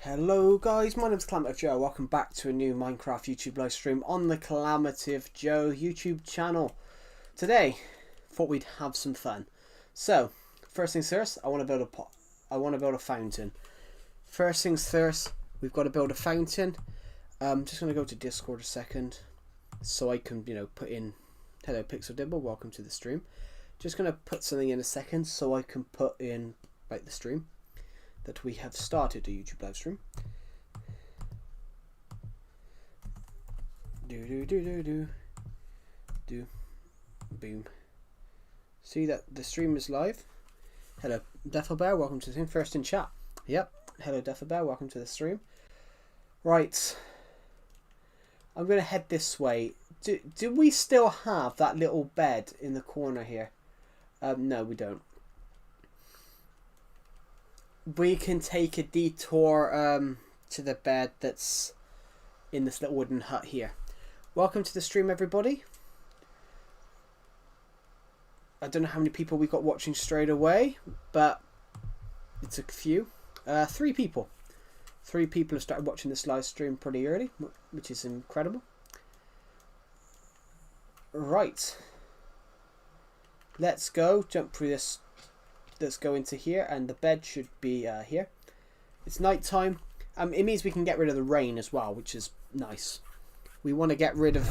Hello guys, my name's Calamative Joe. Welcome back to a new Minecraft YouTube live stream on the Calamative Joe YouTube channel. Today, thought we'd have some fun. So, first things first, I want to build a pot. I want to build a fountain. First things first, we've got to build a fountain. I'm just going to go to Discord a second, so I can, put in. Hello Pixel Dibble, welcome to the stream. Just going to put something in a second, so I can put in the stream that we have started a YouTube live stream. Boom. See that the stream is live. Hello Deffelbear, welcome to the stream. First in chat. Yep. Hello Deffelbear, welcome to the stream. Right. I'm gonna head this way. Do we still have that little bed in the corner here? No, we don't. We can take a detour to the bed that's in this little wooden hut here. Welcome to the stream, everybody. I don't know how many people we got watching straight away, but it's a few. 3 people. 3 people have started watching this live stream pretty early, which is incredible. Right. Let's go. Jump through this. Let's go into here, and the bed should be here. It's night time. It means we can get rid of the rain as well, which is nice. We want to get rid of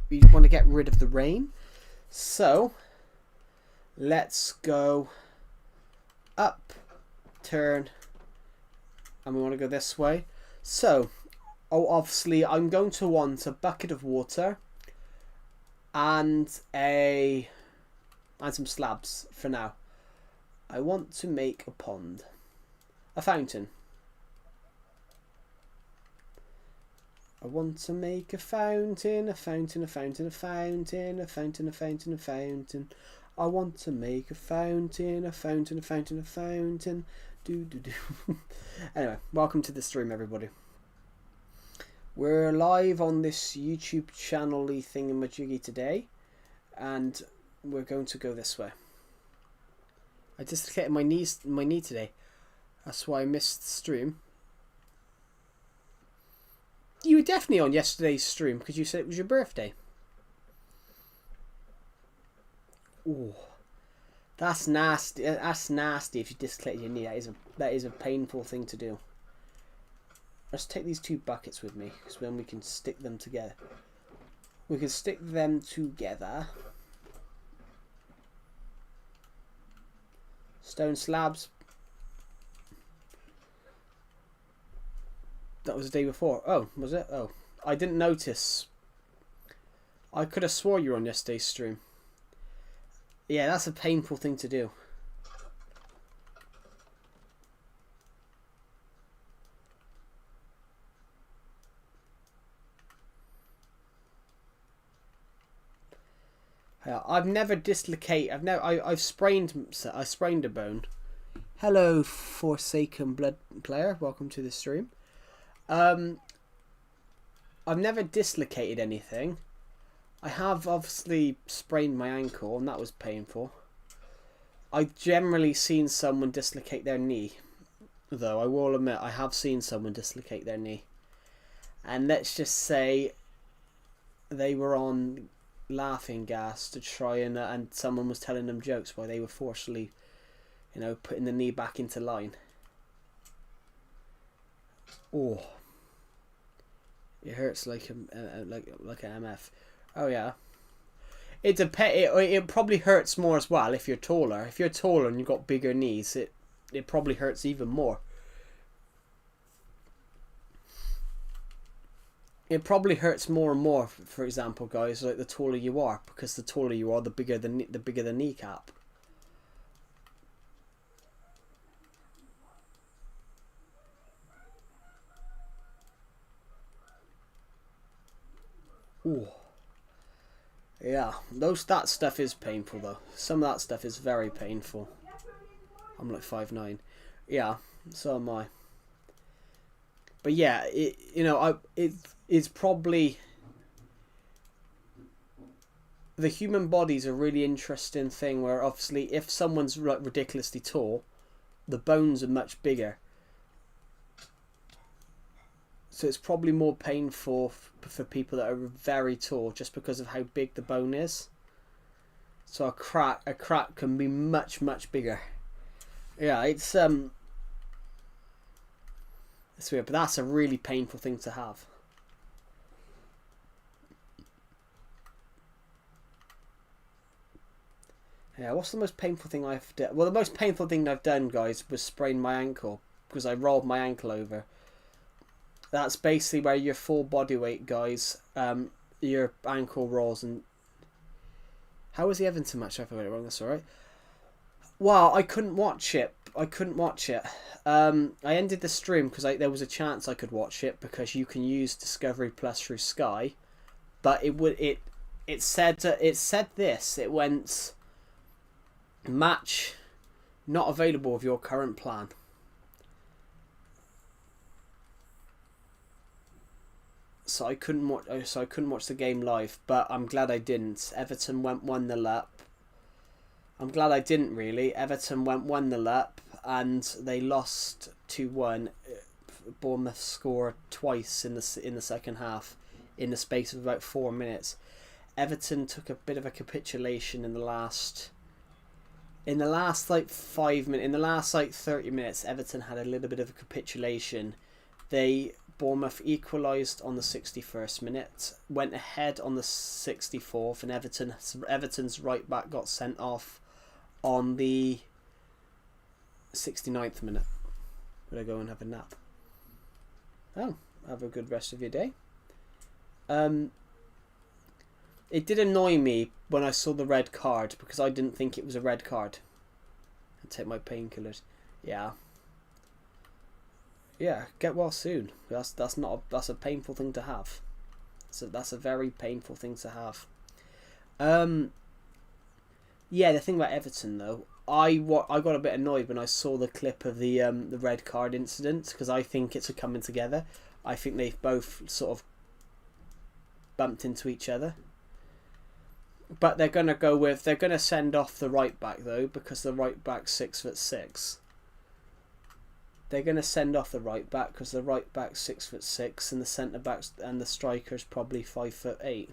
we want to get rid of the rain. So let's go up, turn, and we want to go this way. So, obviously I'm going to want a bucket of water and some slabs for now. I want to make a pond. A fountain. I want to make a fountain, a fountain, a fountain, a fountain, a fountain, a fountain, a fountain. I want to make a fountain, a fountain, a fountain, a fountain. Do. Anyway, welcome to the stream, everybody. We're live on this YouTube channel-y thingamajiggy today, and we're going to go this way. I dislocated my knee today. That's why I missed the stream. You were definitely on yesterday's stream because you said it was your birthday. Oh, that's nasty. That's nasty. If you dislocated your knee, that is a painful thing to do. Let's take these 2 buckets with me, because then we can stick them together. We can stick them together. Stone slabs. That was the day before. Oh, was it? Oh, I didn't notice. I could have swore you were on yesterday's stream. Yeah, that's a painful thing to do. I've never dislocated. I sprained a bone. Hello, Forsaken Blood player. Welcome to the stream. I've never dislocated anything. I have obviously sprained my ankle, and that was painful. I've generally seen someone dislocate their knee, though. I will admit I have seen someone dislocate their knee, and let's just say they were on laughing gas to try and someone was telling them jokes while they were forcefully, putting the knee back into line. Oh, it hurts like an MF. Oh yeah, it probably hurts more as well if you're taller. If you're taller and you've got bigger knees, it probably hurts even more. It probably hurts more and more, for example, guys, like the taller you are, because the taller you are, the bigger the kneecap. Ooh. Yeah, that stuff is painful though. Some of that stuff is very painful. I'm like 5'9". Yeah, so am I. But yeah, it's probably, the human body's a really interesting thing where obviously if someone's ridiculously tall, the bones are much bigger. So it's probably more painful for people that are very tall, just because of how big the bone is. So a crack can be much bigger. Yeah, it's weird, but that's a really painful thing to have. Yeah, what's the most painful thing I've done? Well, the most painful thing I've done, guys, was sprain my ankle because I rolled my ankle over. That's basically where your full body weight, guys, your ankle rolls. And how was the Everton match? If I got it wrong, that's alright. Well, I couldn't watch it. I ended the stream because there was a chance I could watch it because you can use Discovery Plus through Sky, but it said this. It went match not available with your current plan. So I couldn't watch the game live, but I'm glad I didn't. Everton went 1-0 up. I'm glad I didn't really. Everton went 1-0 up and they lost 2-1. Bournemouth scored twice in the second half in the space of about 4 minutes. Everton took a bit of a capitulation in the last like 5 minutes. In the last like 30 minutes, Everton had a little bit of a capitulation. Bournemouth equalised on the 61st minute, went ahead on the 64th, and Everton's right back got sent off on the 69th minute. Would I go and have a nap? Oh, have a good rest of your day. It did annoy me when I saw the red card because I didn't think it was a red card. I'll take my painkillers. Yeah. Yeah, get well soon. That's a painful thing to have. So that's a very painful thing to have. Yeah, the thing about Everton though, I got a bit annoyed when I saw the clip of the red card incident because I think it's a coming together. I think they've both sort of bumped into each other. But they're gonna send off the right back though because the right back's 6'6". They're going to send off the right back because the right back's 6'6" and the centre backs and the striker's probably 5'8".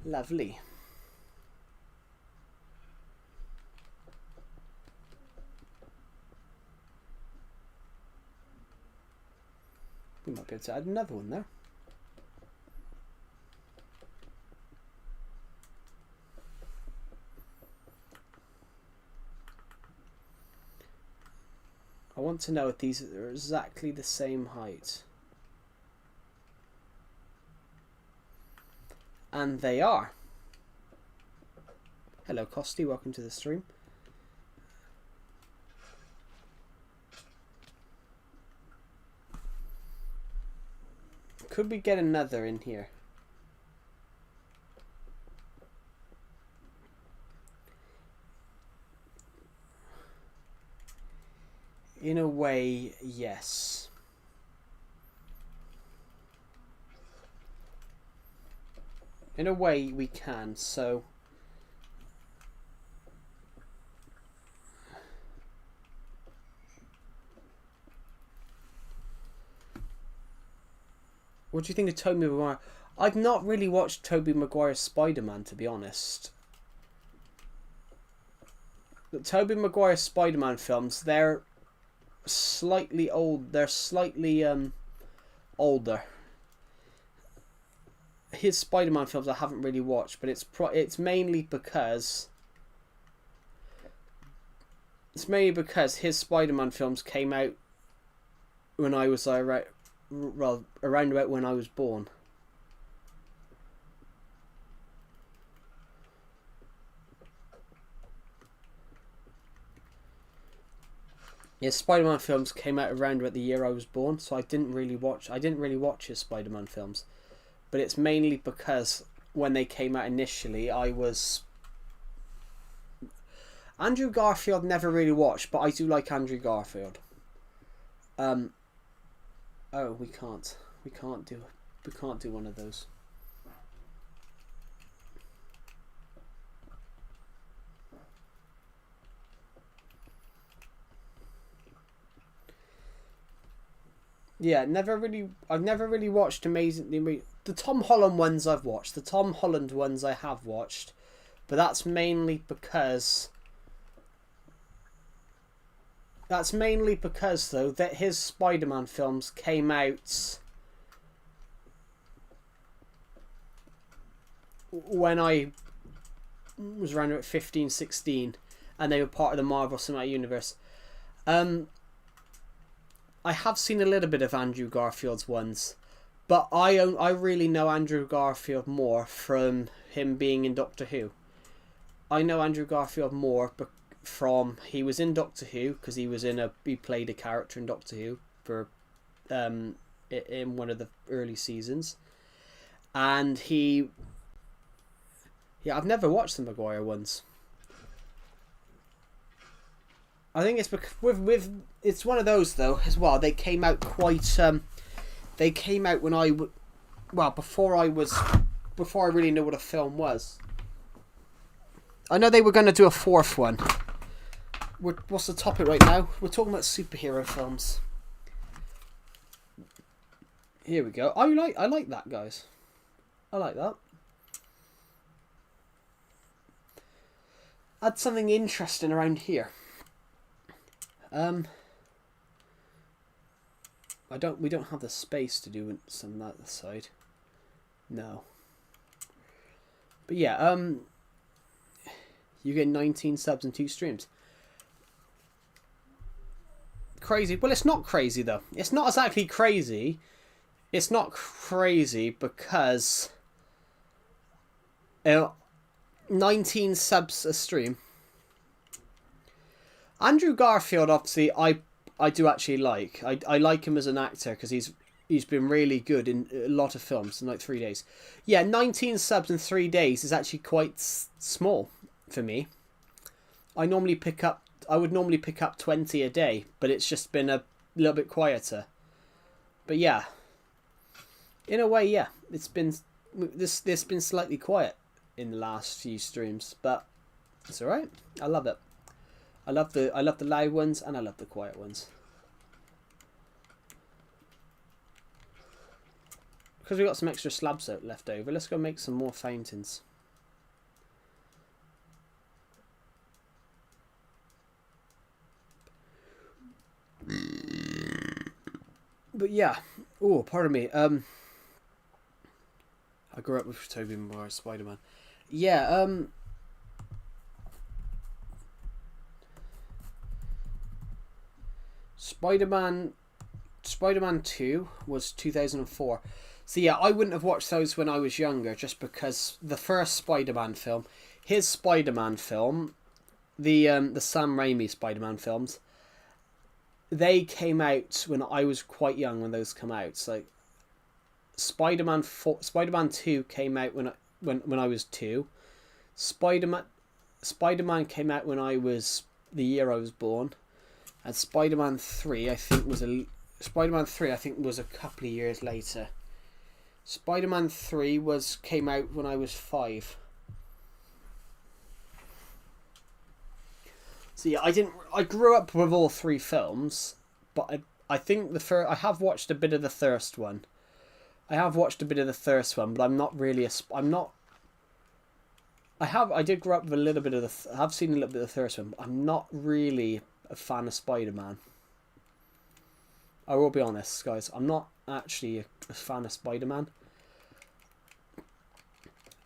Lovely. We might be able to add another one there. I want to know if these are exactly the same height. And they are. Hello, Costy. Welcome to the stream. Could we get another in here? In a way, yes. In a way, we can, so... What do you think of Tobey Maguire? I've not really watched Tobey Maguire's Spider-Man, to be honest. The Tobey Maguire Spider-Man films, they're slightly old. They're slightly older. His Spider-Man films I haven't really watched, but it's mainly because his Spider-Man films came out when I was around about when I was born. Yeah, Spider-Man films came out around about the year I was born, so I didn't really watch his Spider-Man films. But it's mainly because when they came out initially, I was... Andrew Garfield never really watched, but I do like Andrew Garfield. Oh, we can't do one of those. Yeah, I've never really watched the Tom Holland ones I've watched. The Tom Holland ones I have watched, but that's mainly because though that his Spider-Man films came out when I was around about 15, 16, and they were part of the Marvel Cinematic Universe. I have seen a little bit of Andrew Garfield's ones, but I really know Andrew Garfield more from him being in Doctor Who. I know Andrew Garfield more from he was in Doctor Who because he played a character in Doctor Who for in one of the early seasons, and I've never watched the Maguire ones. I think it's because with it's one of those though as well. They came out quite. They came out when before I really knew what a film was. I know they were going to do a fourth one. What's the topic right now? We're talking about superhero films. Here we go. I like that, guys. I like that. Add something interesting around here. We don't have the space to do some of that side. No. But yeah, you get 19 subs and 2 streams. Crazy. Well, it's not crazy though. It's not exactly crazy. It's not crazy because 19 subs a stream. Andrew Garfield, obviously, I do actually like. I like him as an actor because he's been really good in a lot of films in like 3 days. Yeah, 19 subs in 3 days is actually quite small for me. I would normally pick up 20 a day, but it's just been a little bit quieter. But yeah, in a way, yeah, it's been been slightly quiet in the last few streams, but it's all right. I love it. I love the loud ones and I love the quiet ones. Because we got some extra slabs left over, let's go make some more fountains. But yeah, oh, pardon me. I grew up with Tobey Maguire's Spider-Man. Yeah, Spider-Man 2 was 2004. So yeah, I wouldn't have watched those when I was younger just because the first Spider-Man film, his Spider-Man film, the Sam Raimi Spider-Man films, they came out when I was quite young when those come out. So Spider-Man 2 came out when I was 2. Spider-Man came out when I was the year I was born. And Spider-Man 3 I think was a couple of years later. Spider-Man 3 came out when I was 5. So yeah, I grew up with all 3 films, but I think I have watched a bit of the first one. But I'm not really I did grow up with a little bit of I have seen a little bit of the first one, but I'm not really a fan of Spider-Man. I will be honest, guys. I'm not actually a fan of Spider-Man.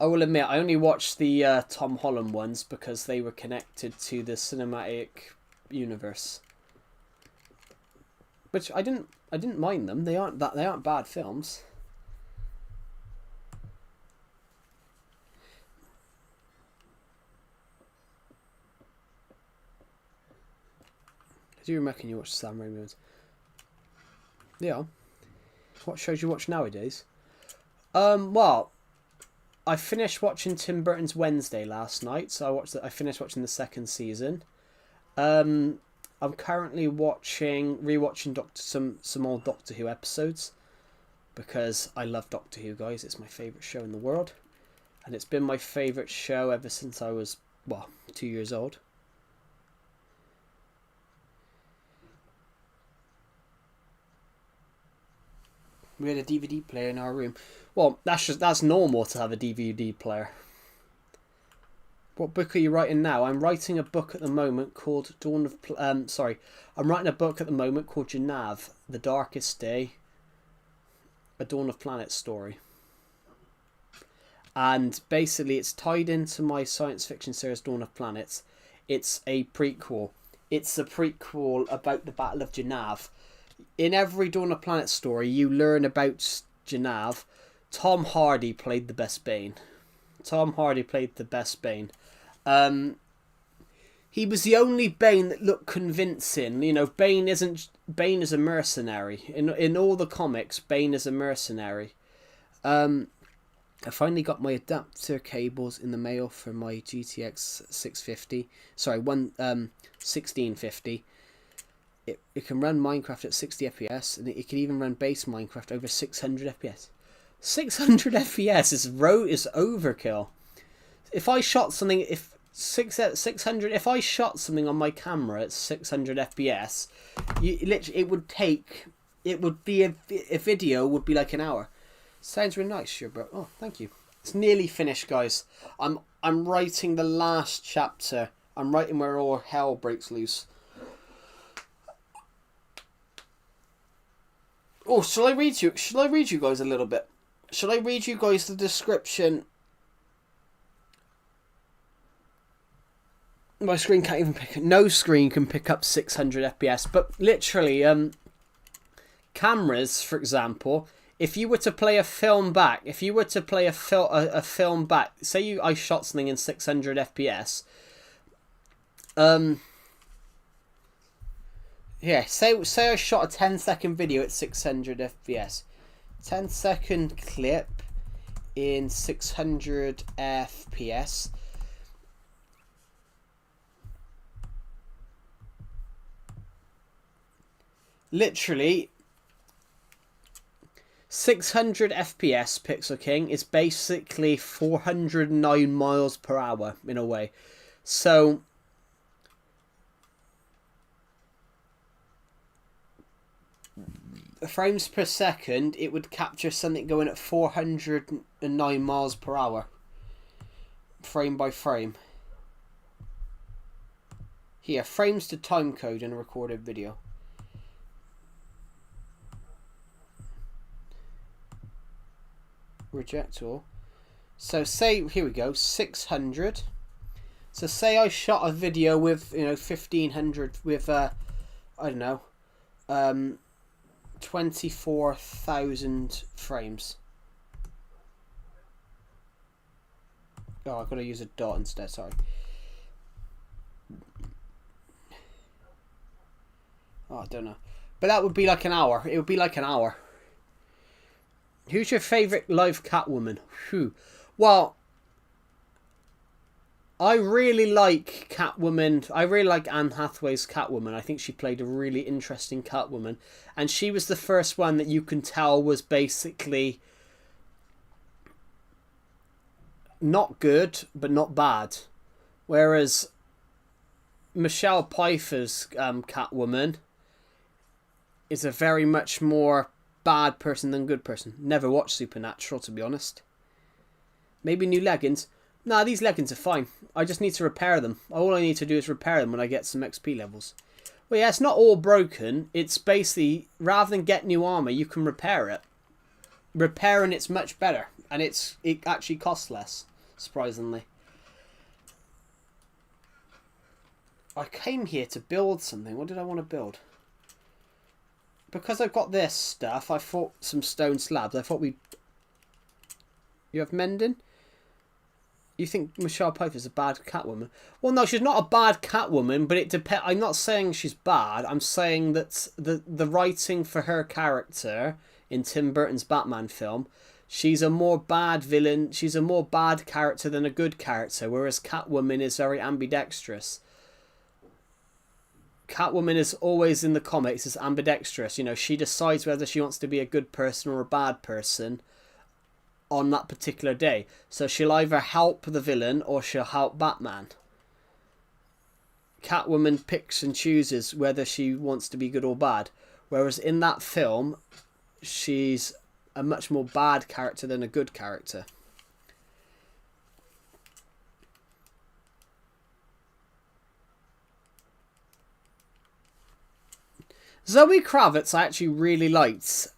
I will admit, I only watched the Tom Holland ones because they were connected to the cinematic universe, which I didn't mind them. They aren't bad films. I do reckon you watch Sam Raimi ones. Yeah. What shows you watch nowadays? Well, I finished watching Tim Burton's Wednesday last night, so I finished watching the 2nd season. I'm currently rewatching some old Doctor Who episodes because I love Doctor Who, guys. It's my favourite show in the world, and it's been my favourite show ever since I was 2 years old. We had a DVD player in our room. Well, that's normal to have a DVD player. What book are you writing now? I'm writing a book at the moment called I'm writing a book at the moment called Genav, The Darkest Day, a Dawn of Planets story. And basically it's tied into my science fiction series Dawn of Planets. It's a prequel. It's a prequel about the Battle of Genav. In every Dawn of Planets story, you learn about Genav. Tom Hardy played the best Bane. He was the only Bane that looked convincing. You know, Bane is a mercenary. In all the comics, Bane is a mercenary. I finally got my adapter cables in the mail for my GTX 650. Sorry, 1650. It can run Minecraft at 60 FPS, and it can even run base Minecraft over 600 FPS. 600 FPS is overkill. If I shot something, if I shot something on my camera at 600 FPS, a video would be like an hour. Sounds really nice, sure, bro. Oh, thank you. It's nearly finished, guys. I'm writing the last chapter. I'm writing where all hell breaks loose. Oh, shall I read you guys a little bit? Shall I read you guys the description? My screen can't even no screen can pick up 600 FPS, but literally, cameras, for example, if you were to play a film back, say I shot something in 600 FPS, yeah, say I shot a 10-second video at 600 FPS. 10-second clip in 600 FPS. Literally, 600 FPS, Pixel King, is basically 409 miles per hour in a way. So frames per second, it would capture something going at 409 miles per hour, frame by frame. Here, frames to time code in a recorded video. Reject all. So say, here we go, 600. So say I shot a video with, 1500 with, I don't know, 24,000 frames. Oh, I've got to use a dot instead, sorry. Oh, I don't know. But that would be like an hour. It would be like an hour. Who's your favourite live Catwoman? Whew. Well, I really like Catwoman. I really like Anne Hathaway's Catwoman. I think she played a really interesting Catwoman. And she was the first one that you can tell was basically not good, but not bad. Whereas Michelle Pfeiffer's Catwoman is a very much more bad person than good person. Never watched Supernatural, to be honest. Maybe new leggings. Nah, these leggings are fine. I just need to repair them. All I need to do is repair them when I get some XP levels. Well, yeah, it's not all broken. It's basically, rather than get new armor, you can repair it. Repairing it's much better. And it actually costs less, surprisingly. I came here to build something. What did I want to build? Because I've got this stuff, I thought some stone slabs. I thought we'd... You have mending? You think Michelle Pfeiffer's a bad Catwoman? Well, no, she's not a bad Catwoman, but it depends. I'm not saying she's bad. I'm saying that the writing for her character in Tim Burton's Batman film, she's a more bad villain. She's a more bad character than a good character, whereas Catwoman is very ambidextrous. Catwoman is always in the comics is ambidextrous. She decides whether she wants to be a good person or a bad person on that particular day. So she'll either help the villain or she'll help Batman. Catwoman picks and chooses whether she wants to be good or bad. Whereas in that film, she's a much more bad character than a good character. Zoe Kravitz I actually really liked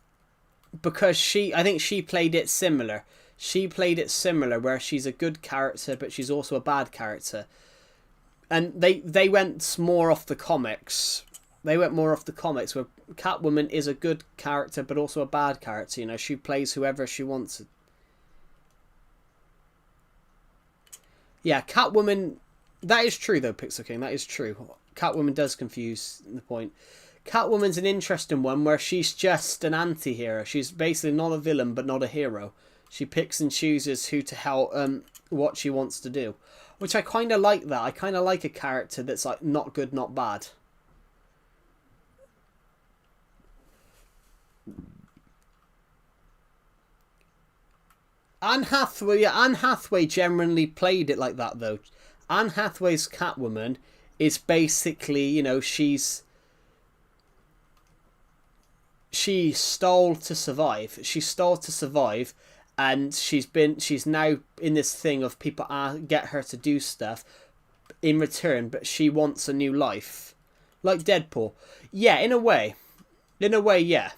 because I think she played it similar. She played it similar where she's a good character but she's also a bad character. And they went more off the comics. They went more off the comics where Catwoman is a good character but also a bad character. You know, she plays whoever she wants. Yeah, Catwoman... That is true though, Pixel King. That is true. Catwoman does confuse the point. Catwoman's an interesting one where she's just an anti-hero. She's basically not a villain but not a hero. She picks and chooses who to help, what she wants to do. Which I kind of like that. I kind of like a character that's like not good, not bad. Anne Hathaway generally played it like that though. Anne Hathaway's Catwoman is basically, you know, she stole to survive. She stole to survive, and she's now in this thing of people get her to do stuff in return, but she wants a new life, like Deadpool. Yeah, in a way, yeah.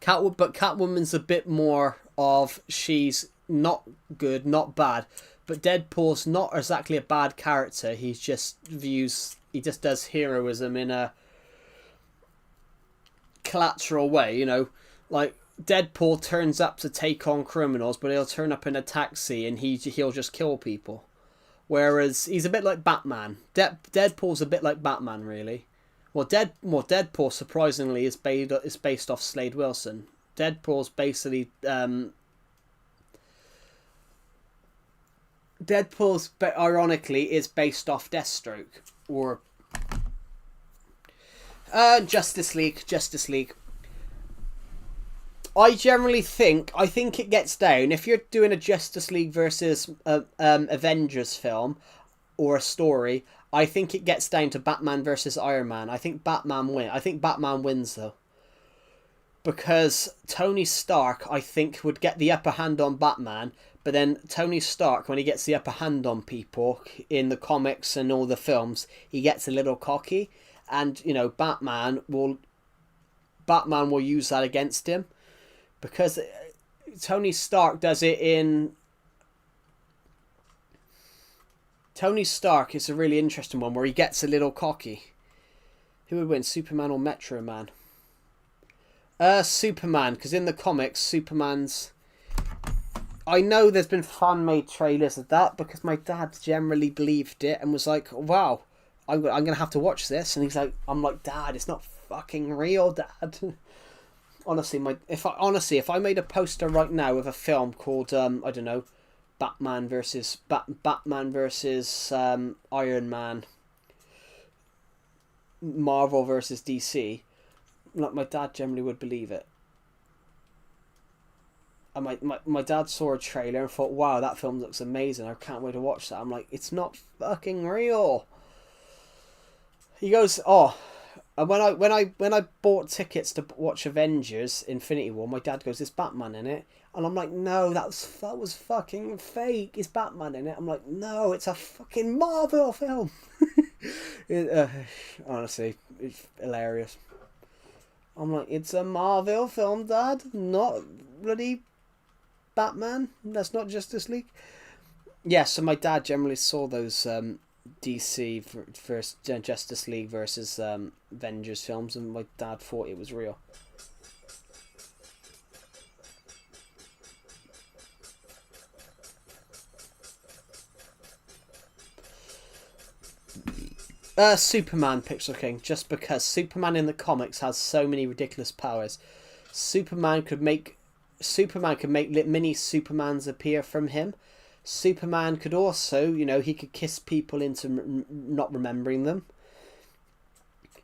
But Catwoman's a bit more of she's not good, not bad. But Deadpool's not exactly a bad character. He just does heroism in a collateral way, you know, like Deadpool turns up to take on criminals, but he'll turn up in a taxi and he'll just kill people. Whereas he's a bit like Batman. Deadpool's a bit like Batman, really. Well, Deadpool surprisingly is based off Slade Wilson. Deadpool's basically ironically is based off Deathstroke or Justice League. I think it gets down if you're doing a Justice League versus Avengers film or a story. I think it gets down to Batman versus Iron Man. I think Batman wins though, because Tony Stark I think would get the upper hand on Batman. But then Tony Stark, when he gets the upper hand on people in the comics and all the films, he gets a little cocky. And, you know, Batman will use that against him. Because Tony Stark does it in... Tony Stark is a really interesting one where he gets a little cocky. Who would win, Superman or Metro Man? Superman, because in the comics, Superman's... I know there's been fan-made trailers of that because my dad generally believed it and was like, wow, I'm going to have to watch this. And I'm like, Dad, it's not fucking real, Dad. Honestly, if I made a poster right now of a film called, I don't know, Batman versus Iron Man, Marvel versus DC, like my dad generally would believe it. And my dad saw a trailer and thought, wow, that film looks amazing. I can't wait to watch that. I'm like, it's not fucking real. He goes, oh, and when I bought tickets to watch Avengers Infinity War, my dad goes, "Is Batman in it?" And I'm like, no, that was fucking fake. Is Batman in it? I'm like, no, it's a fucking Marvel film. Honestly, it's hilarious. I'm like, it's a Marvel film, Dad, not bloody Batman. That's not Justice League. Yeah, so my dad generally saw those DC versus Justice League versus Avengers films, and my dad thought it was real. Superman, Pixel King, just because Superman in the comics has so many ridiculous powers. Superman could make mini Supermans appear from him. Superman could also, you know, he could kiss people into not remembering them.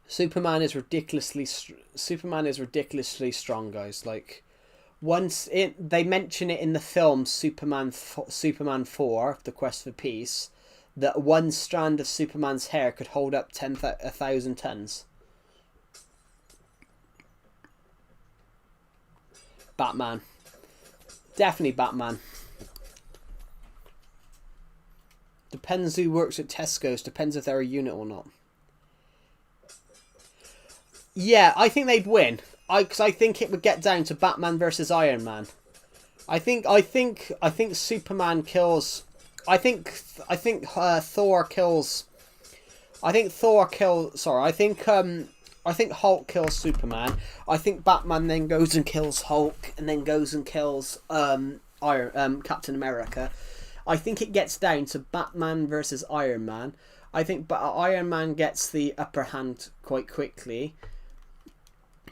Superman is ridiculously strong, guys. Like, they mention it in the film Superman 4, The Quest for Peace, that one strand of Superman's hair could hold up 1,000 tons. Batman. Definitely Batman. Depends who works at Tesco's. Depends if they're a unit or not. Yeah, I think they'd win. Because I think it would get down to Batman versus Iron Man. I think Superman kills. I think Thor kills. I think Hulk kills Superman. I think Batman then goes and kills Hulk, and then goes and kills Captain America. I think it gets down to Batman versus Iron Man. I think Iron Man gets the upper hand quite quickly.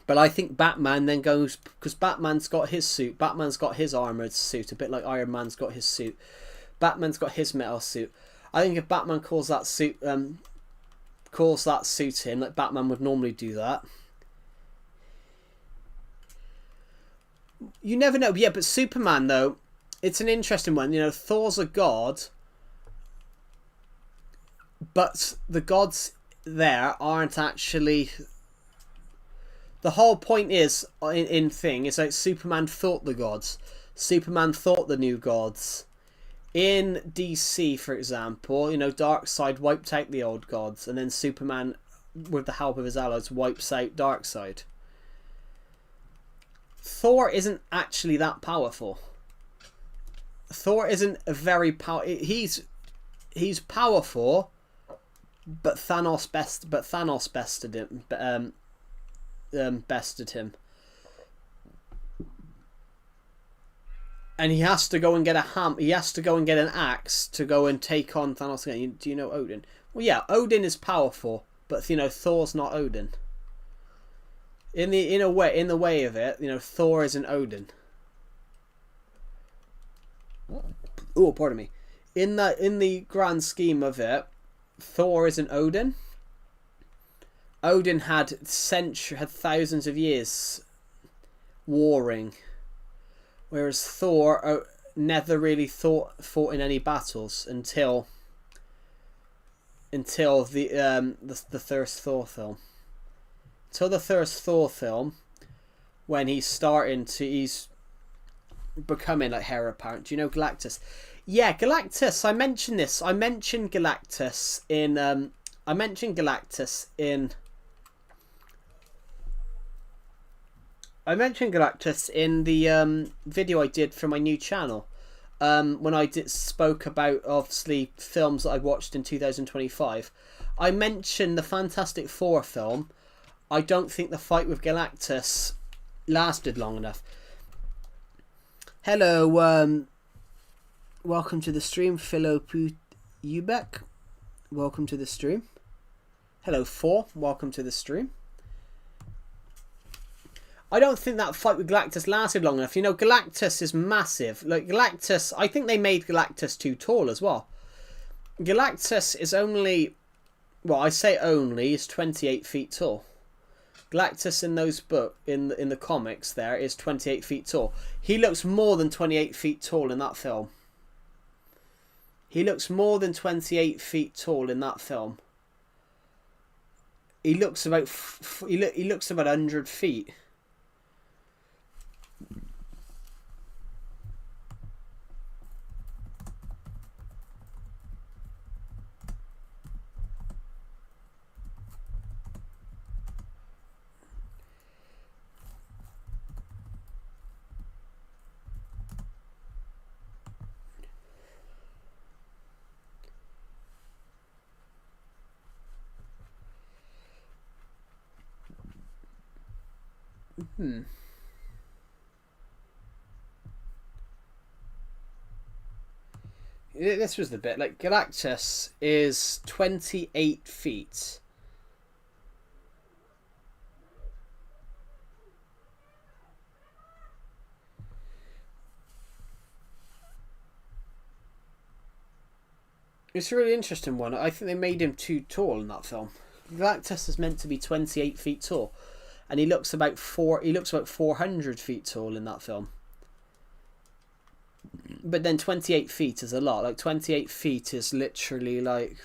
But I think Batman then goes, because Batman's got his suit. Batman's got his armoured suit, a bit like Iron Man's got his suit. Batman's got his metal suit. I think if Batman calls that suit in, like Batman would normally do that. You never know. Yeah, but Superman, though, it's an interesting one. You know, Thor's a god, but the gods there aren't actually... The whole point is, in thing, is like Superman fought the gods. Superman fought the new gods. In DC, for example, you know, Darkseid wiped out the old gods, and then Superman, with the help of his allies, wipes out Darkseid. Thor isn't actually that powerful. Thor isn't a very powerful... He's powerful, but Thanos bested him. Bested him, and he has to go and get he has to go and get an axe to go and take on Thanos again. Do you know Odin? Well, yeah, Odin is powerful, but you know, Thor's not Odin. In the way of it, you know, Thor isn't Odin. Oh, pardon me. In the grand scheme of it, Thor isn't Odin. Odin had thousands of years warring, whereas Thor never really fought in any battles until the first Thor film. Until the first Thor film, when he's becoming like heir apparent. Do you know Galactus? Yeah, Galactus. I mentioned this. I mentioned Galactus in the video I did for my new channel, when I spoke about obviously films that I watched in 2025. I mentioned the Fantastic Four film. I don't think the fight with Galactus lasted long enough. Hello, welcome to the stream, Philo Ubek. Welcome to the stream. Hello, Four. Welcome to the stream. I don't think that fight with Galactus lasted long enough. You know, Galactus is massive. Like, Galactus... I think they made Galactus too tall as well. Galactus is only... Well, I say only, is 28 feet tall. Galactus in in the comics there is 28 feet tall. He looks more than 28 feet tall in that film. He looks more than 28 feet tall in that film. He looks about... He looks about 100 feet. This was the bit. Like, Galactus is 28 feet. It's a really interesting one. I think they made him too tall in that film. Galactus is meant to be 28 feet tall, and he looks about 400 feet tall in that film. But then 28 feet is a lot. Like, 28 feet is literally like...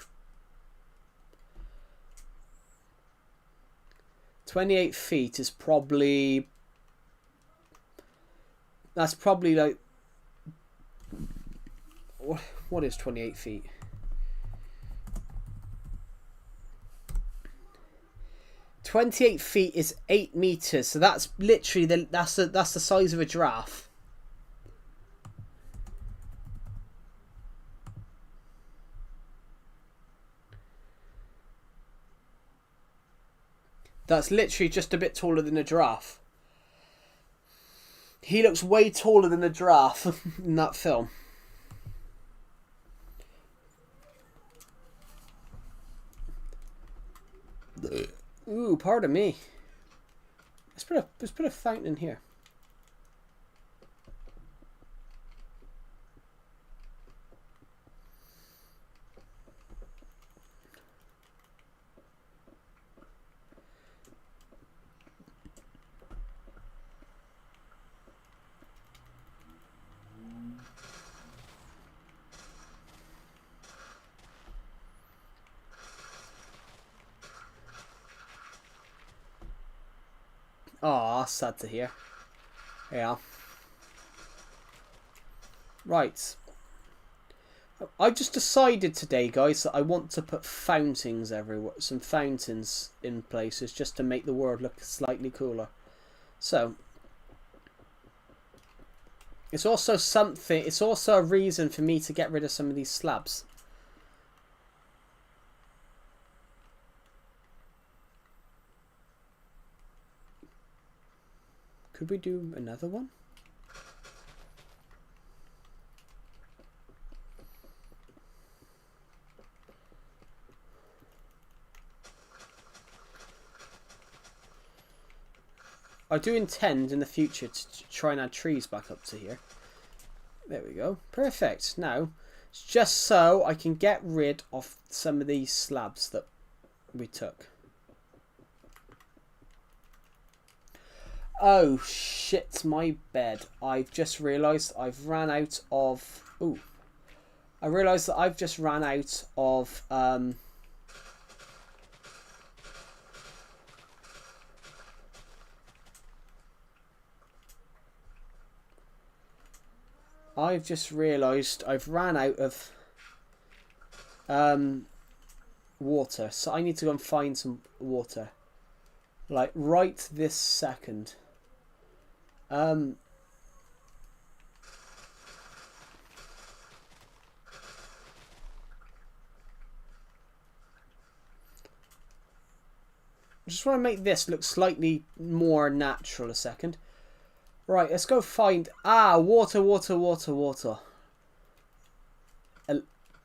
28 feet is probably That's probably like... What is 28 feet? "28 feet is 8 meters, so that's literally that's the size of a giraffe. That's literally just a bit taller than a giraffe. He looks way taller than a giraffe in that film. Ooh, pardon me. Let's put a fountain in here. Oh, sad to hear. Yeah. Right. I just decided today, guys, that I want to put fountains everywhere. Some fountains in places just to make the world look slightly cooler. So, it's also something. It's also a reason for me to get rid of some of these slabs. Could we do another one? I do intend in the future to try and add trees back up to here. There we go. Perfect. Now, it's just so I can get rid of some of these slabs that we took. Oh, shit, my bed. I've just realised I've ran out of... Ooh. I realised that I've just ran out of... I've just realised I've ran out of water, so I need to go and find some water, like right this second. Just want to make this look slightly more natural a second. Right, let's go find... Ah, water, water, water, water.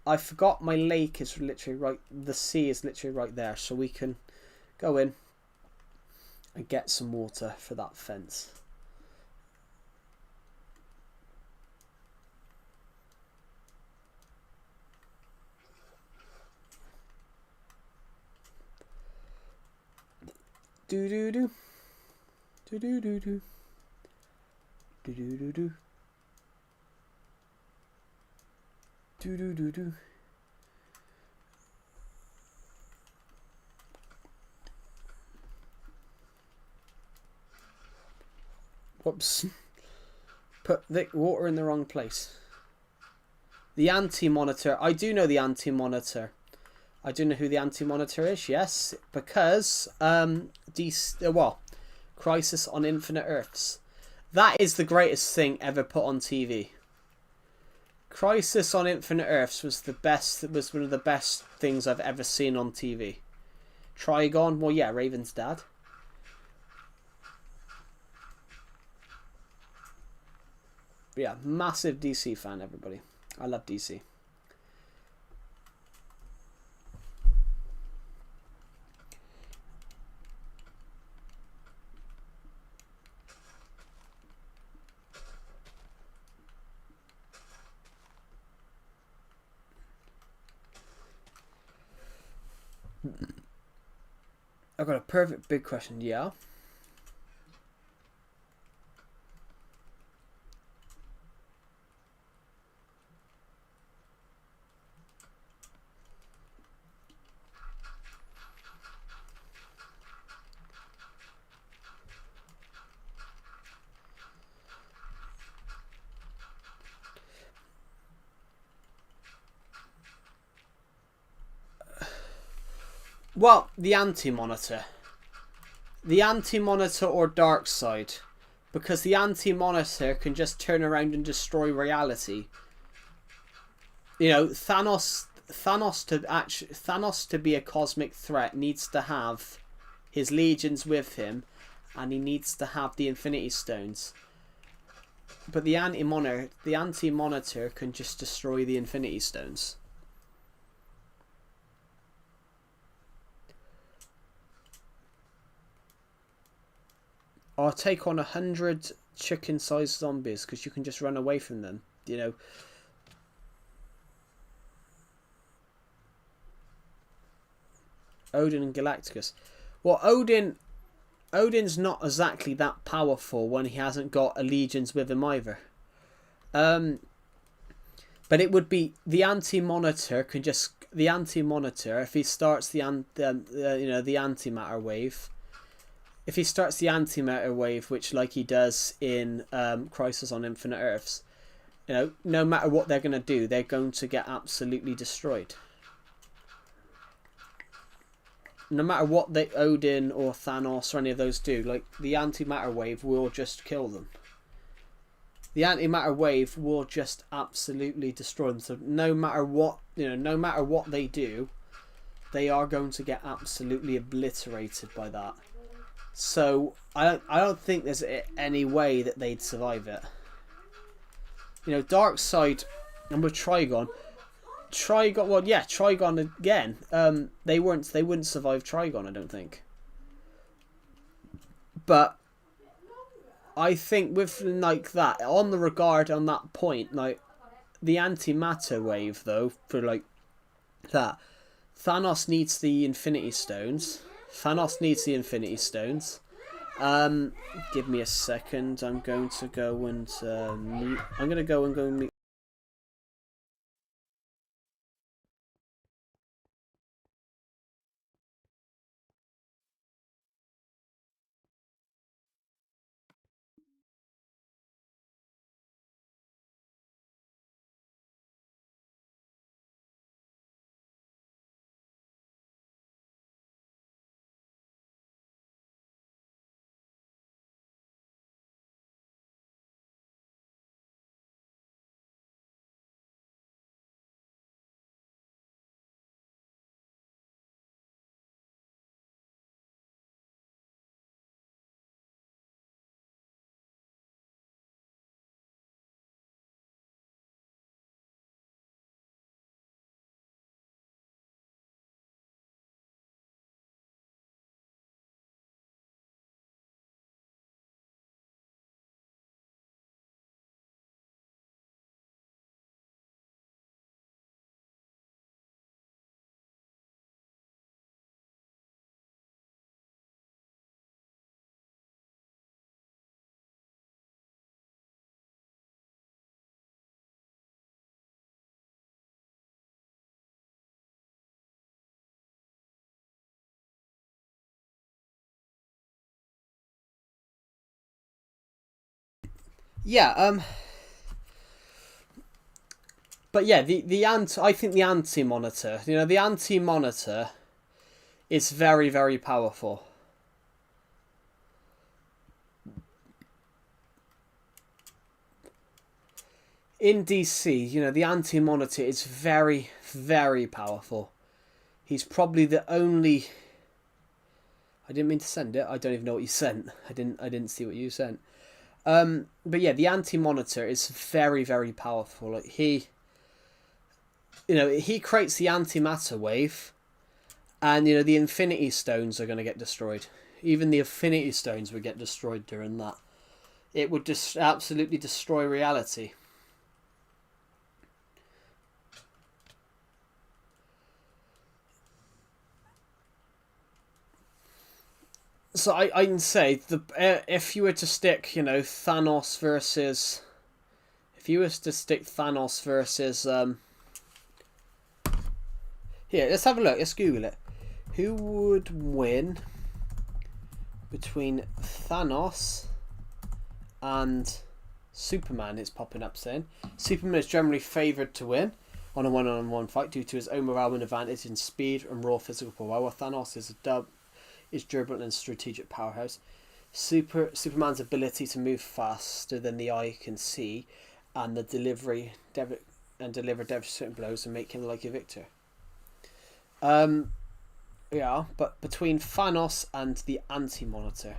I forgot my lake is literally right... The sea is literally right there, so we can go in and get some water for that fence. Do-do-do. Do-do-do-do. Do-do-do-do. Do-do-do-do. Whoops. Put the water in the wrong place. The anti-monitor. I do know the anti-monitor. I do know who the anti-monitor is, yes. Because, Crisis on Infinite Earths. That is the greatest thing ever put on TV. Crisis on Infinite Earths was the best. It was one of the best things I've ever seen on TV. Trigon, well, yeah, Raven's dad. But yeah, massive DC fan, everybody. I love DC. I've got a perfect big question, yeah. Well, the Anti-Monitor. The Anti-Monitor or Darkseid. Because the Anti-Monitor can just turn around and destroy reality. You know, Thanos to be a cosmic threat needs to have his legions with him, and he needs to have the Infinity Stones. But the Anti-Monitor can just destroy the Infinity Stones. I'll take on 100 chicken-sized zombies because you can just run away from them. You know. Odin and Galactus. Well, Odin's not exactly that powerful when he hasn't got legions with him either. But it would be the Anti-Monitor can just if he starts the antimatter wave. If he starts the antimatter wave, which like he does in Crisis on Infinite Earths, you know, no matter what they're going to do, they're going to get absolutely destroyed. No matter what Odin or Thanos or any of those do, like the antimatter wave will just kill them. The antimatter wave will just absolutely destroy them. So no matter what, no matter what they do, they are going to get absolutely obliterated by that. So I don't think there's any way that they'd survive it. You know, Darkseid and with Trigon, well, yeah, Trigon again. They wouldn't survive Trigon, I don't think. But I think with like that on that point, like the antimatter wave though, for like that, Thanos needs the Infinity Stones. Give me a second. I'm going to go and meet. I'm going to go and meet. Yeah. But yeah, I think the anti-monitor. You know, the anti-monitor is very, very powerful. In DC, you know, the anti-monitor is very, very powerful. He's probably the only. I didn't mean to send it. I don't even know what you sent. I didn't see what you sent. But yeah, the anti-monitor is very, very powerful. Like he creates the antimatter wave, and the Infinity Stones are going to get destroyed. Even the Infinity Stones would get destroyed during that. It would just absolutely destroy reality. So I can say if you were to stick, Thanos versus. If you were to stick Thanos versus here, let's have a look. Let's Google it. Who would win between Thanos and Superman? It's popping up saying Superman is generally favoured to win. on a one-on-one fight due to his overwhelming advantage in speed and raw physical power, while Thanos is durable and strategic powerhouse. Superman's ability to move faster than the eye can see, and deliver devastating blows and make him like a victor. Yeah, but between Thanos and the Anti-Monitor.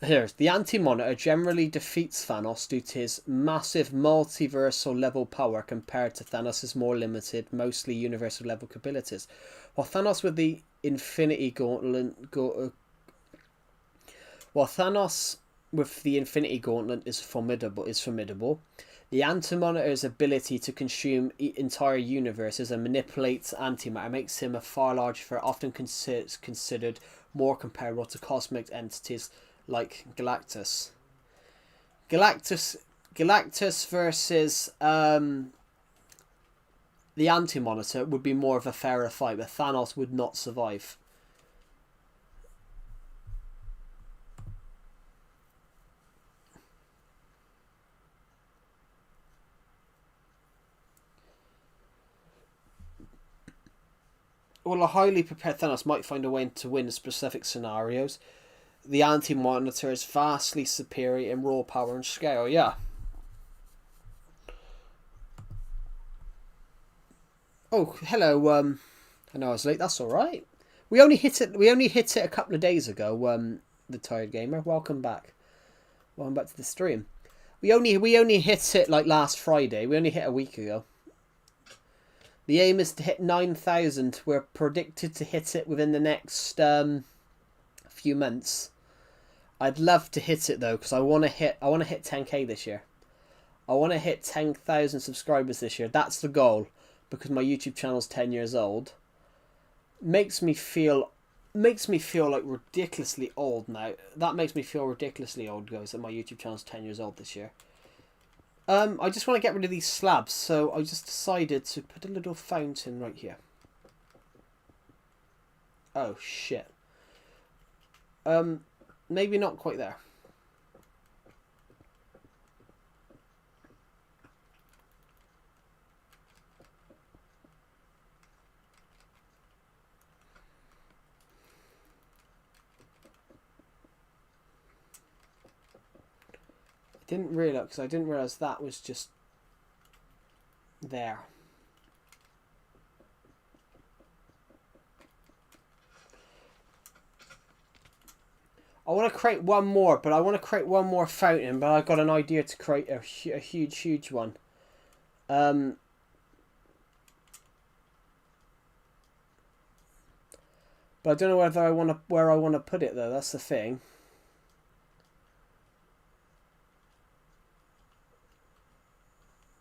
Here's the Anti-Monitor generally defeats Thanos due to his massive multiversal level power compared to Thanos' more limited, mostly universal level capabilities. While Thanos with the Infinity Gauntlet is formidable. The Anti-Monitor's ability to consume entire universes and manipulate antimatter makes him a far larger threat, often considered more comparable to cosmic entities like Galactus. Galactus versus the Anti-Monitor would be more of a fairer fight, but Thanos would not survive. While a highly prepared Thanos might find a way to win in specific scenarios, the Anti-Monitor is vastly superior in raw power and scale. Yeah. Oh, hello. I know I was late. That's all right. We only hit it a couple of days ago. The Tired Gamer. Welcome back. Welcome back to the stream. We only hit it like last Friday. We only hit a week ago. The aim is to hit 9,000. We're predicted to hit it within the next few months. I'd love to hit it though, because I want to hit 10k this year. I want to hit 10,000 subscribers this year. That's the goal, because my YouTube channel's 10 years old. Makes me feel like ridiculously old now. That makes me feel ridiculously old, guys, that my YouTube channel's 10 years old this year. I just want to get rid of these slabs, so I just decided to put a little fountain right here. Oh shit. Maybe not quite there. I didn't realize that was just there. I want to create one more, but I want to create one more fountain, but I've got an idea to create a huge one. But I don't know where I want to put it though. That's the thing.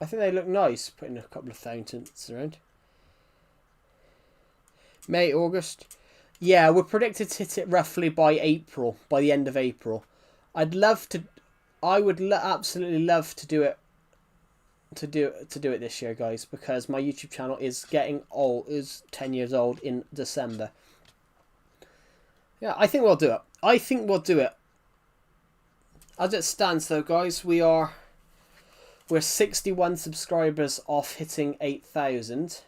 I think they look nice, putting a couple of fountains around. May, August. Yeah, we're predicted to hit it roughly by April, by the end of April. I would absolutely love to do it. To do it this year, guys, because my YouTube channel is getting old. Is 10 years old in December. Yeah, I think we'll do it. As it stands, though, guys, we're 61 subscribers off hitting 8,000.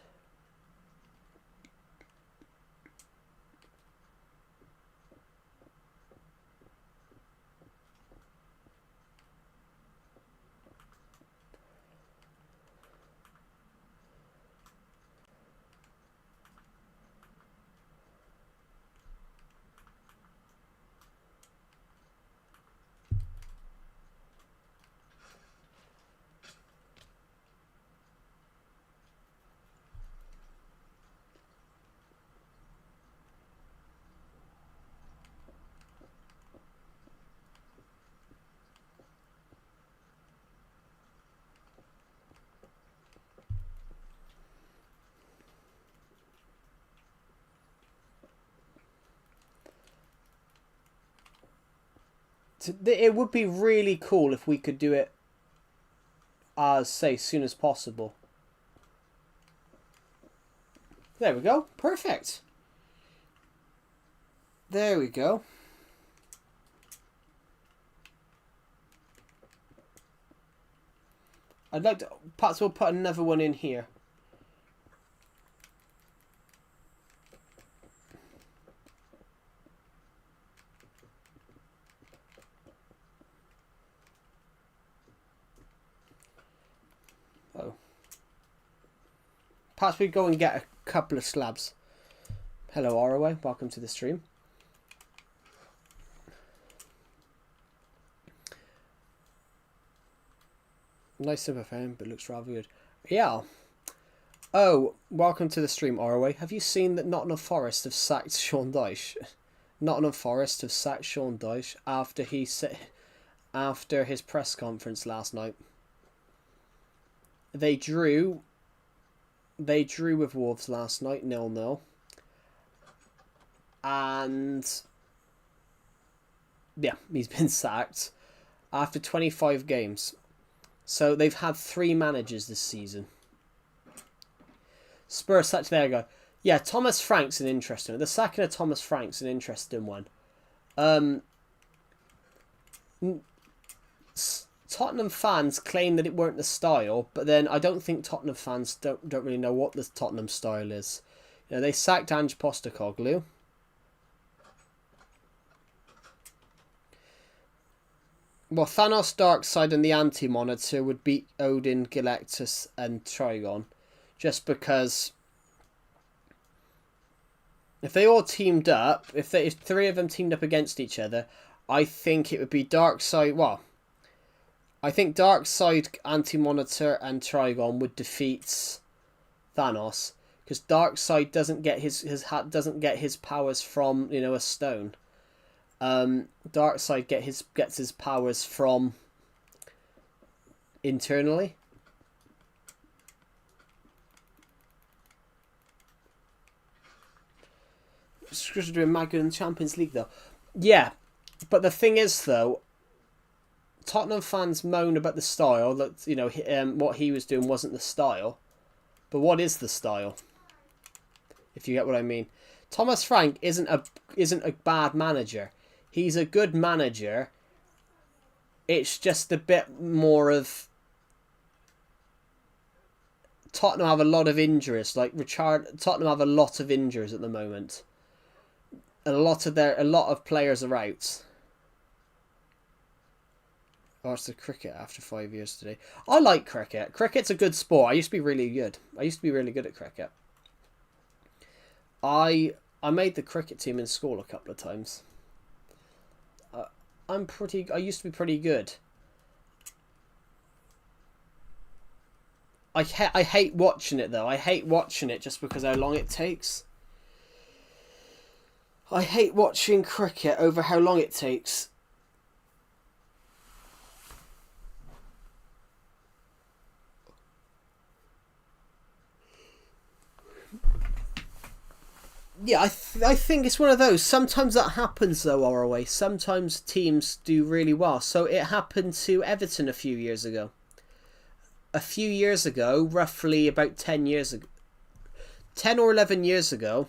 It would be really cool if we could do it as soon as possible. There we go. Perfect. There we go. I'd like to... Perhaps we'll put another one in here. Oh. Perhaps we go and get a couple of slabs. Hello, ROA. Welcome to the stream. Nice simple phone, but looks rather good. Yeah. Oh, welcome to the stream, ROA. Have you seen that Nottingham Forest have sacked Sean Dyche? Nottingham Forest have sacked Sean Dyche after his press conference last night. They drew with Wolves last night, 0-0. And yeah, he's been sacked after 25 games. So they've had 3 managers this season. Spurs sacked, there you go. Yeah, Thomas Frank's an interesting one. The sacking of Thomas Frank's an interesting one. Tottenham fans claim that it weren't the style, but then I don't think Tottenham fans don't really know what the Tottenham style is. You know, they sacked Ange Postecoglou. Well, Thanos, Darkseid and the Anti-Monitor would beat Odin, Galactus and Trigon. Just because if they all teamed up, if 3 of them teamed up against each other, I think it would be Darkseid. Well, I think Darkseid, Anti-Monitor and Trigon would defeat Thanos, because Darkseid doesn't get his powers from, you know, a stone. Darkseid gets his powers from internally. Scrooge doing Magu in Champions League though. Yeah, but the thing is though, Tottenham fans moan about the style, that, you know, what he was doing wasn't the style. But what is the style? If you get what I mean. Thomas Frank isn't a bad manager. He's a good manager. It's just a bit more of... Tottenham have a lot of injuries. Like Tottenham have a lot of injuries at the moment. A lot of players are out. I watched the cricket after 5 years today. I like cricket. Cricket's a good sport. I used to be really good. At cricket. I made the cricket team in school a couple of times. I used to be pretty good. I hate watching it though. I hate watching it just because how long it takes. I hate watching cricket over how long it takes. Yeah, I think it's one of those. Sometimes that happens though, ROA. Sometimes teams do really well. So it happened to Everton a few years ago. Roughly about 10 years ago. 10 or 11 years ago.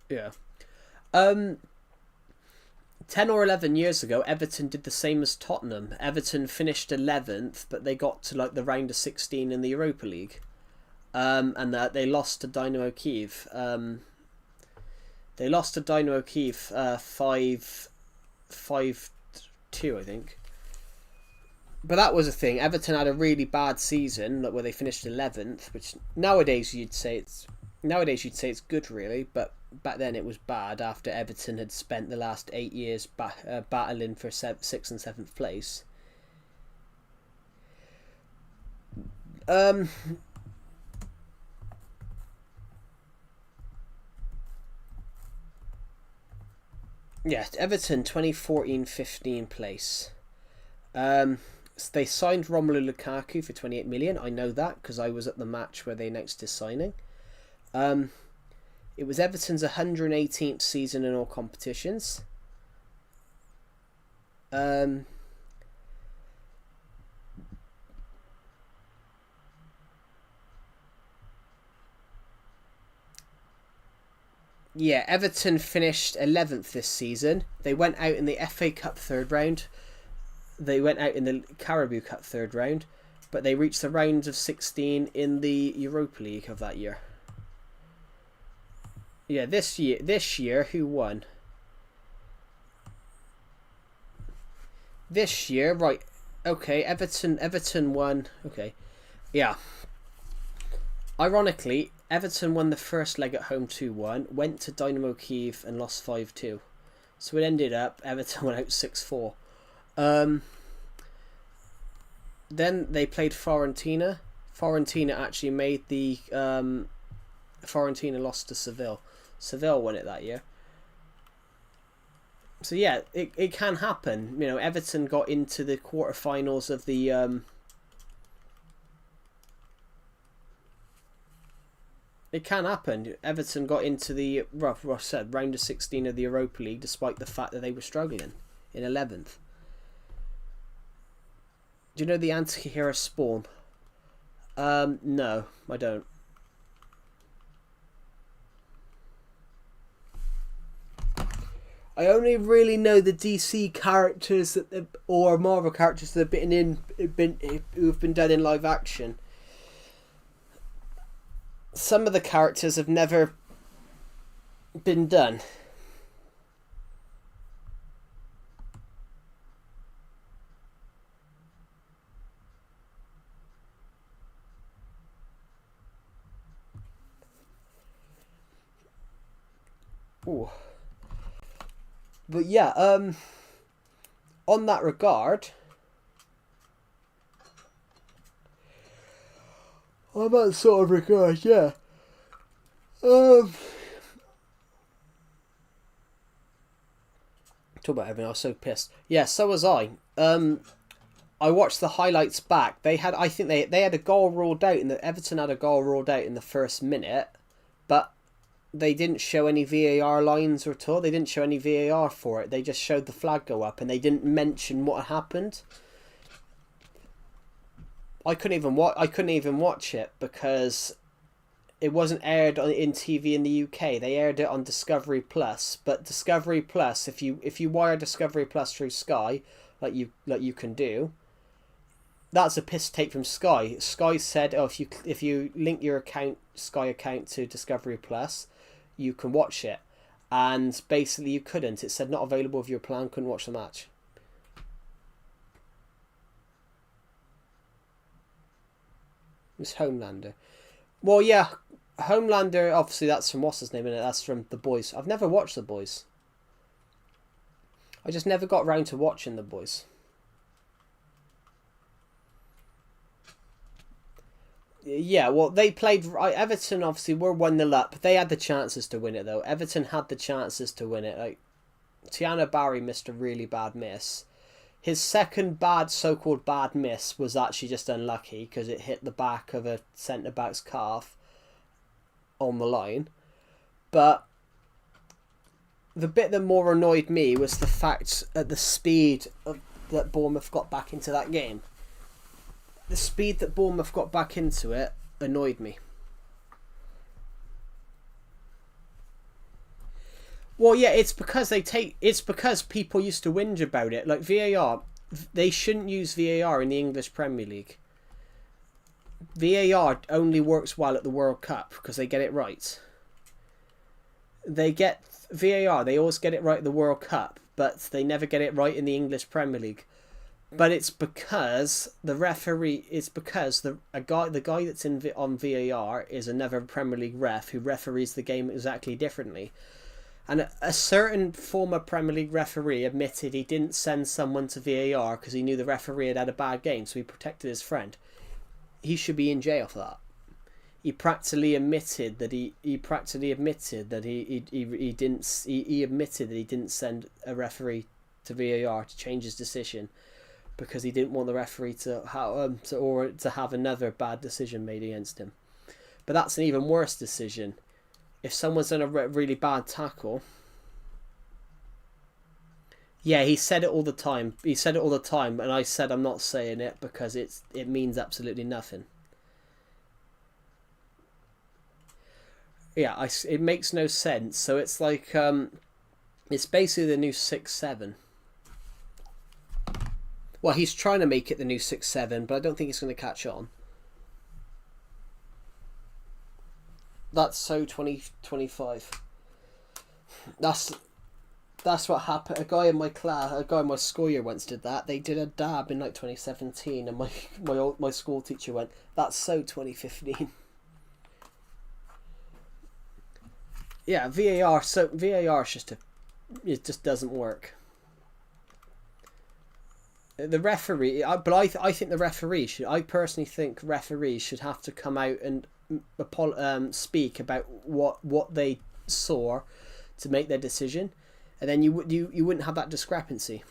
Yeah. 10 or 11 years ago, Everton did the same as Tottenham. Everton finished 11th, but they got to like the round of 16 in the Europa League. And they lost to Dynamo Kiev. They lost to Dynamo Kiev 5-2, I think. But that was a thing. Everton had a really bad season, like where they finished 11th, which nowadays you'd say it's good, really, but back then it was bad after Everton had spent the last 8 years battling for 6th and 7th place. Yeah, Everton 2014-15 place. They signed Romelu Lukaku for 28 million. I know that because I was at the match where they announced his signing. It was Everton's 118th season in all competitions. Um, yeah, Everton finished 11th this season. They went out in the FA Cup third round. They went out in the Carabao Cup third round, but they reached the round of 16 in the Europa League of that year. Yeah, this year, who won? This year, right? Okay, Everton won. Okay, yeah. Ironically, Everton won the first leg at home 2-1, went to Dynamo Kiev and lost 5-2. So it ended up Everton went out 6-4. Then they played Fiorentina. Fiorentina actually made the Fiorentina lost to Seville. Seville won it that year. So yeah, it can happen. You know, Everton got into the quarterfinals of the it can happen. Everton got into the round of 16 of the Europa League, despite the fact that they were struggling in 11th. Do you know the anti-hero Spawn? No, I don't. I only really know the DC characters or Marvel characters that who've been done in live action. Some of the characters have never been done. Ooh. But yeah, on that regard, on that sort of regard, yeah. Talk about everything. I was so pissed. Yeah, so was I. I watched the highlights back. I think they had a goal ruled out, Everton had a goal ruled out in the first minute, but they didn't show any VAR lines at all. They didn't show any VAR for it. They just showed the flag go up, and they didn't mention what had happened. I couldn't even watch it because it wasn't aired in TV in the UK. They aired it on Discovery Plus. But Discovery Plus, if you wire Discovery Plus through Sky, like you can do, that's a piss take from Sky. Sky said, oh, if you link your Sky account to Discovery Plus, you can watch it. And basically you couldn't. It said not available if your plan, couldn't watch the match. It was Homelander. Well, yeah, Homelander, obviously that's from what's his name in it. That's from The Boys. I've never watched The Boys. I just never got round to watching The Boys. Yeah, well, they played... Everton, obviously, were 1-0 up. They had the chances to win it, though. Everton had the chances to win it. Like, Tiana Barry missed a really bad miss. His second so-called bad miss was actually just unlucky because it hit the back of a centre-back's calf on the line. But the bit that more annoyed me was the fact at the speed that Bournemouth got back into that game. The speed that Bournemouth got back into it annoyed me. Well, yeah, it's because people used to whinge about it. Like VAR, they shouldn't use VAR in the English Premier League. VAR only works well at the World Cup because they get it right. They get VAR, they always get it right at the World Cup, but they never get it right in the English Premier League. But it's because the referee. It's because the guy that's on VAR is another Premier League ref who referees the game exactly differently. And a certain former Premier League referee admitted he didn't send someone to VAR because he knew the referee had a bad game, so he protected his friend. He should be in jail for that. He practically admitted that he admitted that he didn't send a referee to VAR to change his decision because he didn't want the referee to have another bad decision made against him. But that's an even worse decision. If someone's done a really bad tackle, Yeah, he said it all the time. He said it all the time, and I said I'm not saying it because it means absolutely nothing. Yeah, it makes no sense. So it's like it's basically the new 6-7. Well, he's trying to make it the new 6-7, but I don't think it's going to catch on. That's so 2025. That's what happened. A guy in my school year once did that. They did a dab in like 2017, and my school teacher went, "That's so 2015." Yeah, VAR. So VAR is it just doesn't work. The referee, but I think the referee should. I personally think referees should have to come out and speak about what they saw to make their decision, and then you wouldn't have that discrepancy.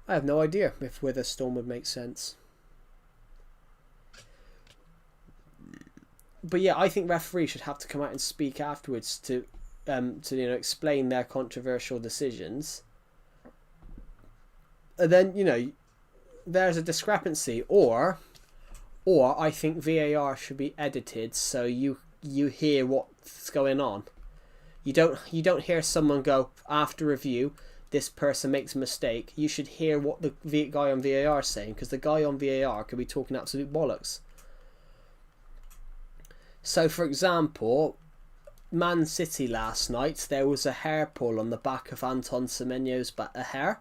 I have no idea if Witherstorm would make sense. But yeah, I think referees should have to come out and speak afterwards to explain their controversial decisions. And then there's a discrepancy, or I think VAR should be edited so you hear what's going on. You don't hear someone go, after review, this person makes a mistake. You should hear what the guy on VAR is saying, because the guy on VAR could be talking absolute bollocks. So, for example, Man City last night, there was a hair pull on the back of Anton Semenyo's hair,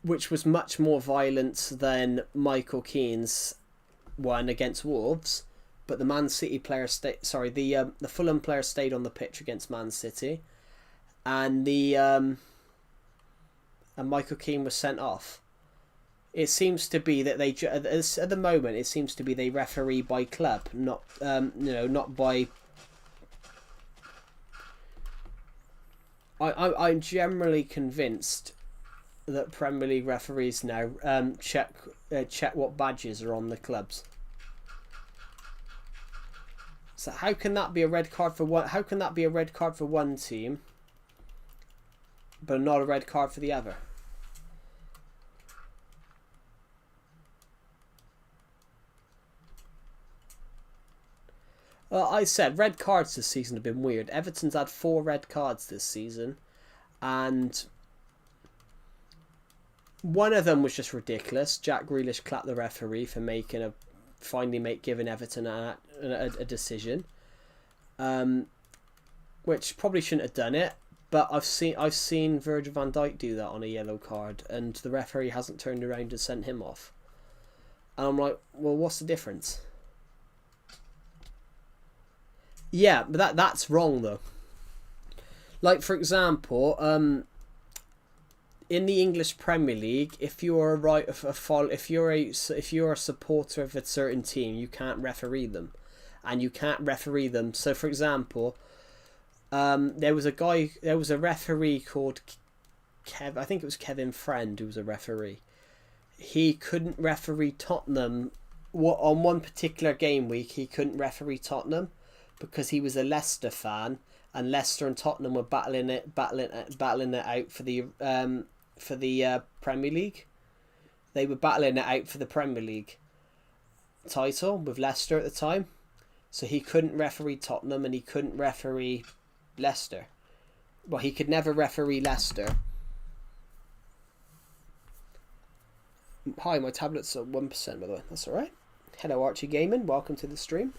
which was much more violent than Michael Keane's one against Wolves. But the Man City player the Fulham player stayed on the pitch against Man City, and and Michael Keane was sent off. It seems to be that they at the moment it seems to be they referee by club, not not by. I'm generally convinced that Premier League referees now check what badges are on the clubs. So how can that be a red card for one? How can that be a red card for one team, but not a red card for the other? I said red cards this season have been weird. Everton's had 4 red cards this season, and one of them was just ridiculous. Jack Grealish clapped the referee for giving Everton a decision, which probably shouldn't have done it. But I've seen Virgil van Dijk do that on a yellow card, and the referee hasn't turned around and sent him off. And I'm like, well, what's the difference? Yeah, but that's wrong though. Like, for example, in the English Premier League, if you're a supporter of a certain team, you can't referee them, and you can't referee them. So, for example, there was a referee called I think it was Kevin Friend who was a referee. He couldn't referee Tottenham. On one particular game week, he couldn't referee Tottenham because he was a Leicester fan, and Leicester and Tottenham were battling it out for the Premier League. They were battling it out for the Premier League title with Leicester at the time, so he couldn't referee Tottenham and he couldn't referee Leicester. Well, he could never referee Leicester. Hi, my tablet's at 1%, by the way. That's all right. Hello, Archie Gaming. Welcome to the stream.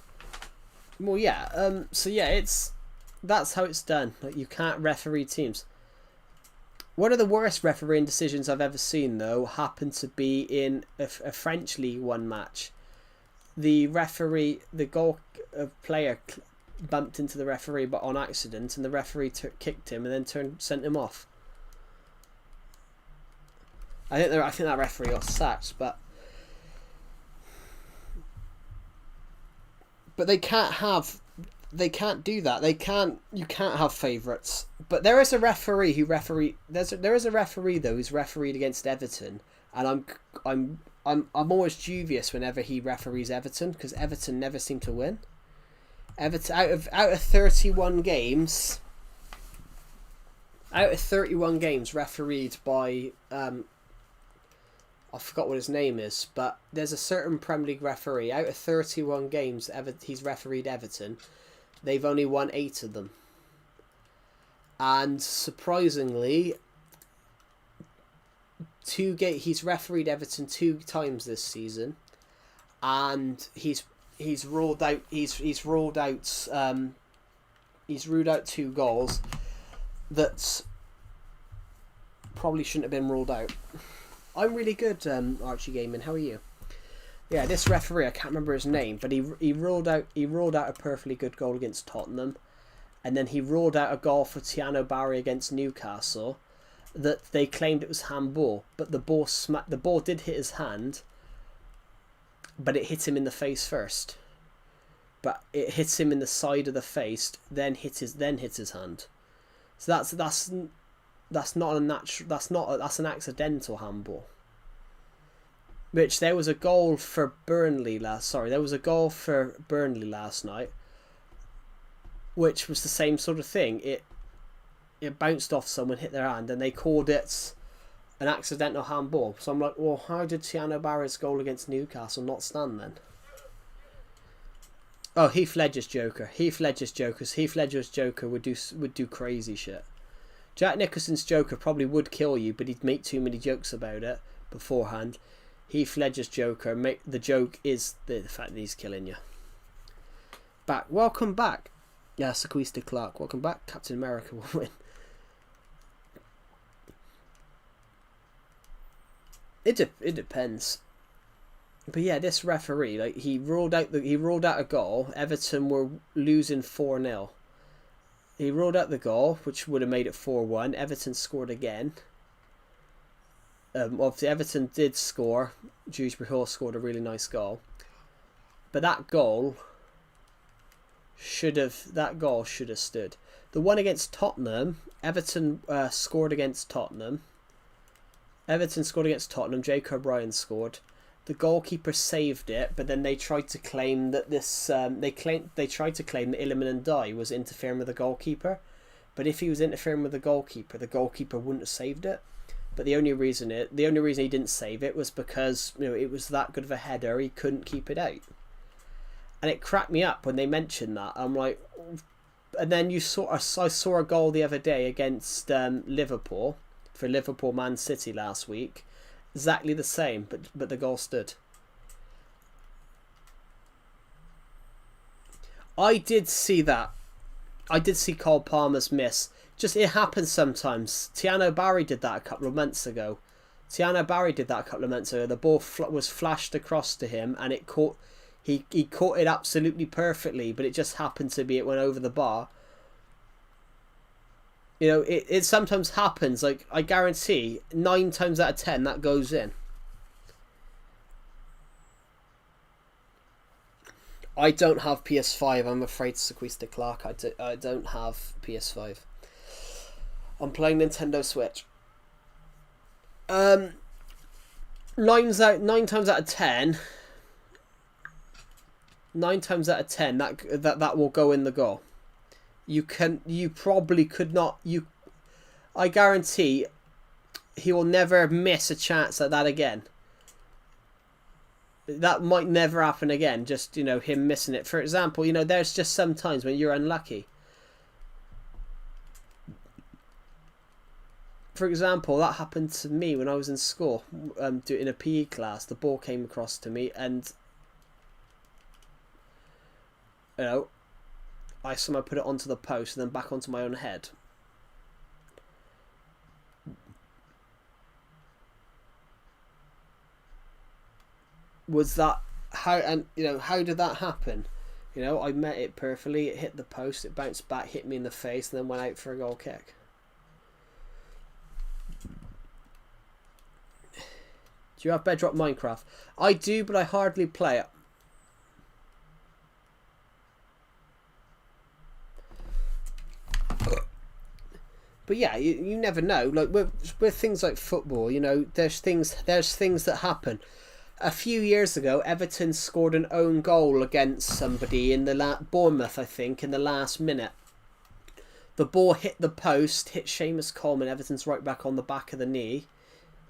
Well, yeah. So yeah, that's how it's done. Like, you can't referee teams. One of the worst refereeing decisions I've ever seen, though, happened to be in a French League One match. The player bumped into the referee, but on accident, and the referee kicked him and then sent him off. I think that referee got sacked, but they can't do that. You can't have favourites. But there is a referee who there is a referee though who's refereed against Everton, and I'm always dubious whenever he referees Everton, because Everton never seem to win. Everton out of 31 games, refereed by I forgot what his name is, but there's a certain Premier League referee. Out of 31 games he's refereed Everton, they've only won 8 of them. And surprisingly, he's refereed Everton 2 times this season, and he's ruled out 2 goals that probably shouldn't have been ruled out. I'm really good, Archie Gaming. How are you? Yeah, this referee, I can't remember his name, but he ruled out a perfectly good goal against Tottenham, and then he ruled out a goal for Tiano Barry against Newcastle that they claimed it was handball, but the ball did hit his hand, but it hit him in the face first. But it hits him in the side of the face, then hits his hand. So that's not a natural. That's an accidental handball. Which there was a goal for Burnley last night, which was the same sort of thing. It bounced off someone, hit their hand, and they called it an accidental handball. So I'm like, well, how did Tiano Barry's goal against Newcastle not stand then? Oh, Heath Ledger's Joker. Heath Ledger's Joker would do crazy shit. Jack Nicholson's Joker probably would kill you, but he'd make too many jokes about it beforehand. Heath Ledger's Joker, the joke is the fact that he's killing you. Welcome back. Yeah, Sequista Clark. Welcome back. Captain America will win. It depends. But yeah, this referee, like, he ruled out a goal. Everton were losing 4-0. He ruled out the goal, which would have made it 4-1. Everton scored again. Obviously, Everton did score. Dewsbury Hall scored a really nice goal. But that goal should have stood. The one against Tottenham, Everton scored against Tottenham. Jake O'Brien scored. The goalkeeper saved it, but then they tried to claim that they tried to claim that Iliman Ndiaye was interfering with the goalkeeper. But if he was interfering with the goalkeeper wouldn't have saved it. But the only reason he didn't save it was because, you know, it was that good of a header, he couldn't keep it out. And it cracked me up when they mentioned that. I'm like, and then I saw a goal the other day against Liverpool for Liverpool Man City last week. Exactly the same, but the goal stood. I did see that. I did see Cole Palmer's miss. Just, it happens sometimes. Tiano Barry did that a couple of months ago. The ball was flashed across to him, and it caught. He caught it absolutely perfectly, but it just happened to be it went over the bar. You know, it sometimes happens. Like, I guarantee 9 times out of 10 that goes in. I don't have PS5. I'm afraid, Sequista Clark. I don't have PS5. I'm playing Nintendo Switch. 9 times out of 10. 9 times out of 10 that will go in the goal. You probably could not. I guarantee he will never miss a chance like that again. That might never happen again. Just, you know, him missing it. For example, you know, there's just some times when you're unlucky. For example, that happened to me when I was in school, in a PE class. The ball came across to me, and, you know, I somehow put it onto the post and then back onto my own head. Was that how? And, you know, how did that happen? You know, I met it perfectly. It hit the post. It bounced back, hit me in the face, and then went out for a goal kick. Do you have Bedrock Minecraft? I do, but I hardly play it. But yeah, you never know. Like with things like football, you know, there's things that happen. a few years ago, Everton scored an own goal against somebody in the Bournemouth, I think, in the last minute. The ball hit the post, hit Seamus Coleman. Everton's right back on the back of the knee.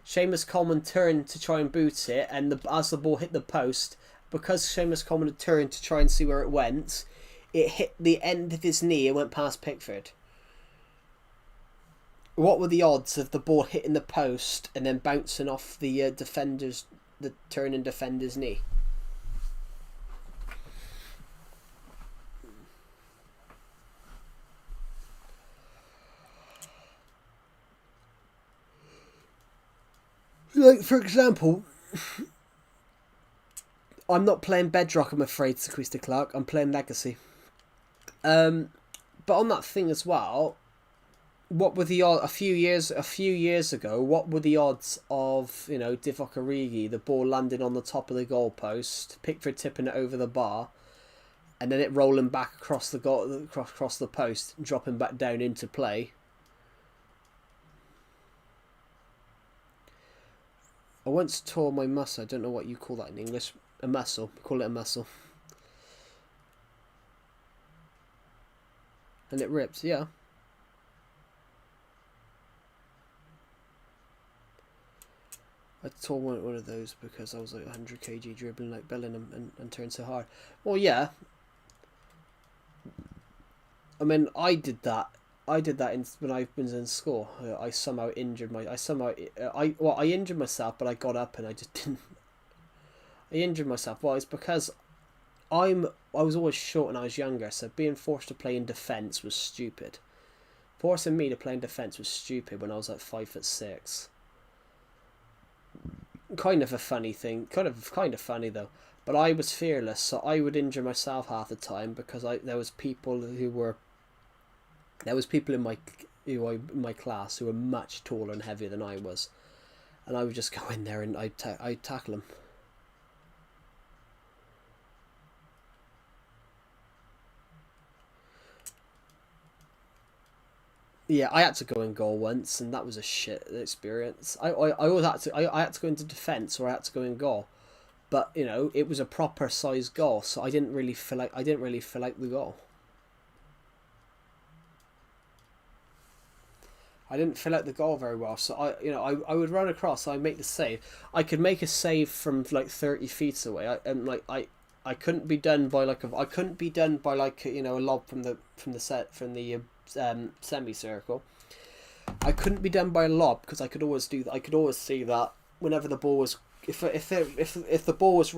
Seamus Coleman turned to try and boot it, and as the ball hit the post, because Seamus Coleman had turned to try and see where it went, it hit the end of his knee and went past Pickford. What were the odds of the ball hitting the post and then bouncing off the turning defender's knee? Like, for example, I'm not playing Bedrock, I'm afraid, Sequista Clark. I'm playing Legacy. But on that thing as well, what were the odds a few years ago? What were the odds of Divock Origi, the ball landing on the top of the goalpost, Pickford tipping it over the bar, and then it rolling back across the across the post, and dropping back down into play? I once tore my muscle. I don't know what you call that in English. A muscle. We call it a muscle. And it rips, yeah. I tore one of those because I was like 100 kg dribbling like Bellingham and turned so hard. Well, yeah. I mean, I did that when I was in school. I somehow injured I injured myself, but I got up and I just didn't. I injured myself. Well, it's because I was always short when I was younger, so being forced to play in defence was stupid. Forcing me to play in defence was stupid when I was like 5'6". Kind of a funny thing. Kind of funny though. But I was fearless, so I would injure myself half the time because there was people in my class who were much taller and heavier than I was, and I would just go in there and I'd tackle them. Yeah, I had to go in goal once, and that was a shit experience. I always had to. I had to go into defence, or I had to go in goal, but it was a proper size goal, so I didn't really feel like the goal. I didn't fill out the goal very well, so I would run across. I make the save. I could make a save from like 30 feet away. I couldn't be done by like a lob from the semicircle. I couldn't be done by a lob because I could always do that. I could always see that whenever the ball was if the ball was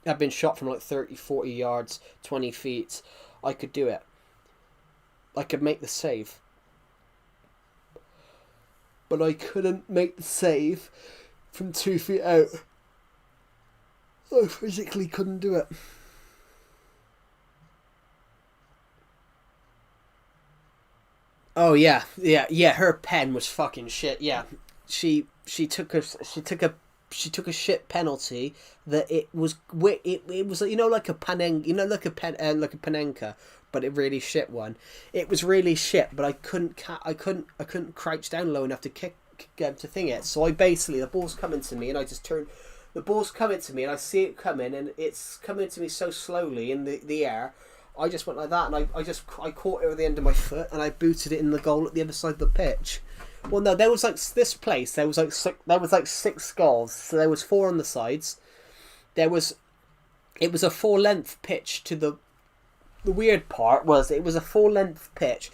had been shot from like 30, 40 yards, 20 feet, I could do it. I could make the save. But I couldn't make the save from 2 feet out. I physically couldn't do it. Oh yeah. Her pen was fucking shit. Yeah, she took a shit penalty that it was like a Panenka, but a really shit one. It was really shit, but I couldn't crouch down low enough to to thing it. So the ball's coming to me, and I just turn. The ball's coming to me, and I see it coming, and it's coming to me so slowly in the air. I just went like that, and I caught it with the end of my foot, and I booted it in the goal at the other side of the pitch. Well, no, there was like there was like 6 goals, so there was 4 on the sides. It was a full length pitch to the weird part was it was a full length pitch.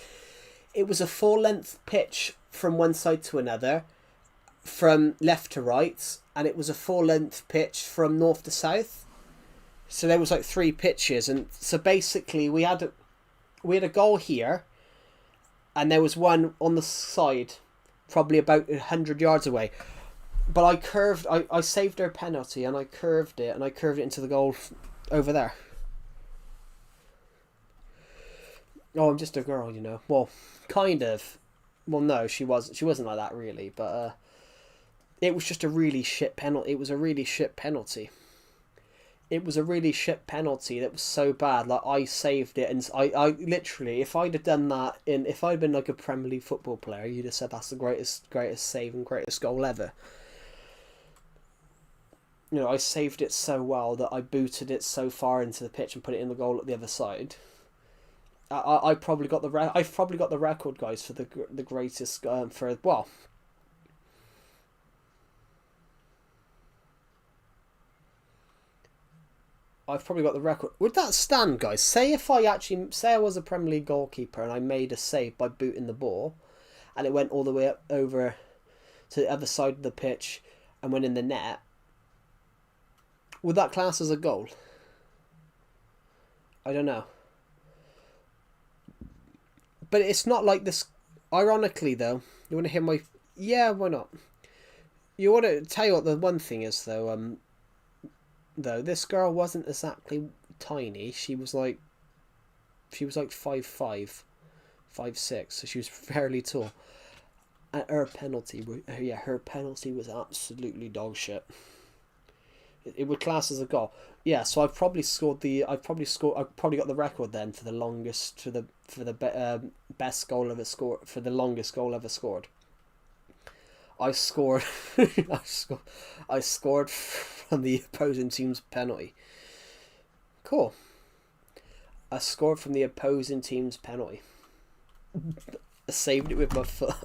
It was a full length pitch from one side to another, from left to right, and it was a full length pitch from north to south. So there was like 3 pitches, and so basically we had a goal here, and there was one on the side, probably about 100 yards away. But I saved her penalty, and I curved it into the goal over there. Oh, I'm just a girl, Well, kind of. Well, no, she wasn't like that really, but it was just a really shit penalty. It was a really shit penalty. It was a really shit penalty that was so bad. Like, I saved it, and I literally, if I'd have done that if I'd been like a Premier League football player, you'd have said that's the greatest save and greatest goal ever. I saved it so well that I booted it so far into the pitch and put it in the goal at the other side. I probably got I've probably got the record, guys, for the greatest for well. I've probably got the record. Would that stand, guys? Say I was a Premier League goalkeeper and I made a save by booting the ball, and it went all the way up over to the other side of the pitch and went in the net. Would that class as a goal? I don't know. But it's not like this. Ironically, though, you want to hear my... Yeah, why not? You want to tell you what the one thing is, though. This girl wasn't exactly tiny. She was like 5'5", 5'6", so she was fairly tall. And her penalty was absolutely dog shit. It would class as a goal. Yeah, so I've probably got the record then for the longest, for the best goal ever scored, for the longest goal ever scored. I scored from the opposing team's penalty. Cool. I scored from the opposing team's penalty. I saved it with my foot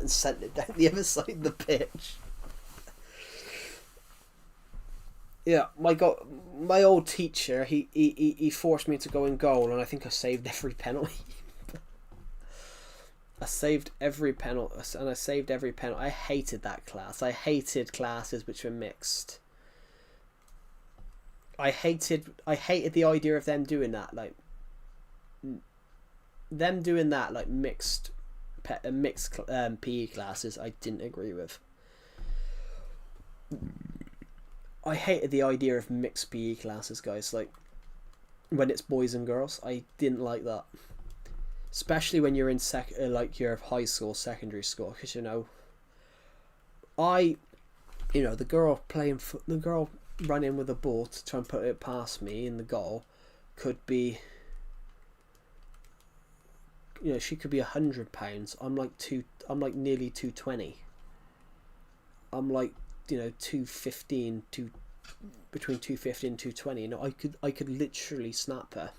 and sent it down the other side of the pitch. Yeah, my old teacher, he forced me to go in goal, and I think I saved every penalty. I saved every penalty, and I saved every penalty. I hated that class. I hated classes which were mixed. I hated the idea of them doing that, like mixed PE classes. I didn't agree with. I hated the idea of mixed PE classes, guys. Like, when it's boys and girls, I didn't like that. Especially when you're in your high school, secondary school, because the girl running with a ball to try and put it past me in the goal could be, she could be £100. I'm like nearly 220. I'm like 215, between 250 and 220. I could literally snap her.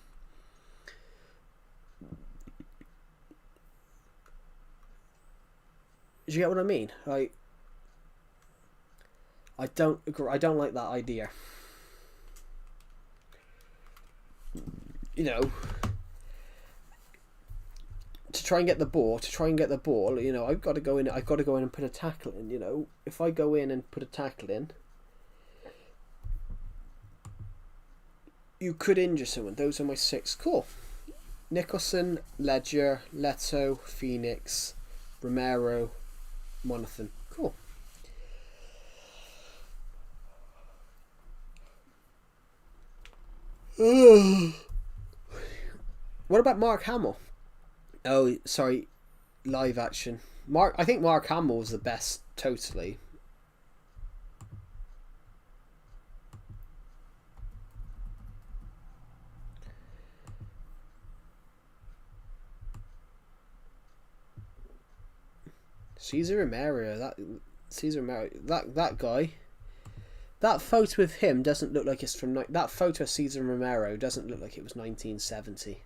Do you get what I mean? Like, I don't agree. I don't like that idea. To try and get the ball, I've got to go in and put a tackle in. If I go in and put a tackle in, you could injure someone. Those are my 6. Cool. Nicholson, Ledger, Leto, Phoenix, Romero, Monathan. Cool. What about Mark Hamill? Oh, sorry, live action. I think Mark Hamill was the best, totally. Cesar Romero, that guy. That photo of him doesn't look like it's from... That photo of Cesar Romero doesn't look like it was 1970.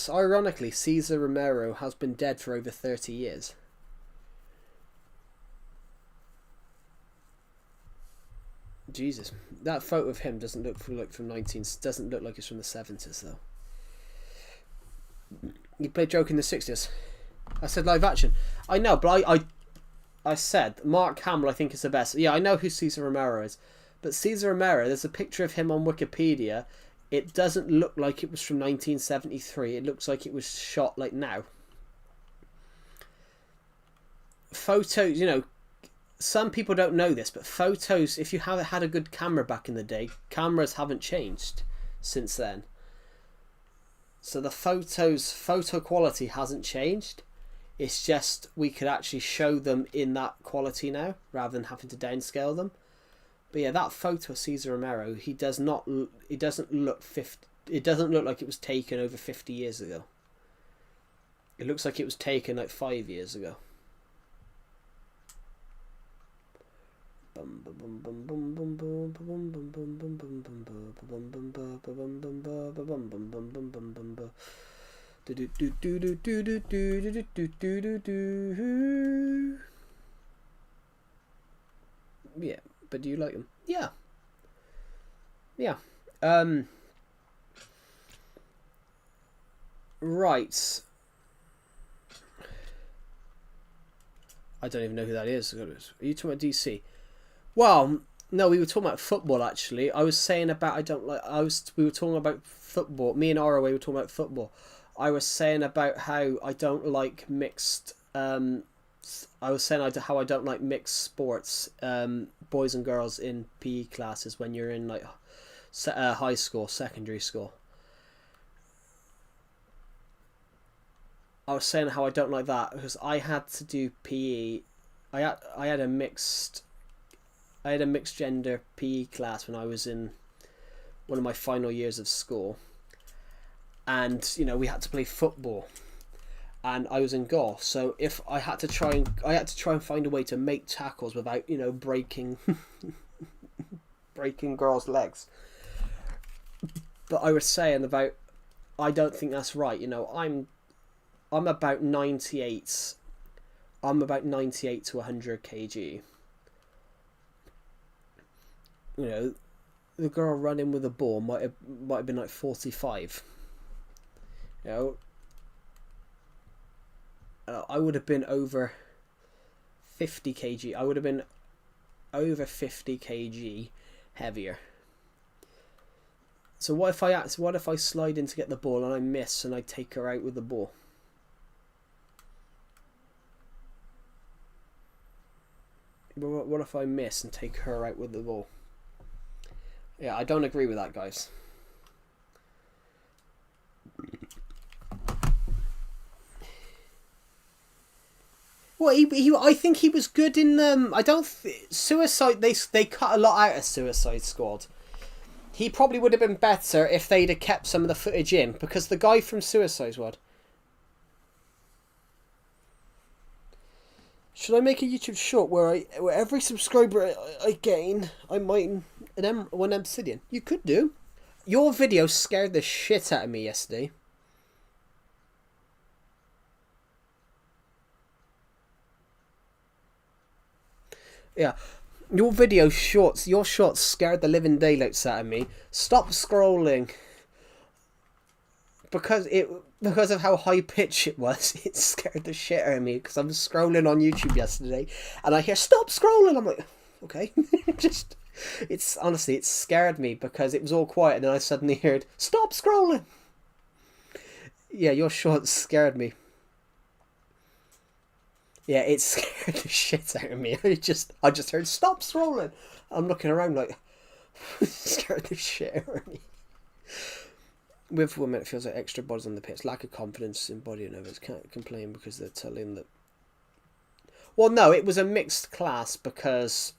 Ironically, Cesar Romero has been dead for over 30 years. Jesus, that photo of him doesn't look like doesn't look like it's from the 70s though. He played Joker in the 60s. I said live action. I know, but I said Mark Hamill I think is the best. Yeah, I know who Cesar Romero is, but Cesar Romero, there's a picture of him on Wikipedia. It doesn't look like it was from 1973. It looks like it was shot like now. Photos, some people don't know this, but photos, if you haven't had a good camera back in the day, cameras haven't changed since then. So the photo quality hasn't changed. It's just we could actually show them in that quality now, rather than having to downscale them. But yeah, that photo of Cesar Romero, it doesn't look like it was taken over 50 years ago. It looks like it was taken like 5 years ago. Yeah, but do you like them? Yeah. Yeah. Right. I don't even know who that is. Are you talking about DC? Well, no, we were talking about football actually. I was saying about we were talking about football. Me and ROA were talking about football. I was saying about how I don't like mixed I was saying how I don't like mixed sports, boys and girls in PE classes when you're in like high school, secondary school. I was saying how I don't like that because I had to do PE. I had a mixed gender PE class when I was in one of my final years of school, and we had to play football, and I was in goal. So if I had to try and find a way to make tackles without breaking breaking girls' legs. But I was saying about I don't think that's right. I'm about 98. I'm about 98 to 100 kg. The girl running with a ball might have been like 45. I would have been over 50 kg. I would have been over 50 kg heavier. So what if I slide in to get the ball and I miss and I take her out with the ball? What if I miss and take her out with the ball? Yeah, I don't agree with that, guys. Well, I think he was good in I don't Suicide. They cut a lot out of Suicide Squad. He probably would have been better if they'd have kept some of the footage in, because the guy from Suicide Squad. Should I make a YouTube short where every subscriber I gain, I mine one obsidian? You could do. Your video scared the shit out of me yesterday. Yeah. Your shorts scared the living daylights out of me. Stop scrolling. Because of how high pitched it was, it scared the shit out of me. Because I was scrolling on YouTube yesterday, and I hear "stop scrolling." I'm like, okay, it scared me because it was all quiet, and then I suddenly heard "stop scrolling." Yeah, your shorts scared me. Yeah, it scared the shit out of me. I just heard "stop scrolling." I'm looking around like, scared the shit out of me. With women, it feels like extra bodies on the pitch. Lack of confidence in body and others. Can't complain because they're telling that. Well, no, it was a mixed class because,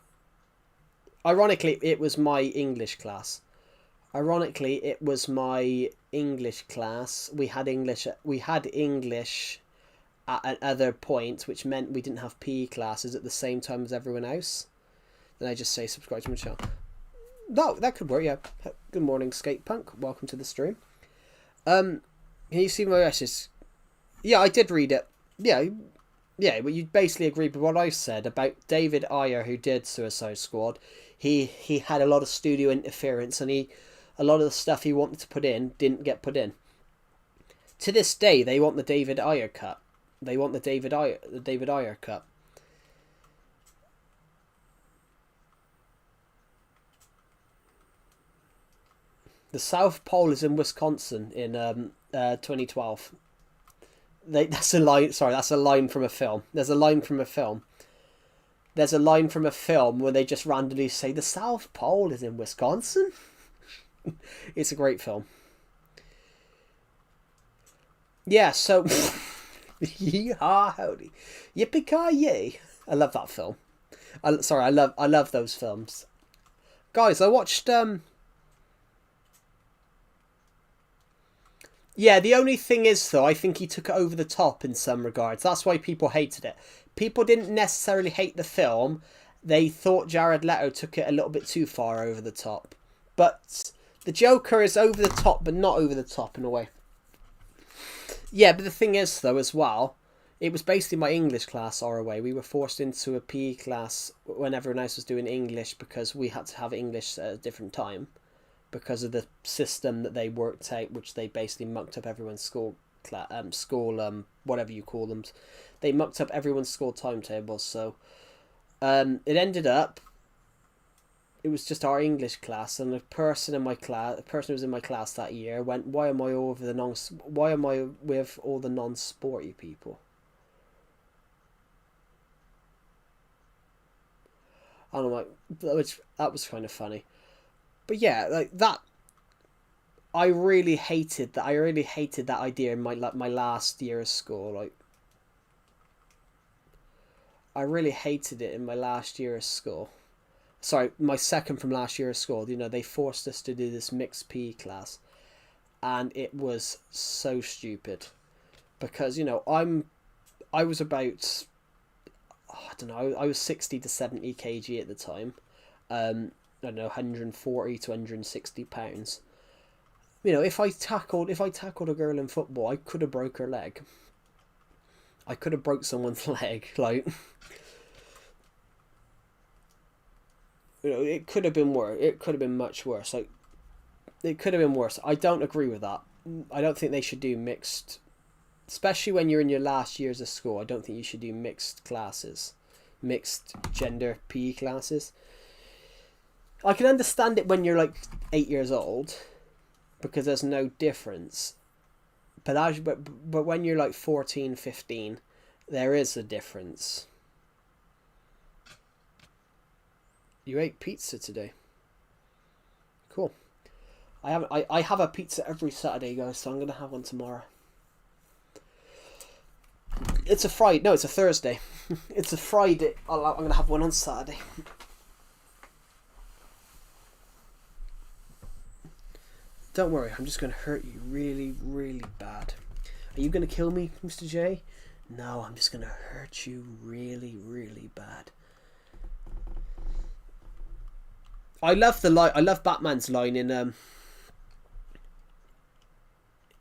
ironically, it was my English class. We had English at other points, which meant we didn't have PE classes at the same time as everyone else. Then I just say subscribe to my channel. No, that could work. Yeah. Good morning, Skate Punk. Welcome to the stream. Can you see my message? Yeah, I did read it. Yeah, but you basically agreed with what I said about David Ayer, who did Suicide Squad. He had a lot of studio interference, and a lot of the stuff he wanted to put in didn't get put in. To this day, they want the David Ayer cut. They want the David Ayer cut. The South Pole is in Wisconsin in 2012. That's a line. Sorry, that's a line from a film. There's a line from a film where they just randomly say the South Pole is in Wisconsin. It's a great film. Yeah. So, yeehaw, howdy, yippee-ki-yay! I love that film. I love those films, guys. I watched Yeah, the only thing is, though, I think he took it over the top in some regards. That's why people hated it. People didn't necessarily hate the film. They thought Jared Leto took it a little bit too far over the top. But the Joker is over the top, but not over the top in a way. Yeah, but the thing is, though, as well, it was basically my English class ROA. We were forced into a PE class when everyone else was doing English because we had to have English at a different time because of the system that they worked out, which they basically mucked up everyone's school, whatever you call them. They mucked up everyone's school timetables. So it ended up, it was just our English class, and the person who was in my class that year went, "Why am I Why am I with all the non-sporty people?" And I'm like, that was kind of funny. But yeah, like that, I really hated that. I really hated that idea in my last year of school. Like, I really hated it in my last year of school. Sorry, my second from last year of school. You know, they forced us to do this mixed PE class, and it was so stupid because I was about, I don't know, I was 60 to 70 kg at the time. I don't know, 140 to 160 pounds. You know, if I tackled a girl in football, I could have broke her leg. I could have broke someone's leg. Like, you know, it could have been worse. It could have been much worse. Like, it could have been worse. I don't agree with that. I don't think they should do mixed, especially when you're in your last years of school. I don't think you should do mixed classes, mixed gender PE classes. I can understand it when you're like 8 years old, because there's no difference. But when you're like 14, 15, there is a difference. You ate pizza today. Cool. I have a pizza every Saturday, guys, so I'm gonna have one tomorrow. It's a Friday. No, it's a Thursday. It's a Friday. I'm gonna have one on Saturday. Don't worry, I'm just going to hurt you really, really bad. Are you going to kill me, Mr. J? No, I'm just going to hurt you really, really bad. I love Batman's line in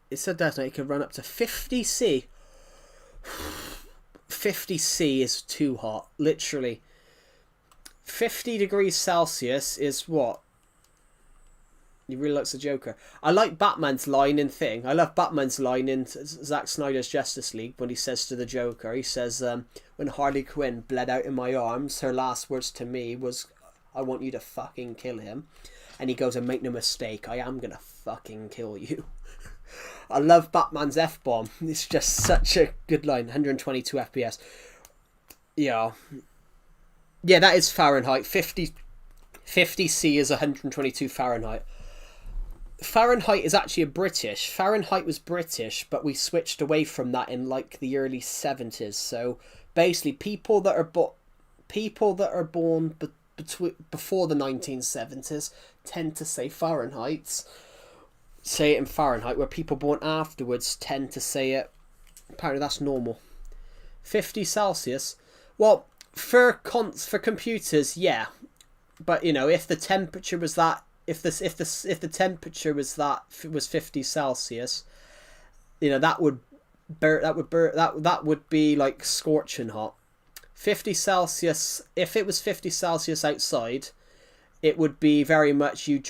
it said that it could run up to 50C. 50C is too hot, literally. 50 degrees Celsius is what? He really likes the Joker. I like Batman's line in Thing. I love Batman's line in Zack Snyder's Justice League when he says to the Joker, he says, when Harley Quinn bled out in my arms, her last words to me was, "I want you to fucking kill him." And he goes, "And make no mistake, I am gonna fucking kill you." I love Batman's F-bomb. It's just such a good line. 122 FPS. Yeah. Yeah, that is Fahrenheit. 50C is 122 Fahrenheit. Fahrenheit is actually a British. Fahrenheit was British, but we switched away from that in like the early 70s. So basically, people that are born before the 1970s tend to say Fahrenheit. Say it in Fahrenheit, where people born afterwards tend to say it. Apparently, that's normal. 50 Celsius. Well, for computers, yeah, but you know, if the temperature was that. If the temperature was 50 Celsius, you know, that would be like scorching hot. 50 Celsius. If it was 50 Celsius outside, it would be very much you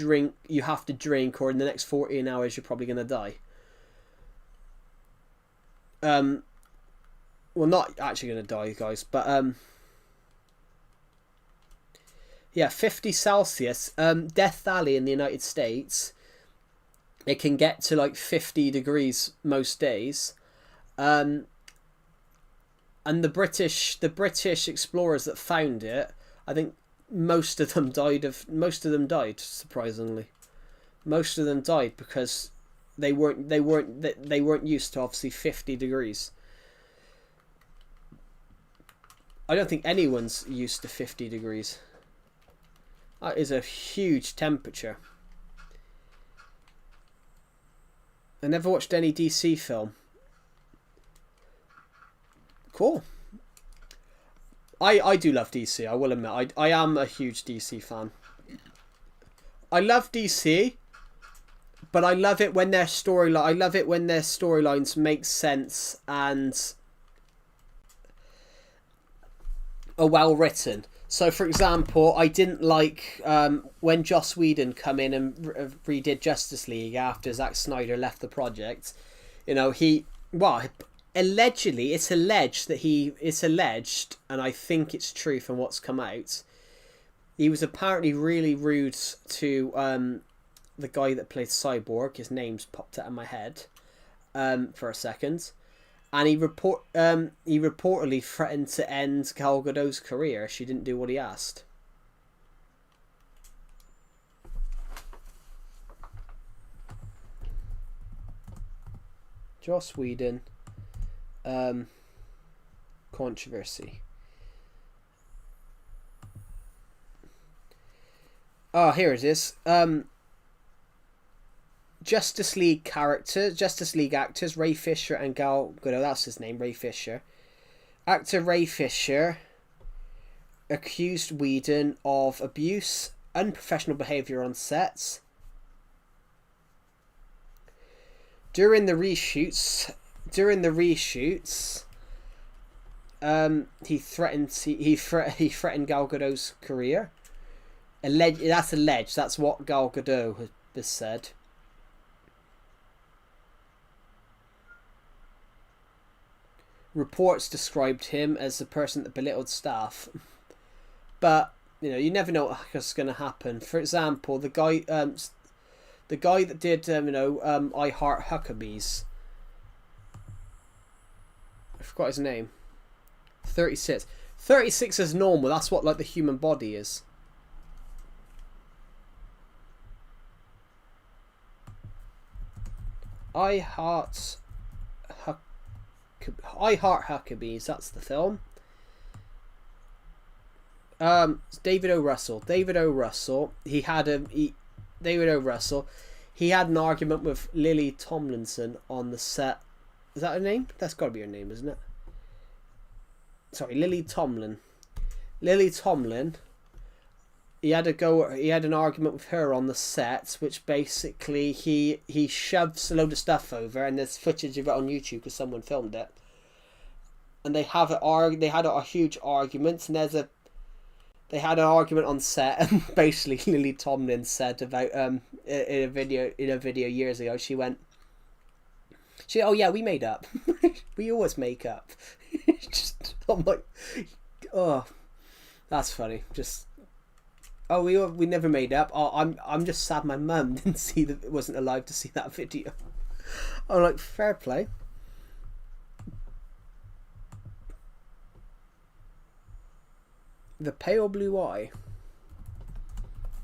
have to drink, or in the next 14 hours you're probably gonna die. Well, not actually gonna die, guys, but yeah, 50 Celsius. Death Valley in the United States, it can get to like 50 degrees most days. And the British explorers that found it, I think most of them died, surprisingly. Most of them died because they weren't used to obviously 50 degrees. I don't think anyone's used to 50 degrees. That is a huge temperature. I never watched any DC film. Cool. I do love DC, I will admit. I am a huge DC fan. I love DC, but I love it when their storylines make sense and are well written. So, for example, I didn't like when Joss Whedon come in and redid Justice League after Zack Snyder left the project. You know, allegedly, it's alleged, and I think it's true from what's come out. He was apparently really rude to the guy that played Cyborg. His name's popped out of my head for a second. And he reportedly threatened to end Gal Gadot's career if she didn't do what he asked. Joss Whedon. Controversy. Oh, here it is. Justice League actors, Ray Fisher and Gal Gadot, that's his name, Ray Fisher. Actor Ray Fisher accused Whedon of abuse, unprofessional behaviour on sets. During the reshoots, he threatened Gal Gadot's career. That's alleged. That's what Gal Gadot has said. Reports described him as a person that belittled staff, but you know, you never know what's going to happen. For example, the guy that did I Heart Huckabees. I forgot his name. 36. 36 is normal. That's what like the human body is. I Heart Huckabees. That's the film. David O. Russell. David O. Russell. He had an argument with Lily Tomlinson on the set. Is that her name? That's got to be her name, isn't it? Sorry, Lily Tomlin. Lily Tomlin. He had an argument with her on the set, which basically he shoves a load of stuff over, and there's footage of it on YouTube because someone filmed it. And they had a huge argument, and they had an argument on set, and basically Lily Tomlin said about in a video years ago, oh yeah, we made up. We always make up. I'm like, oh, that's funny. Just, oh, we never made up. Oh, I'm just sad my mum wasn't alive to see that video. I'm like, fair play. The Pale Blue Eye.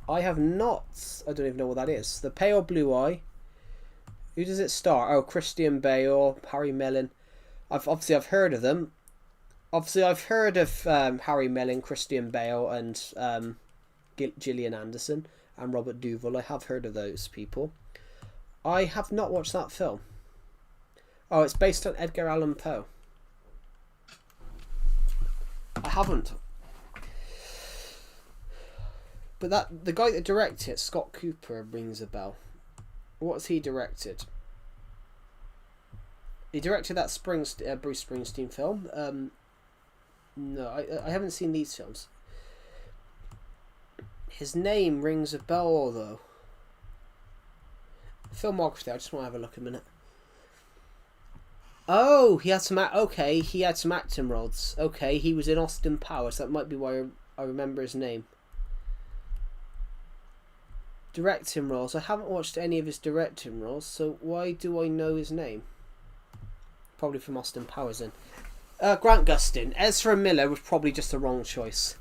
I have not. I don't even know what that is. The Pale Blue Eye. Who does it star? Oh, Christian Bale, Harry Mellon. I've heard of them. Obviously, I've heard of Harry Mellon, Christian Bale, and Gillian Anderson and Robert Duvall. I have heard of those people. I have not watched that film. Oh, it's based on Edgar Allan Poe. I haven't. But the guy that directed it, Scott Cooper, rings a bell. What's he directed? He directed that Bruce Springsteen film. No, I haven't seen these films. His name rings a bell, though. Filmography, I just want to have a look a minute. Oh, he had some acting roles. Okay, he was in Austin Powers. That might be why I remember his name. Directing roles. I haven't watched any of his directing roles, so why do I know his name? Probably from Austin Powers then. Grant Gustin. Ezra Miller was probably just the wrong choice.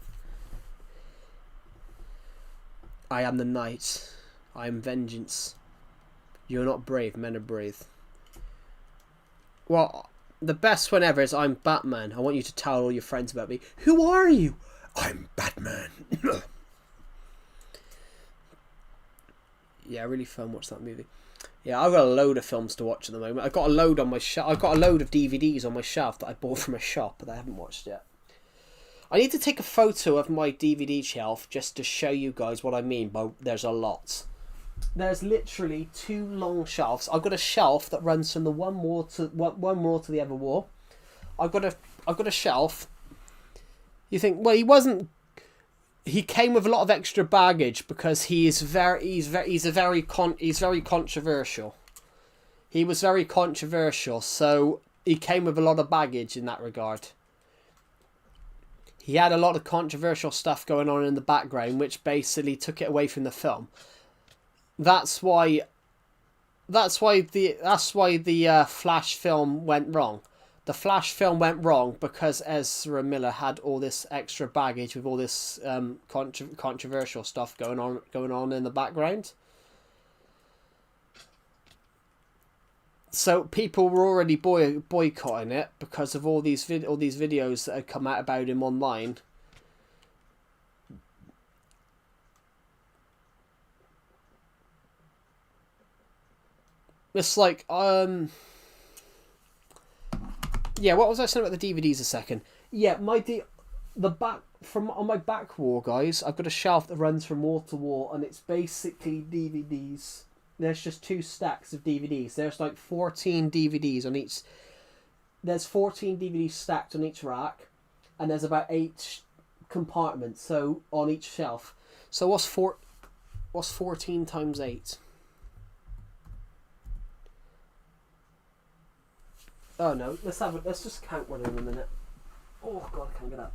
I am the night. I am vengeance. You're not brave, men are brave. Well, the best one ever is I'm Batman. I want you to tell all your friends about me. Who are you? I'm Batman. Yeah, really fun. Watch that movie. Yeah, I've got a load of films to watch at the moment. I've got a load on my shelf. I've got a load of DVDs on my shelf that I bought from a shop, but I haven't watched yet. I need to take a photo of my DVD shelf just to show you guys what I mean by there's a lot. There's literally 2 long shelves. I've got a shelf that runs from the one wall to the other wall. I've got a shelf. You think, well, he came with a lot of extra baggage because he's very controversial. He was very controversial, so he came with a lot of baggage in that regard. He had a lot of controversial stuff going on in the background, which basically took it away from the film. That's why the Flash film went wrong. The Flash film went wrong because Ezra Miller had all this extra baggage with all this controversial stuff going on in the background. So people were already boycotting it because of all these videos that had come out about him online. It's like yeah, what was I saying about the DVDs a second? Yeah, the back on my back wall, guys, I've got a shelf that runs from wall to wall, and it's basically DVDs. There's just 2 stacks of DVDs. There's like 14 DVDs on each. There's 14 DVDs stacked on each rack, and there's about 8 compartments. So on each shelf. So what's 14 times 8? Oh no, let's just count one in a minute. Oh god, I can't get up.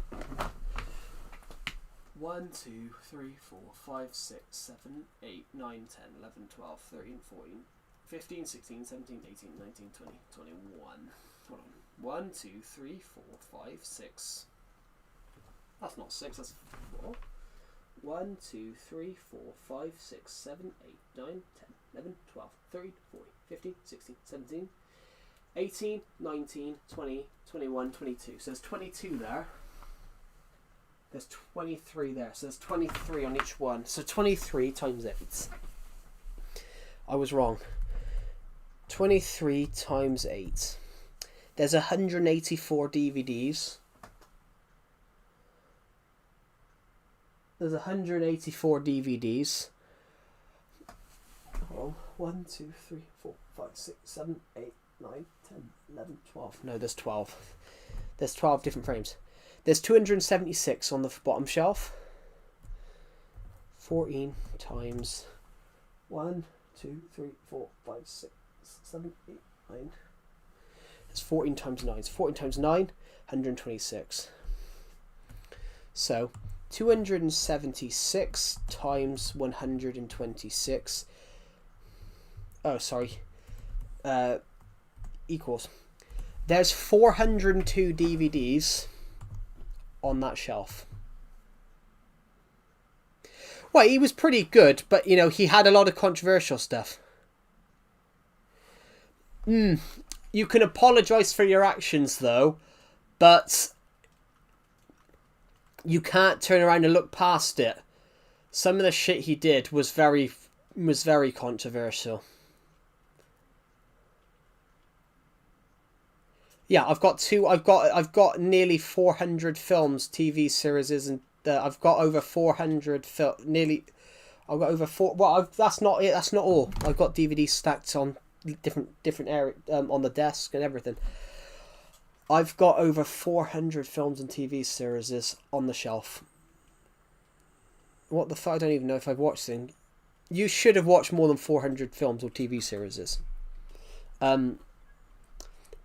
1, 2, 3, 4, 5, 6, 7, 8, 9, 10, 11, 12, 13, 14, 15, 16, 17, 18, 19, 20, 21. Hold on. 1, 2, 3, 4, 5, 6. That's not 6, that's 4. 1, 2, 3, 4, 5, 6, 7, 8, 9, 10, 11, 12, 13, 14, 15, 16, 17, 18, 19, 20, 21, 22. So there's 22 there. There's 23 there. So there's 23 on each one. So 23 times 8. I was wrong. 23 times 8. There's 184 DVDs. There's 184 DVDs. Oh, 1, 2, 3, 4, 5, 6, 7, 8, 9, 10, 11, 12. No, there's 12. There's 12 different frames. There's 276 on the bottom shelf. 14 times 1, 2, 3, 4, 5, 6, 7, 8, 9. It's 14 times 9. It's 14 times 9, 126. So 276 times 126. Oh, sorry. Equals. There's 402 DVDs on that shelf. Well, he was pretty good, but you know, he had a lot of controversial stuff. You can apologise for your actions though, but you can't turn around and look past it. Some of the shit he did was very controversial. Yeah, I've got nearly 400 films, TV series, and I've got over 400 I've got over 4. Well, that's not it. That's not all. I've got DVDs stacked on different area on the desk and everything. I've got over 400 films and TV series on the shelf. What the fuck? I don't even know if I've watched them. You should have watched more than 400 films or TV series.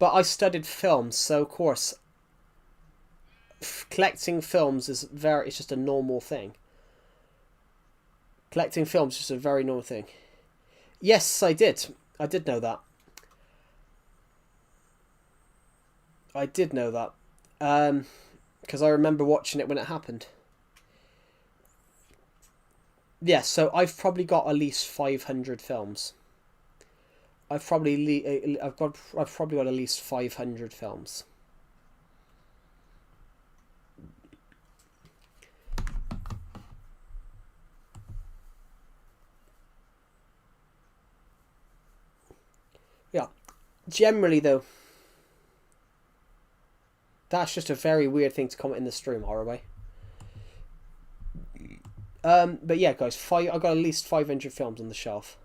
But I studied films, so of course, collecting films is it's just a normal thing. Collecting films is just a very normal thing. Yes, I did. I did know that. I did know that. Because I remember watching it when it happened. Yeah, so I've probably got at least 500 films. I've probably got at least 500 films. Generally, though, that's just a very weird thing to comment in the stream, Horaway. But yeah, guys, I got at least 500 films on the shelf.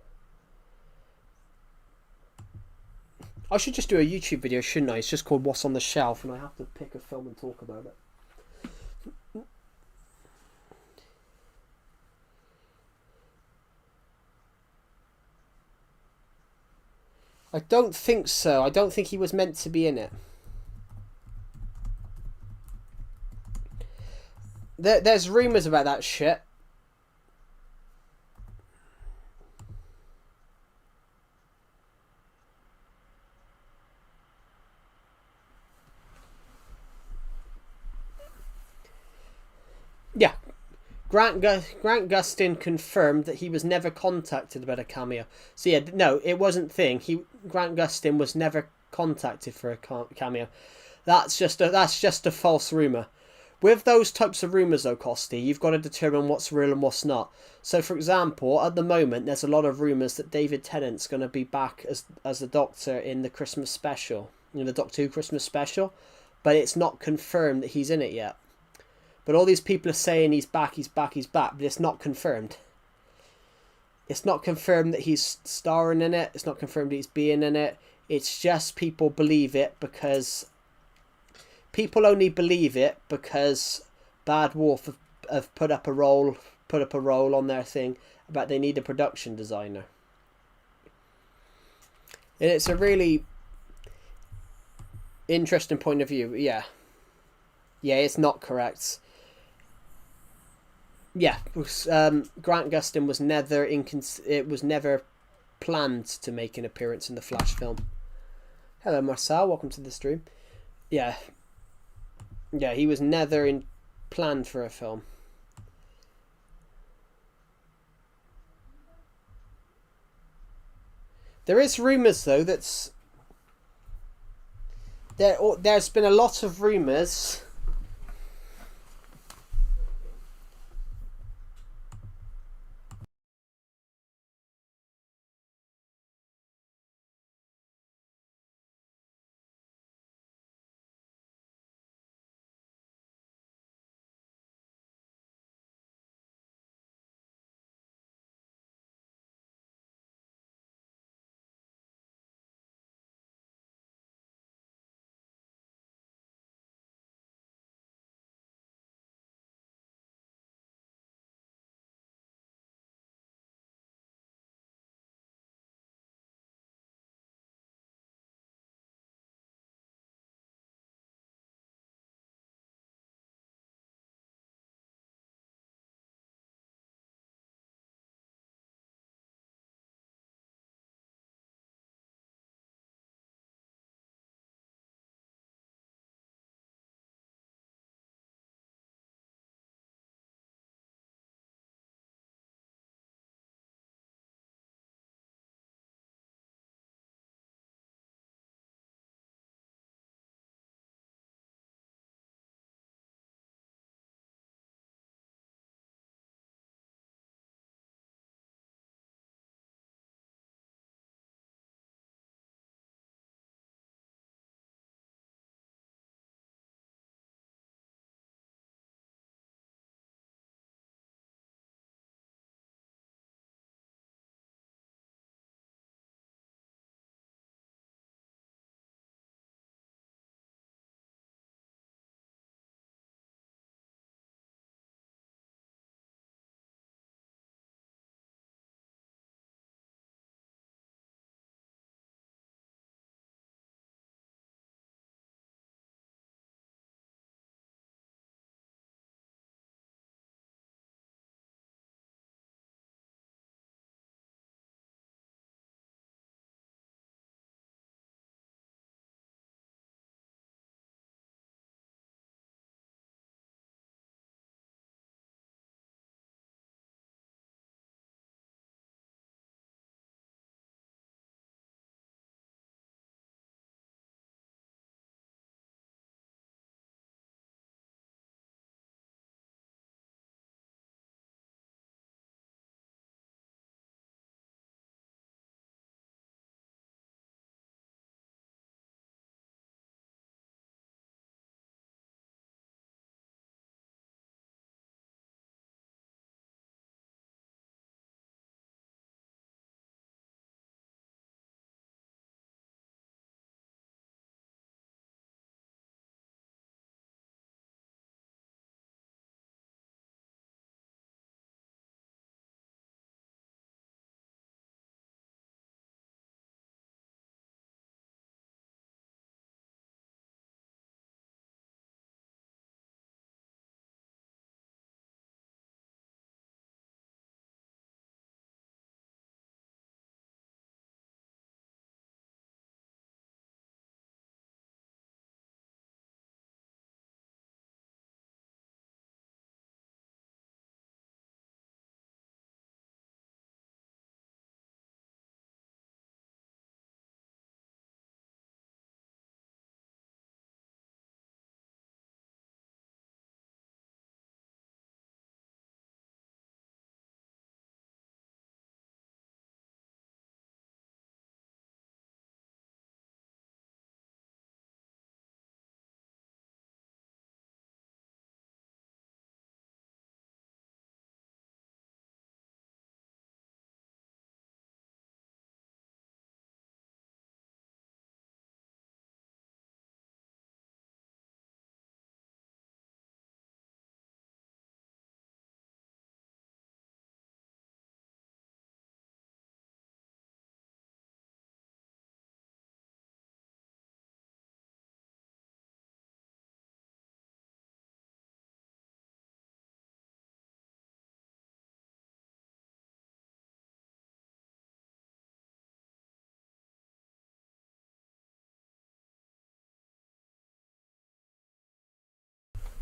I should just do a YouTube video, shouldn't I? It's just called What's on the Shelf, and I have to pick a film and talk about it. I don't think so. I don't think he was meant to be in it. There's rumours about that shit. Yeah. Grant Gustin confirmed that he was never contacted about a cameo. So yeah, no, it wasn't thing. Grant Gustin was never contacted for a cameo. That's just a false rumor. With those types of rumours, though, Costy, you've got to determine what's real and what's not. So, for example, at the moment, there's a lot of rumours that David Tennant's going to be back as the Doctor in the Christmas special, the Doctor Who Christmas special, but it's not confirmed that he's in it yet. But all these people are saying he's back, but it's not confirmed. It's not confirmed that he's starring in it. It's not confirmed that he's being in it. It's just people believe it because... People only believe it because Bad Wolf have put up a roll on their thing about they need a production designer. And it's a really interesting point of view. Yeah, it's not correct. Yeah, Grant Gustin was never planned to make an appearance in the Flash film. Hello, Marcel. Welcome to the stream. Yeah, he was never planned for a film. There is rumours though there's been a lot of rumours.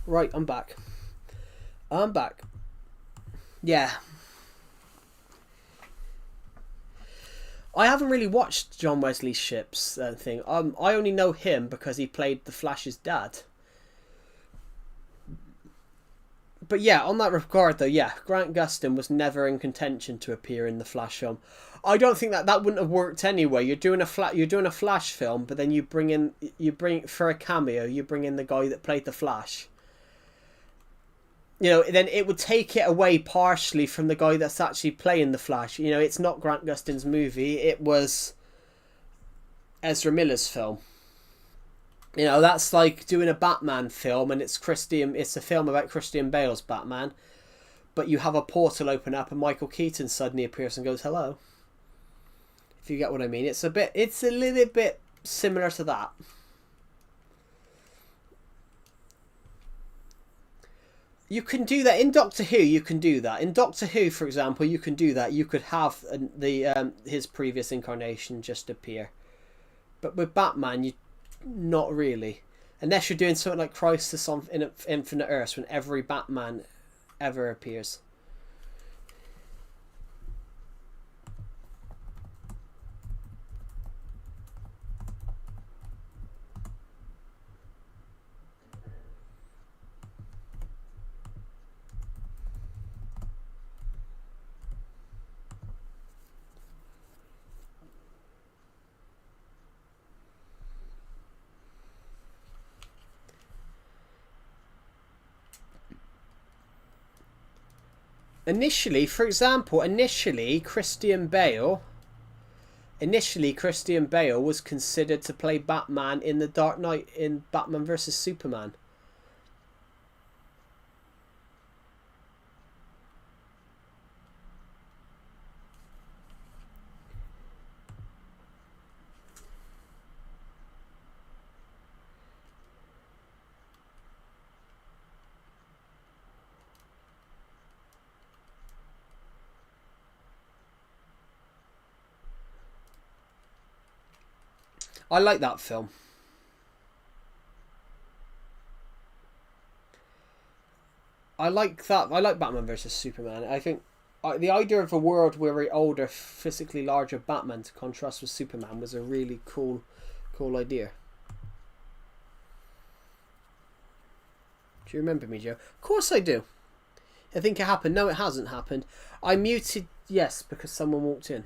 Right, I'm back. I'm back. Yeah. I haven't really watched John Wesley Shipp's thing. I only know him because he played the Flash's dad. But yeah, on that regard though, yeah, Grant Gustin was never in contention to appear in the Flash film. I don't think that wouldn't have worked anyway. You're doing a Flash film, but then you bring for a cameo, you bring in the guy that played the Flash. You know, then it would take it away partially from the guy that's actually playing the Flash. You know, it's not Grant Gustin's movie. It was Ezra Miller's film. You know, that's like doing a Batman film and it's a film about Christian Bale's Batman, but you have a portal open up and Michael Keaton suddenly appears and goes, hello. If you get what I mean. It's a little bit similar to that. You can do that in Doctor Who. You can do that in Doctor Who, for example. You can do that. You could have his previous incarnation just appear, but with Batman, you not really, unless you're doing something like Crisis on Infinite Earths, when every Batman ever appears. Initially, for example, Christian Bale was considered to play Batman in The Dark Knight in Batman vs Superman. I like that film. I like Batman vs Superman. I think the idea of a world where an older, physically larger Batman to contrast with Superman was a really cool idea. Do you remember me, Joe? Of course I do. I think it happened. No, it hasn't happened. I muted, yes, because someone walked in.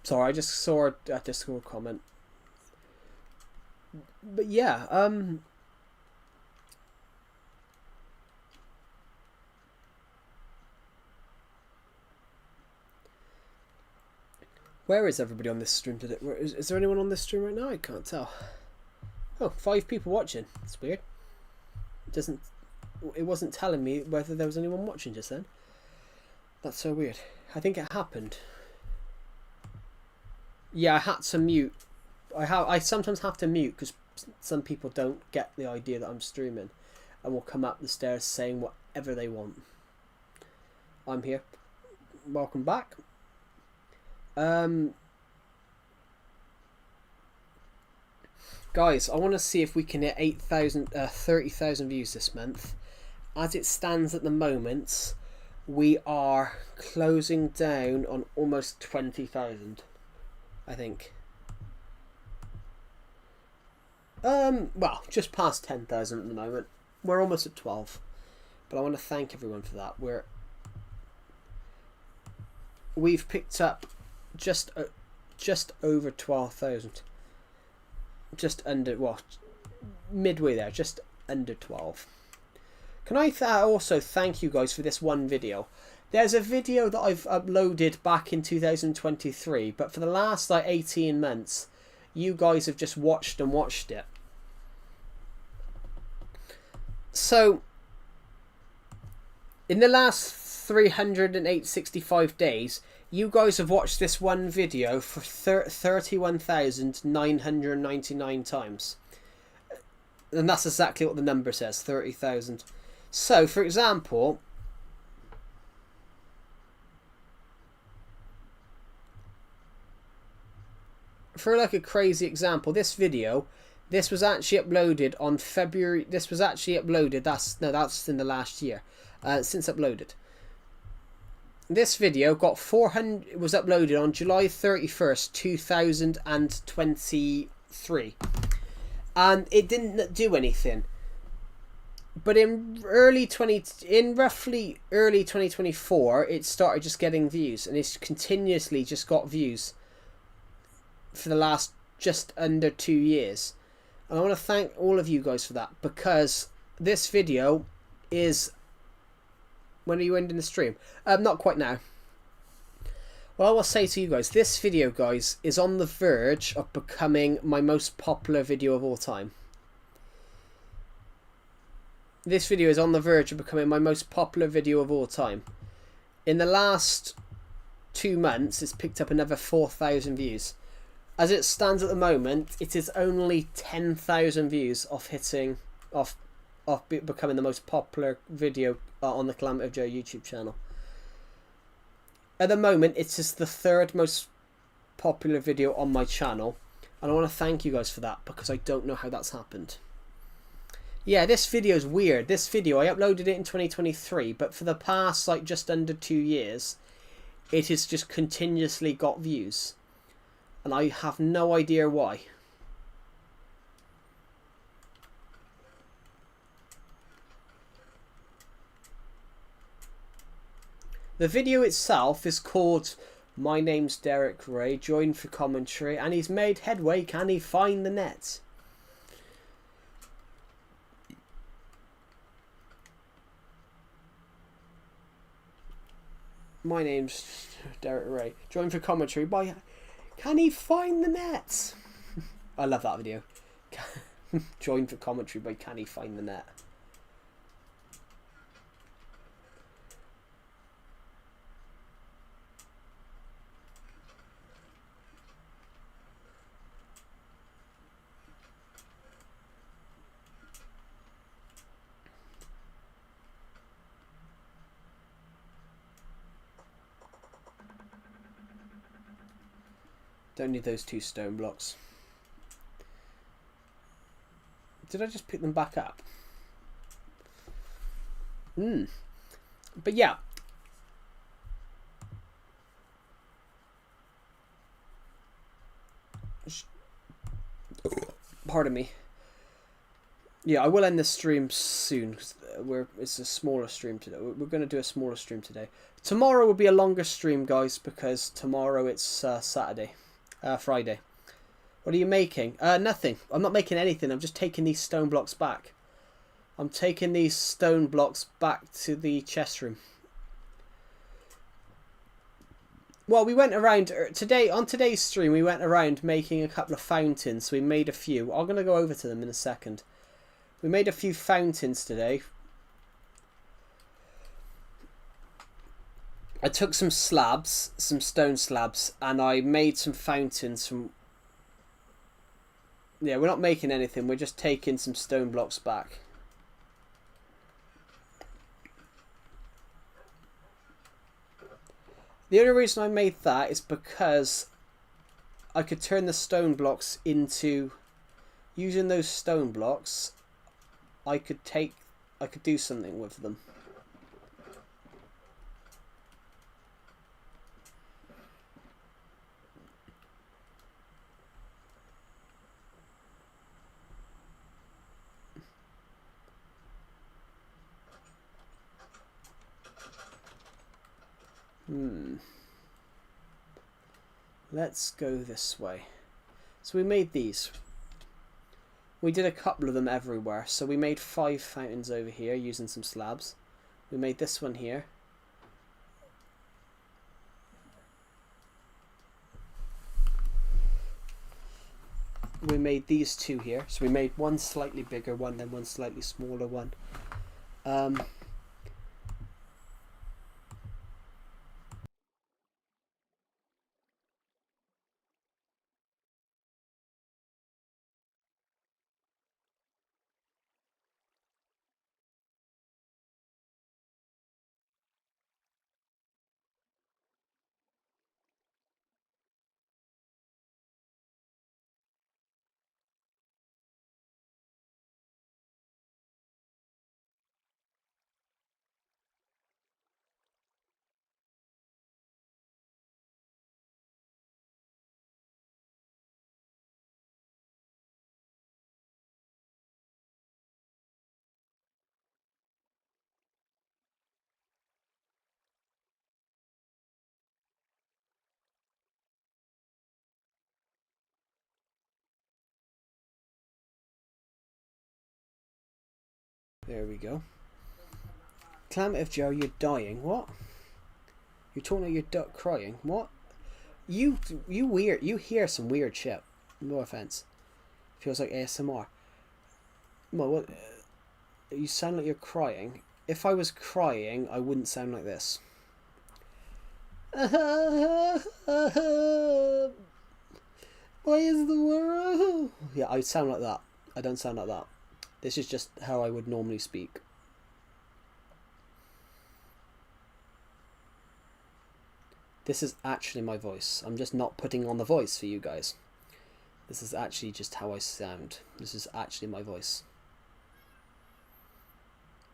Sorry, I just saw a Discord comment. But yeah, where is everybody on this stream today? Is there anyone on this stream right now? I can't tell. Oh, 5 people watching. That's weird. It wasn't telling me whether there was anyone watching just then. That's so weird. I think it happened. Yeah, I had to mute. I sometimes have to mute because some people don't get the idea that I'm streaming and will come up the stairs saying whatever they want. I'm here. Welcome back. Guys, I want to see if we can hit 30,000 views this month. As it stands at the moment, we are closing down on almost 20,000. I think. Well, just past 10,000 at the moment. We're almost at 12. But I want to thank everyone for that. We've picked up just over 12,000. Just under, well, midway there, just under 12. Can I also thank you guys for this one video? There's a video that I've uploaded back in 2023, but for the last like 18 months, you guys have just watched and watched it. So, in the last 365 days, You guys have watched this one video for 31,999 times. And that's exactly what the number says, 30,000. So, for example, for like a crazy example, this video, this was actually uploaded on February. This was actually uploaded. That's in the last year. Since uploaded. This video got 400. It was uploaded on July 31st, 2023, and it didn't do anything. But in roughly early 2024, it started just getting views, and it's continuously just got views for the last just under 2 years. And I want to thank all of you guys for that, because this video is... When are you ending the stream? Not quite now. Well, I will say to you guys, this video, guys, is on the verge of becoming my most popular video of all time. This video is on the verge of becoming my most popular video of all time. In the last 2 months, it's picked up another 4,000 views. As it stands at the moment, it is only 10,000 views off becoming the most popular video on the Calamity of Joe YouTube channel. At the moment, it is the 3rd most popular video on my channel, and I want to thank you guys for that, because I don't know how that's happened. Yeah, this video is weird. This video, I uploaded it in 2023, but for the past like just under 2 years, it has just continuously got views, and I have no idea why. The video itself is called My Name's Derek Ray, join for commentary, and he's made headway, can he find the net? My name's Derek Ray, join for commentary by Can He Find the Net? I love that video. Join for commentary by Can He Find the Net? Don't need those 2 stone blocks. Did I just pick them back up? But yeah. Pardon me. Yeah, I will end this stream soon. It's a smaller stream today. We're going to do a smaller stream today. Tomorrow will be a longer stream, guys, because tomorrow it's Saturday. Friday. What are you making? Nothing. I'm not making anything. I'm just taking these stone blocks back. I'm taking these stone blocks back to the chest room. Well, we went around today, on today's stream, we went around making a couple of fountains. We made a few. I'm going to go over to them in a second. We made a few fountains today. I took some slabs, some stone slabs, and I made some fountains from... Yeah, we're not making anything. We're just taking some stone blocks back. The only reason I made that is because I could turn the stone blocks into... Using those stone blocks, I could do something with them. Let's go this way. So we made these. We did a couple of them everywhere. So we made 5 fountains over here using some slabs. We made this one here. We made these 2 here. So we made one slightly bigger one, then one slightly smaller one. There we go. Calamity Joe, you're dying. What? You're talking about your duck crying. What? You weird. You hear some weird shit. No offense. Feels like ASMR. Well, what? You sound like you're crying. If I was crying, I wouldn't sound like this. Why is the world? Yeah, I sound like that. I don't sound like that. This is just how I would normally speak. This is actually my voice. I'm just not putting on the voice for you guys. This is actually just how I sound. This is actually my voice.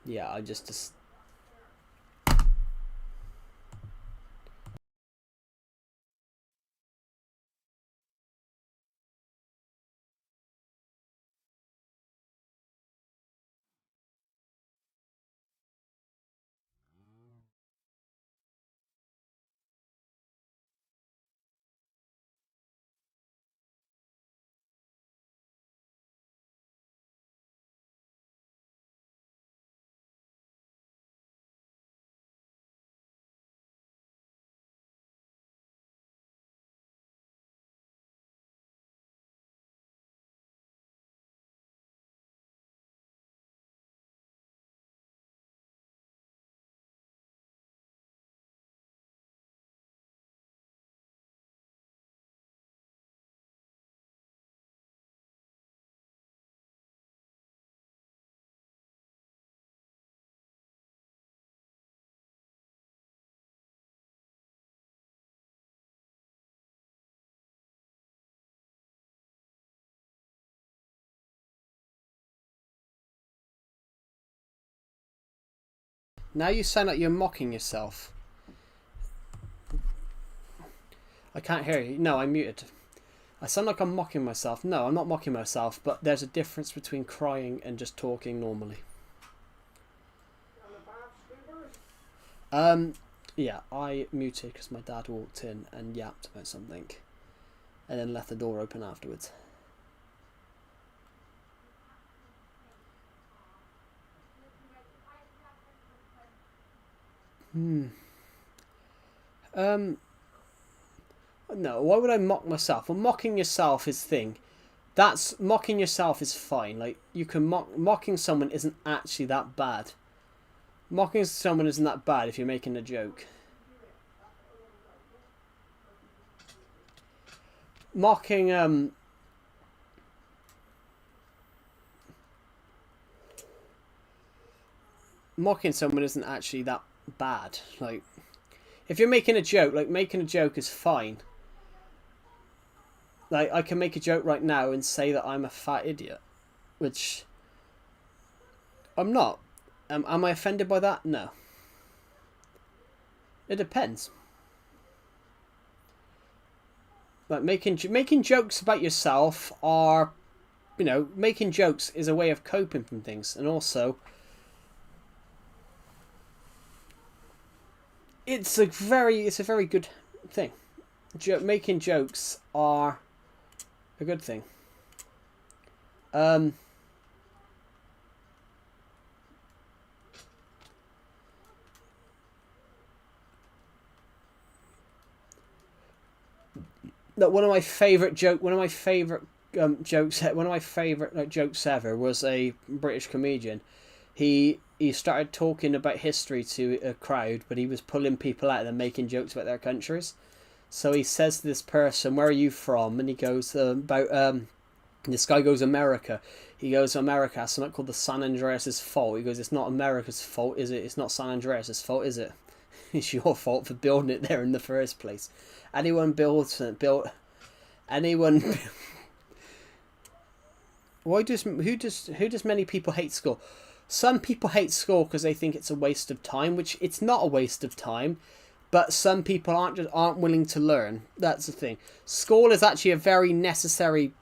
Yeah, I just Now you sound like you're mocking yourself. I can't hear you. No, I'm muted. I sound like I'm mocking myself. No, I'm not mocking myself, but there's a difference between crying and just talking normally. Yeah, I muted because my dad walked in and yapped about something, and then left the door open afterwards. No, why would I mock myself? Well, mocking yourself is thing. That's mocking yourself is fine. Like you can mocking someone isn't actually that bad. Mocking someone isn't that bad if you're making a joke. Mocking mocking someone isn't actually that bad. Like if you're making a joke, like making a joke is fine. Like I can make a joke right now and say that I'm a fat idiot, which I'm not. Am I offended by that? No. It depends. Like making jokes about yourself are, you know, making jokes is a way of coping from things, and also it's a very good thing. Making jokes are a good thing. That one of my favorite jokes ever was a British comedian. He started talking about history to a crowd, but he was pulling people out and making jokes about their countries. So he says to this person, "Where are you from?" And he goes about this guy goes America. He goes America. Something called the San Andreas' fault. He goes, "It's not America's fault, is it? It's not San Andreas' fault, is it? It's your fault for building it there in the first place. Anyone built anyone." Why does who does many people hate school? Some people hate school because they think it's a waste of time, which it's not a waste of time. But some people aren't willing to learn. That's the thing. School is actually a very necessary.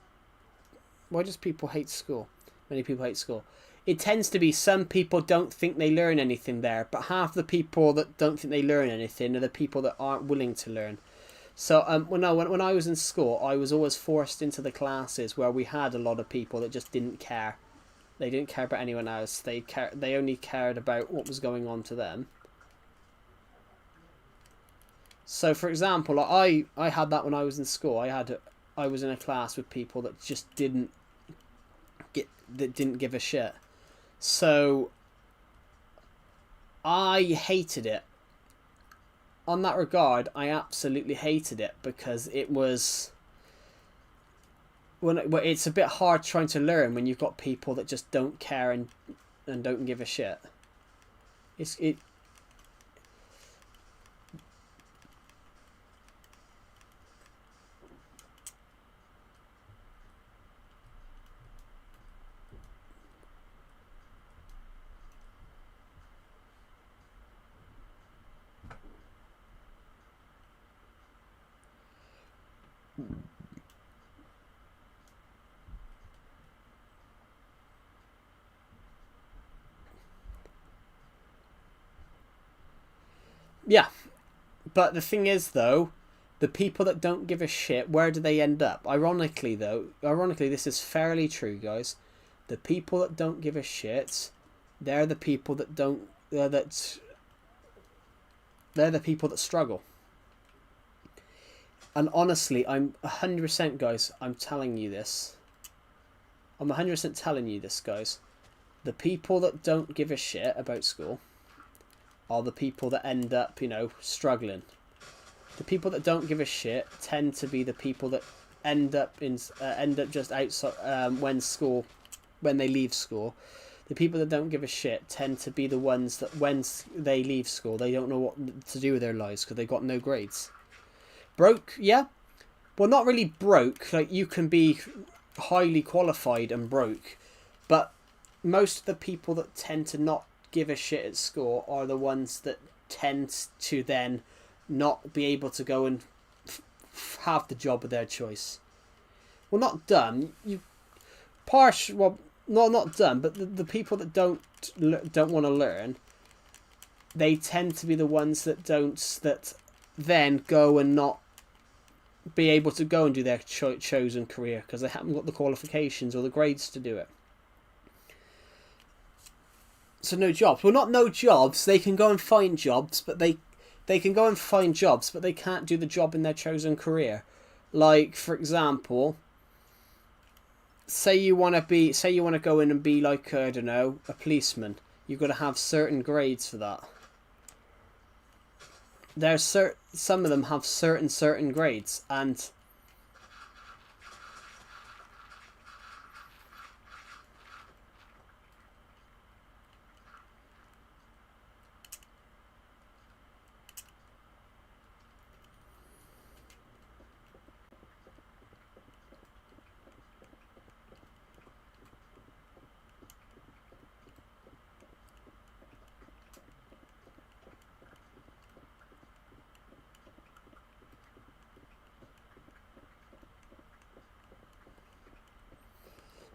Why does people hate school? Many people hate school. It tends to be some people don't think they learn anything there, but half the people that don't think they learn anything are the people that aren't willing to learn. So when I was in school, I was always forced into the classes where we had a lot of people that just didn't care. They didn't care about anyone else. They only cared about what was going on to them. So, for example, I had that when I was in school. I was in a class with people that just didn't give a shit. So I hated it. On that regard, I absolutely hated it because it was it's a bit hard trying to learn when you've got people that just don't care and don't give a shit. It yeah, but the thing is though, the people that don't give a shit, where do they end up? Ironically, this is fairly true, guys. The people that don't give a shit, they're the people that don't they're the people that struggle. And honestly, I'm 100%, guys, I'm telling you this. I'm 100% telling you this, guys. The people that don't give a shit about school are the people that end up, struggling. The people that don't give a shit tend to be the people that end up just outside when they leave school. The people that don't give a shit tend to be the ones that when they leave school, they don't know what to do with their lives because they've got no grades. Broke, yeah. Well, not really broke. Like, you can be highly qualified and broke, but most of the people that tend to not give a shit at school are the ones that tend to then not be able to go and have the job of their choice. Well, not dumb. Not dumb, but the people that don't want to learn, they tend to be the ones that then go and not be able to go and do their chosen career because they haven't got the qualifications or the grades to do it. So no jobs. Well, not no jobs. They can go and find jobs, but they can go and find jobs, but they can't do the job in their chosen career. Like, for example, say you want to go in and be like, I don't know, a policeman. You've got to have certain grades for that. Some of them have certain grades, and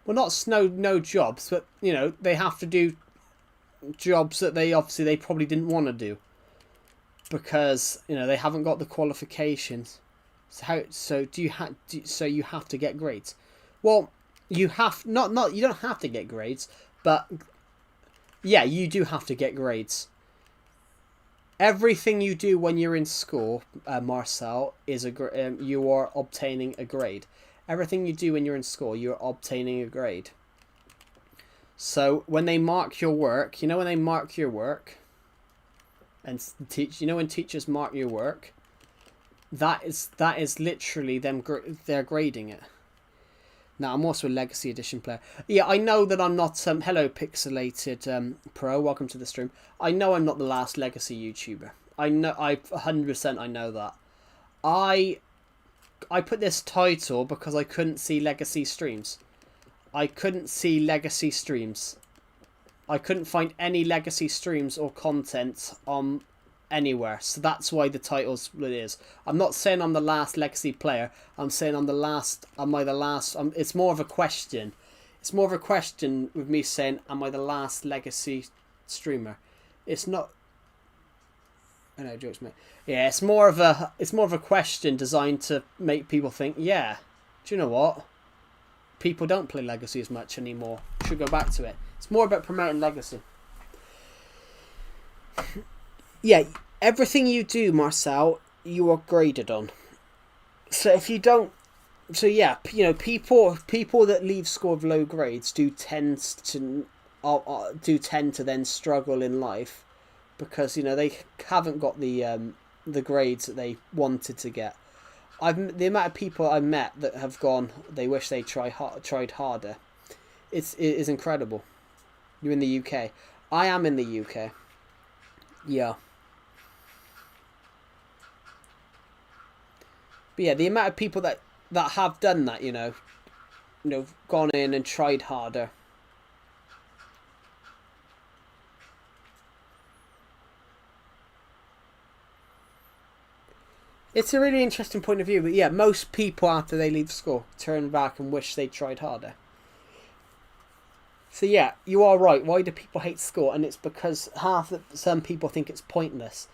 well, not no jobs, but they have to do jobs that they probably didn't want to do because they haven't got the qualifications. So you have to get grades. Well, you have not you don't have to get grades, but yeah, you do have to get grades. Everything you do when you're in school, Marcel, is you are obtaining a grade. Everything you do when you're in school, you're obtaining a grade. So when they mark your work, when they mark your work and when teachers mark your work, that is literally them they're grading it. Now, I'm also a Legacy Edition player. Yeah, I know that I'm not hello Pixelated Pro, welcome to the stream. I know I'm not the last Legacy YouTuber. I 100% I know that. I put this title because I couldn't see Legacy streams. I couldn't see Legacy streams. I couldn't find any Legacy streams or content on anywhere. So that's why the title's what it is. I'm not saying I'm the last Legacy player. I'm saying I'm the last. Am I the last? It's more of a question. It's more of a question with me saying, am I the last Legacy streamer? It's not. I know, jokes, mate. Yeah, it's more of a question designed to make people think, yeah, do you know what? people don't play Legacy as much anymore. Should go back to it. It's more about promoting Legacy. Yeah, everything you do, Marcel, you are graded on. So if you don't, so yeah, you know, people that leave school with low grades do tend to then struggle in life because, you know, they haven't got the grades that they wanted to get. The amount of people I met that have gone, they wish they tried harder. It is incredible. You're in the UK. I am in the UK. Yeah. But yeah, the amount of people that have done that, you know, gone in and tried harder. It's a really interesting point of view, but yeah, most people after they leave school turn back and wish they tried harder. So yeah, you are right. Why do people hate school? And it's because some people think it's pointless.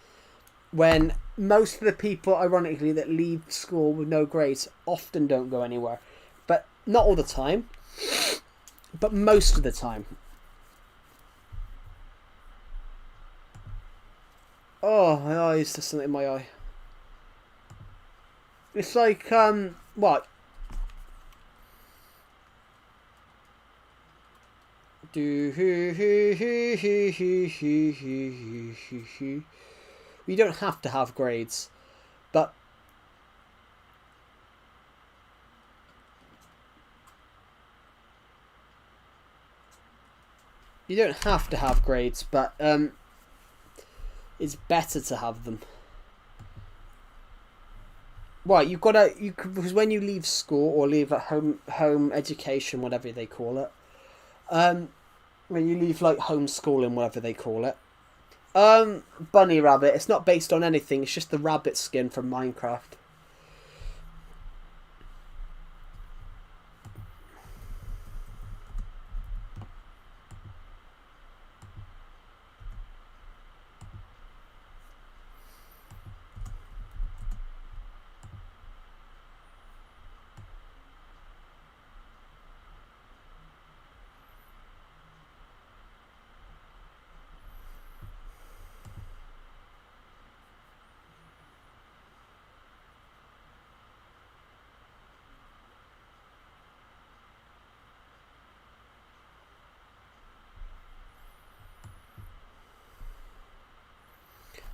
When most of the people, ironically, that leave school with no grades often don't go anywhere. But not all the time. But most of the time. Oh, my eye is just something in my eye. It's like, what? You don't have to have grades, but it's better to have them. Right, because when you leave school or leave at home education, whatever they call it, when you leave like homeschooling, whatever they call it, bunny rabbit. It's not based on anything. It's just the rabbit skin from Minecraft.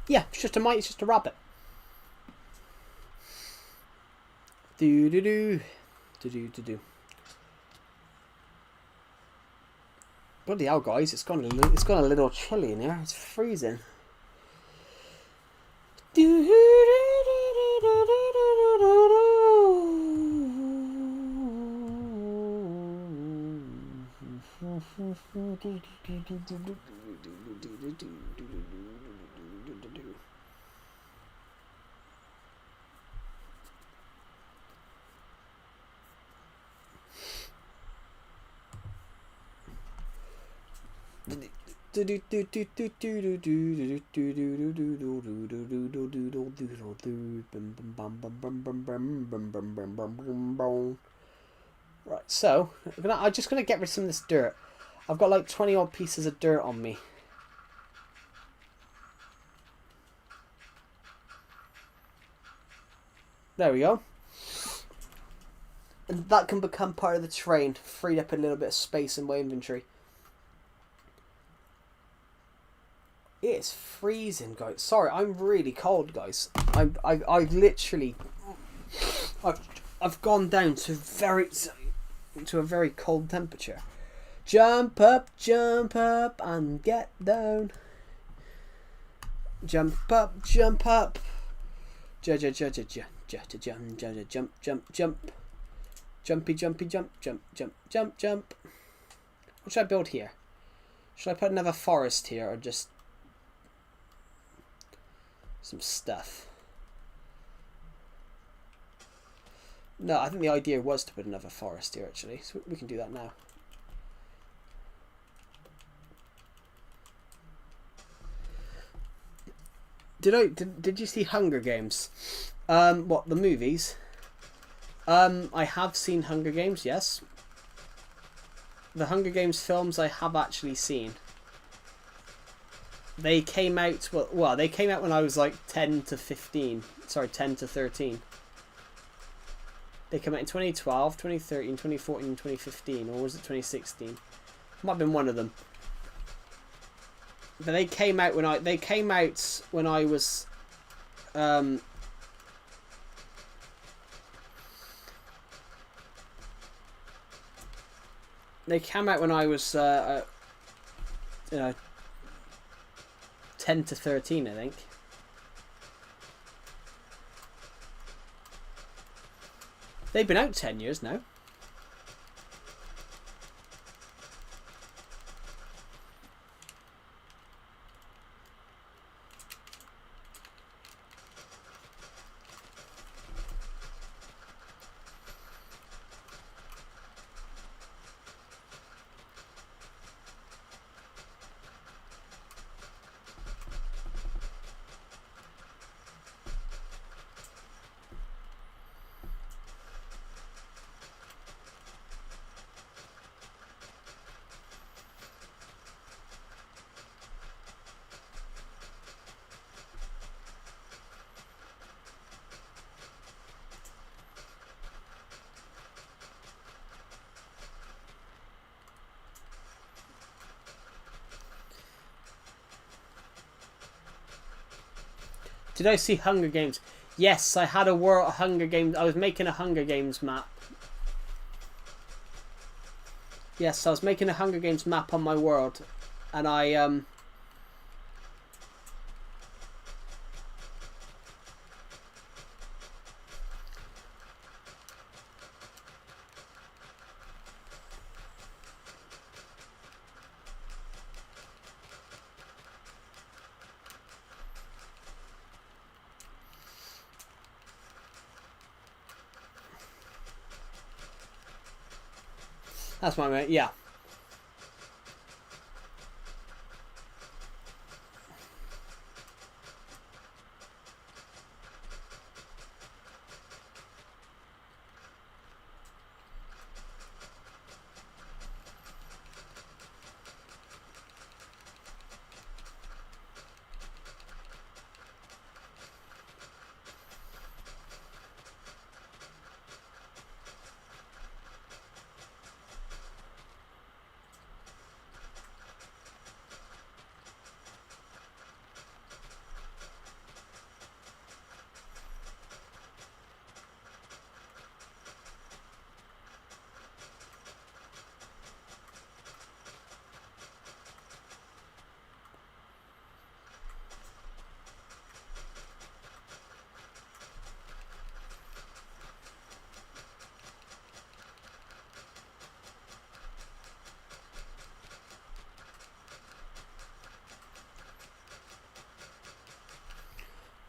Yeah, it's just a rabbit. Do. Bloody hell, guys! It's gone a little chilly in here. It's freezing. Right, so I'm just gonna get rid of some of this dirt. I've got like 20 odd pieces of dirt on me. There we go. And that can become part of the terrain, freed up a little bit of space in my inventory. It's freezing, guys. Sorry, I'm really cold, guys. I've literally, I've gone down to a very cold temperature. Jump up, and get down. Jump up, jump up. Jump. Jumpy, jump. What should I build here? Should I put another forest here or just some stuff? No, I think the idea was to put another forest here actually, so we can do that now. Did you see Hunger Games? What, the movies? I have seen Hunger Games, yes. the Hunger Games films I have actually seen. They came out, well, they came out when I was like 10 to 15. Sorry, 10 to 13. They came out in 2012, 2013, 2014, 2015, or was it 2016? Might have been one of them. But they came out when I was they came out when I was 10 to 13, I think. They've been out 10 years now. Did I see Hunger Games? Yes, I had a Hunger Games. I was making a Hunger Games map. Yes, I was making a Hunger Games map on my world, and I that's my mate. Yeah.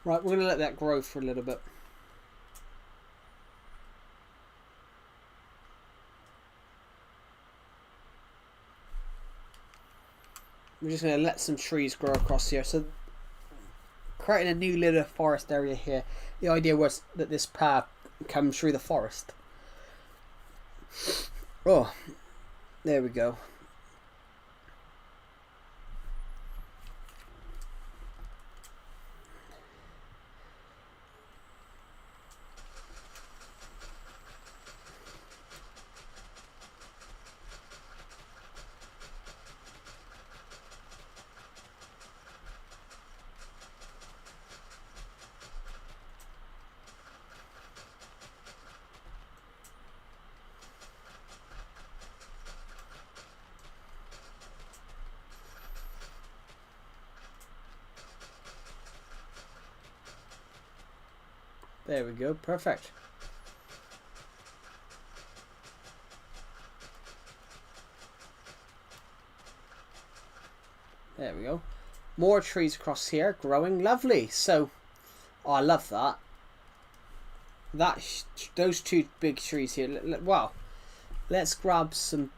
Right, we're going to let that grow for a little bit. We're just going to let some trees grow across here. So, creating a new little forest area here. The idea was that this path comes through the forest. Oh, there we go. There we go, perfect. There we go. More trees across here, growing, lovely. So, oh, I love that. Those two big trees here. Wow. Let's grab some.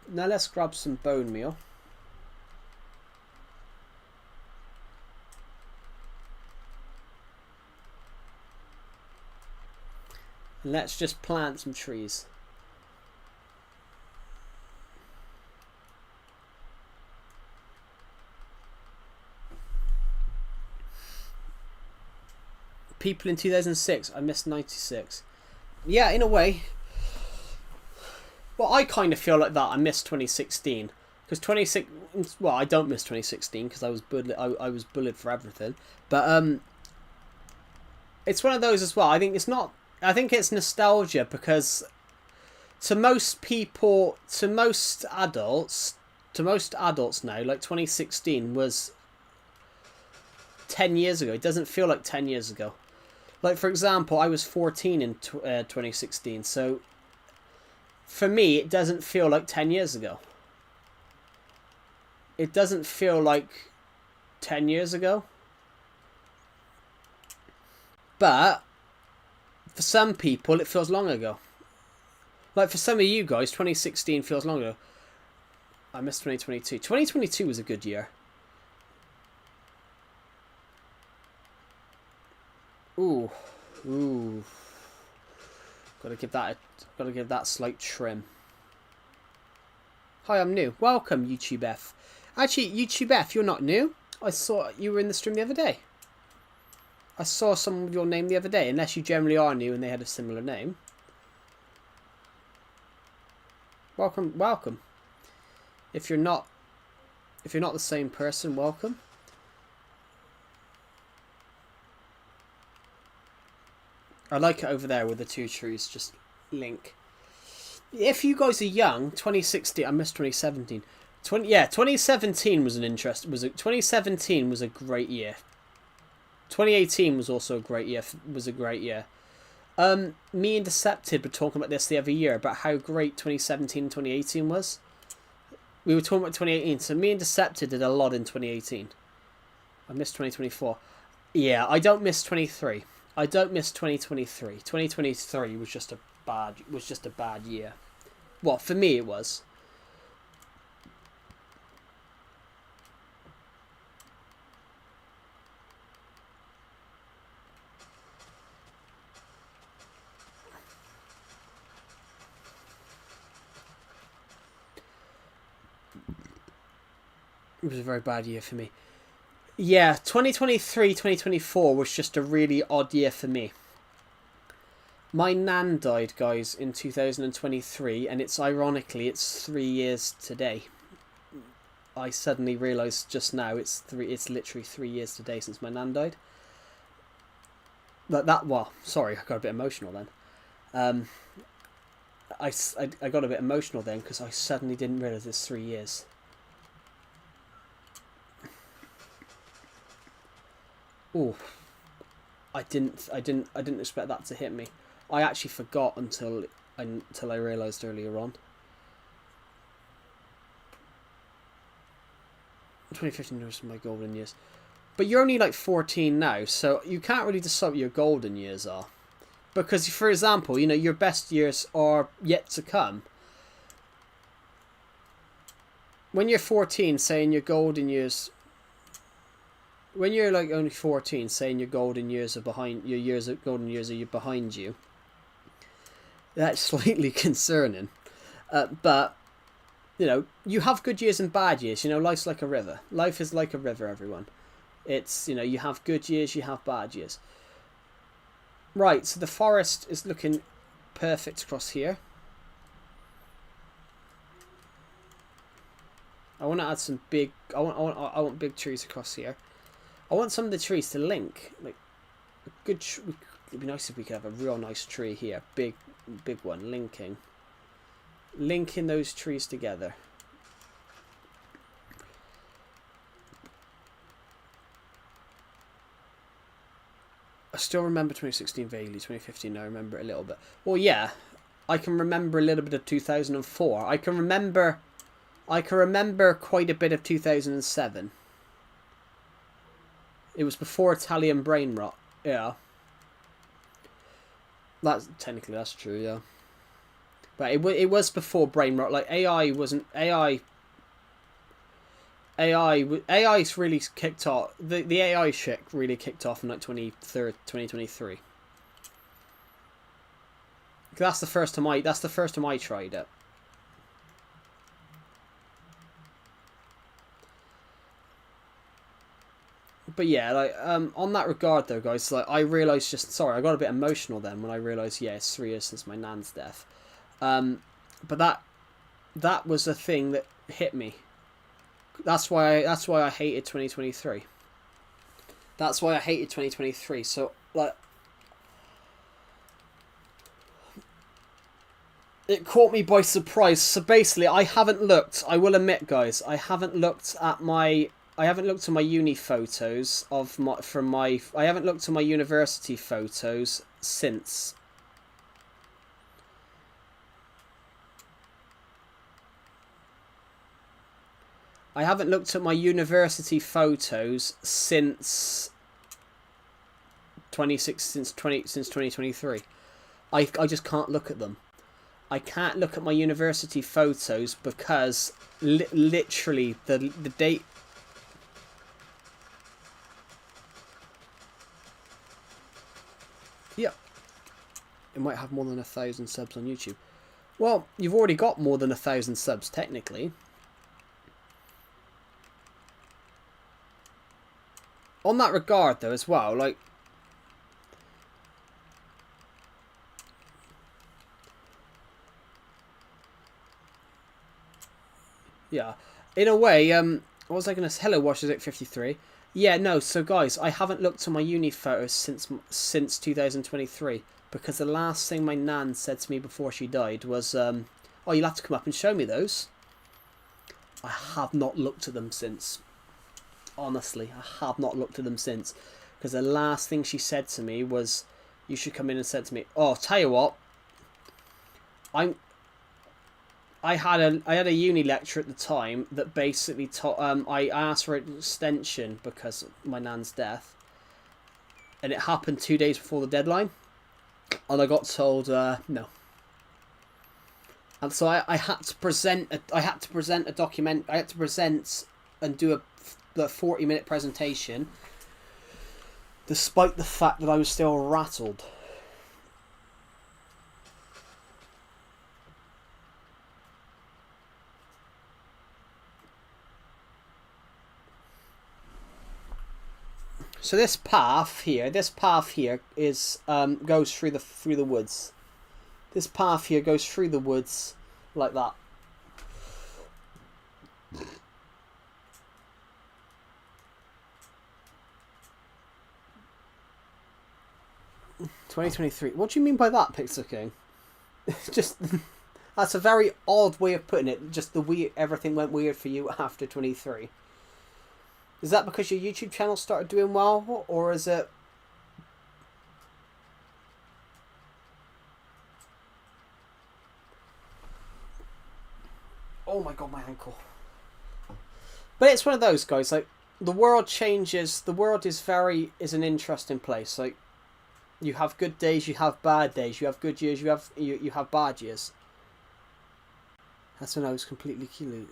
Now let's grab some bone meal. And let's just plant some trees. people in 2006. I missed 96. Yeah, in a way. Well, I kind of feel like that. I missed 2016 because 26. Well, I don't miss 2016 because I was bullied. I was bullied for everything. But it's one of those as well. I think it's not. I think it's nostalgia because to most people, to most adults now, like 2016 was 10 years ago. It doesn't feel like 10 years ago. Like, for example, I was 14 in 2016, so for me, it doesn't feel like 10 years ago. It doesn't feel like 10 years ago. But for some people, it feels long ago. Like, for some of you guys, 2016 feels long ago. I missed 2022. 2022 was a good year. Ooh. Gotta give that slight trim. Hi, I'm new. Welcome, YouTube F. Actually, YouTube F, you're not new. I saw you were in the stream the other day. I saw someone with your name the other day, unless you generally are new and they had a similar name. Welcome. If you're not the same person, welcome. I like it over there with the two trees just link. If you guys are young, 2016. I missed 2017. 2017 was 2017 was a great year. 2018 was also a great year. Me and Decepted were talking about this the other year about how great 2017 and 2018 was. We were talking about 2018, so me and Decepted did a lot in 2018. I missed 2024. Yeah, I don't miss 23. I don't miss 2023. 2023 was just a bad year. Well, for me it was. It was a very bad year for me. Yeah, 2023, 2024 was just a really odd year for me. My nan died, guys, in 2023, and it's 3 years today. I suddenly realised just now it's literally 3 years today since my nan died. Sorry, I got a bit emotional then. I got a bit emotional then because I suddenly didn't realise it's 3 years. Oh, I didn't expect that to hit me. I actually forgot until I realised earlier on. 2015 was my golden years. But you're only like 14 now, so you can't really decide what your golden years are. Because, for example, your best years are yet to come. When you're 14, saying your golden years... When you're like only 14, saying your golden years are behind you, that's slightly concerning. But you have good years and bad years. Life's like a river. Life is like a river, everyone. It's you have good years, you have bad years. Right, so the forest is looking perfect across here. I want to add some big. I want big trees across here. I want some of the trees to link. Like a good. It'd be nice if we could have a real nice tree here, big one, linking those trees together. I still remember 2016 vaguely. 2015, I remember it a little bit. Well, yeah, I can remember a little bit of 2004. I can remember quite a bit of 2007. It was before Italian brain rot. Yeah. That's true, yeah. But it was before brain rot. Like AI's really kicked off. The AI shit really kicked off in like 2023. That's the first time I tried it. But yeah, like on that regard though, guys, like I realised I got a bit emotional then when I realised, yeah, it's 3 years since my nan's death. But that was a thing that hit me. That's why I hated 2023. That's why I hated 2023. So like, it caught me by surprise. So basically, I haven't looked. I will admit, guys, I haven't looked at my uni photos of I haven't looked at my university photos since. I haven't looked at my university photos since 2023. I just can't look at them. I can't look at my university photos because literally the date. Yeah, it might have more than 1,000 subs on YouTube. Well, you've already got more than 1,000 subs technically. On that regard, though, as well, like, yeah, in a way, what was I gonna say? Hello, Washers853. Yeah, no. So, guys, I haven't looked at my uni photos since 2023 because the last thing my nan said to me before she died was, "Oh, you'll have to come up and show me those." I have not looked at them since. Honestly, I have not looked at them since, because the last thing she said to me was, "You should come in," and said to me, "Oh, tell you what, I had a uni lecture at the time that basically taught. I asked for an extension because of my nan's death, and it happened 2 days before the deadline, and I got told no." And so I had to present. I had to present a document. I had to present and do a 40-minute presentation, despite the fact that I was still rattled. So this path here is goes through the woods. This path here goes through the woods like that. 2023. What do you mean by that, Pixel King? Just that's a very odd way of putting it. Just the weird, everything went weird for you after 23. Is that because your YouTube channel started doing well, or is it? Oh my god, my ankle. But it's one of those, guys. Like, the world changes. The world is an interesting place. Like, you have good days, you have bad days, you have good years, you have bad years. That's when I was completely clueless.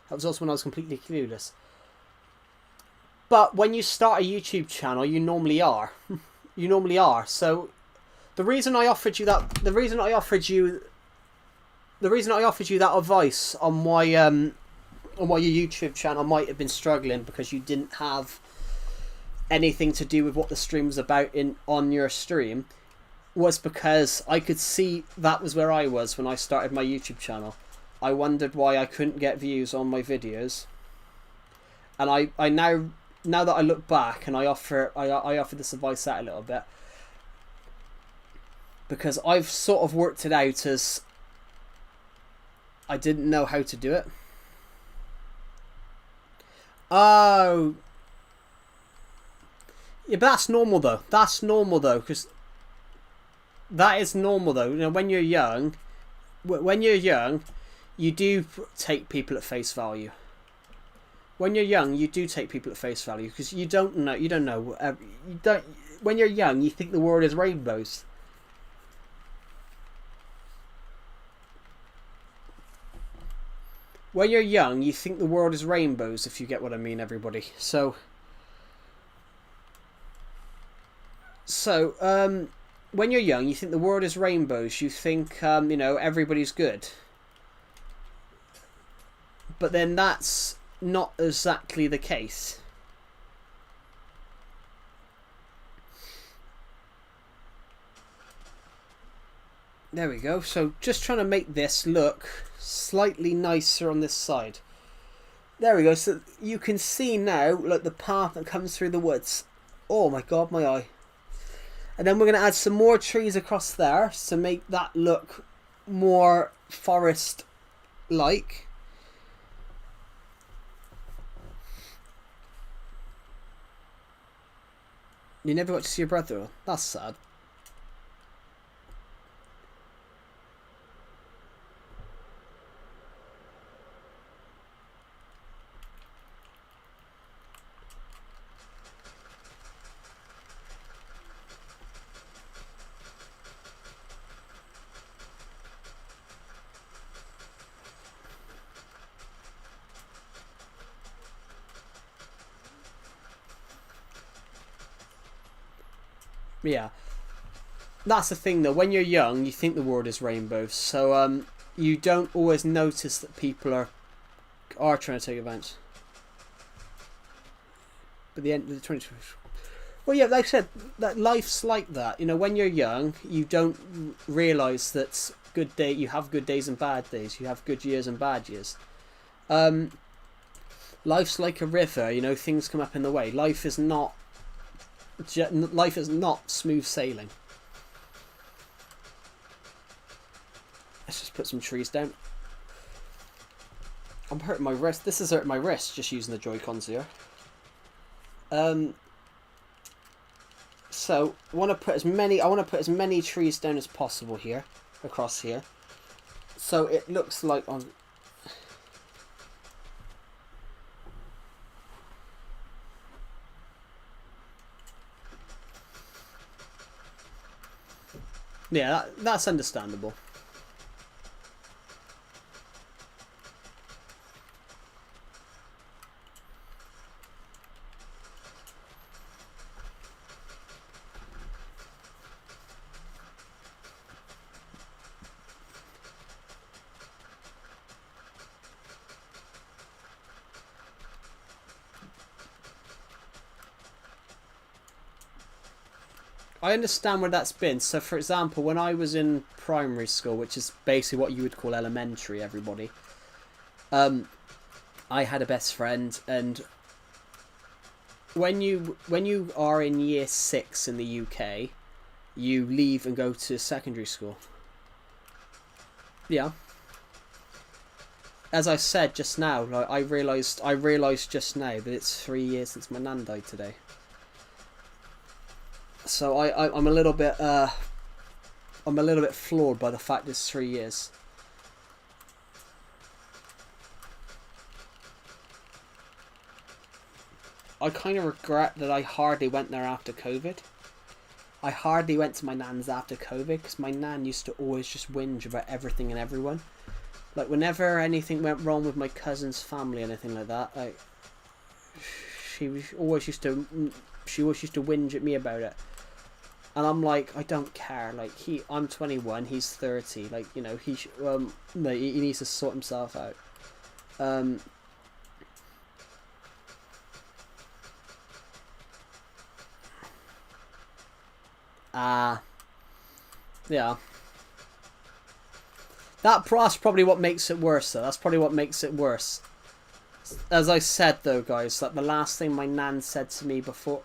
That was also when I was completely clueless. But when you start a YouTube channel, you normally are. You normally are. So the reason I offered you that advice on why your YouTube channel might have been struggling because you didn't have anything to do with what the stream was about on your stream, was because I could see that was where I was when I started my YouTube channel. I wondered why I couldn't get views on my videos, and I now that I look back and I offer this advice out a little bit, because I've sort of worked it out as I didn't know how to do it. Oh. Yeah, but that's normal though. That's normal though, because that is normal though. You know, when you're young, you do take people at face value. When you're young, you do take people at face value because you don't know. You don't know. You don't. When you're young, you think the world is rainbows. When you're young, you think the world is rainbows. If you get what I mean, everybody. So, when you're young, you think the world is rainbows. You think, you know, everybody's good. But then that's not exactly the case. There we go. So just trying to make this look slightly nicer on this side. There we go. So you can see now, like, the path that comes through the woods. Oh my god, my eye. And then we're going to add some more trees across there to make that look more forest-like. You never got to see your brother? That's sad. Yeah. That's the thing though, when you're young you think the world is rainbows, so you don't always notice that people are trying to take advantage. But the end of the 2020. Well, yeah, like I said, that life's like that. You know, when you're young, you don't realise that you have good days and bad days. You have good years and bad years. Life's like a river. You know, things come up in the way. Life is not smooth sailing. Let's just put some trees down. I'm hurting my wrist. This is hurting my wrist just using the Joy-Cons here. So I want to put as many trees down as possible here, across here. So it looks like on. Yeah, that's understandable. I understand where that's been. So, for example, when I was in primary school, which is basically what you would call elementary, everybody, I had a best friend, and when you are in year 6 in the UK, you leave and go to secondary school. Yeah. As I said just now, like, I realised just now that it's 3 years since my nan died today. So I'm a little bit floored by the fact it's 3 years. I kind of regret that I hardly went there after COVID. I hardly went to my nan's after COVID because my nan used to always just whinge about everything and everyone. Like, whenever anything went wrong with my cousin's family, anything like that, like, she always used to whinge at me about it. And I'm like, I don't care. Like, I'm 21, he's 30. Like, you know, he needs to sort himself out. Yeah. That's probably what makes it worse, though. That's probably what makes it worse. As I said, though, guys, that the last thing my nan said to me before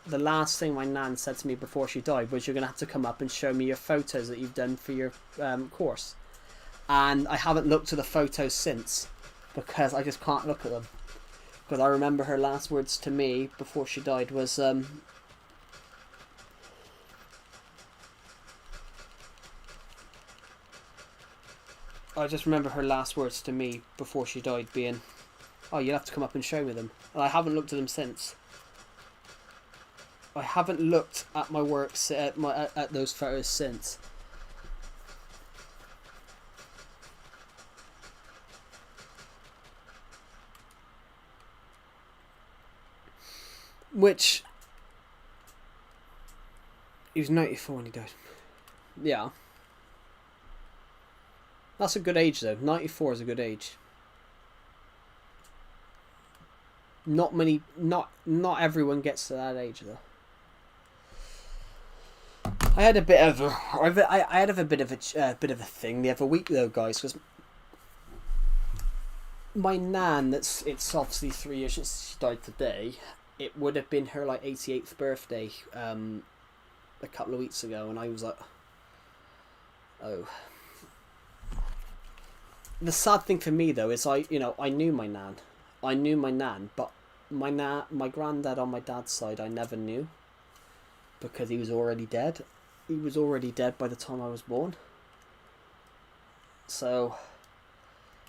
she died was, "You're gonna have to come up and show me your photos that you've done for your course." And I haven't looked at the photos since because I just can't look at them. Because I remember her last words to me before she died was, I just remember her last words to me before she died being, "Oh, you'll have to come up and show me them." And I haven't looked at them since. I haven't looked at my works at those photos since. Which, he was 94 when he died. Yeah. That's a good age, though. 94 is a good age. Not everyone gets to that age, though. I had a bit of I had a bit of a thing the other week though, guys, because my nan, it's obviously 3 years since she died today. It would have been her like 88th birthday a couple of weeks ago, and I was like, oh. The sad thing for me though is I knew my nan, but my granddad on my dad's side I never knew, because he was already dead. He was already dead by the time I was born. So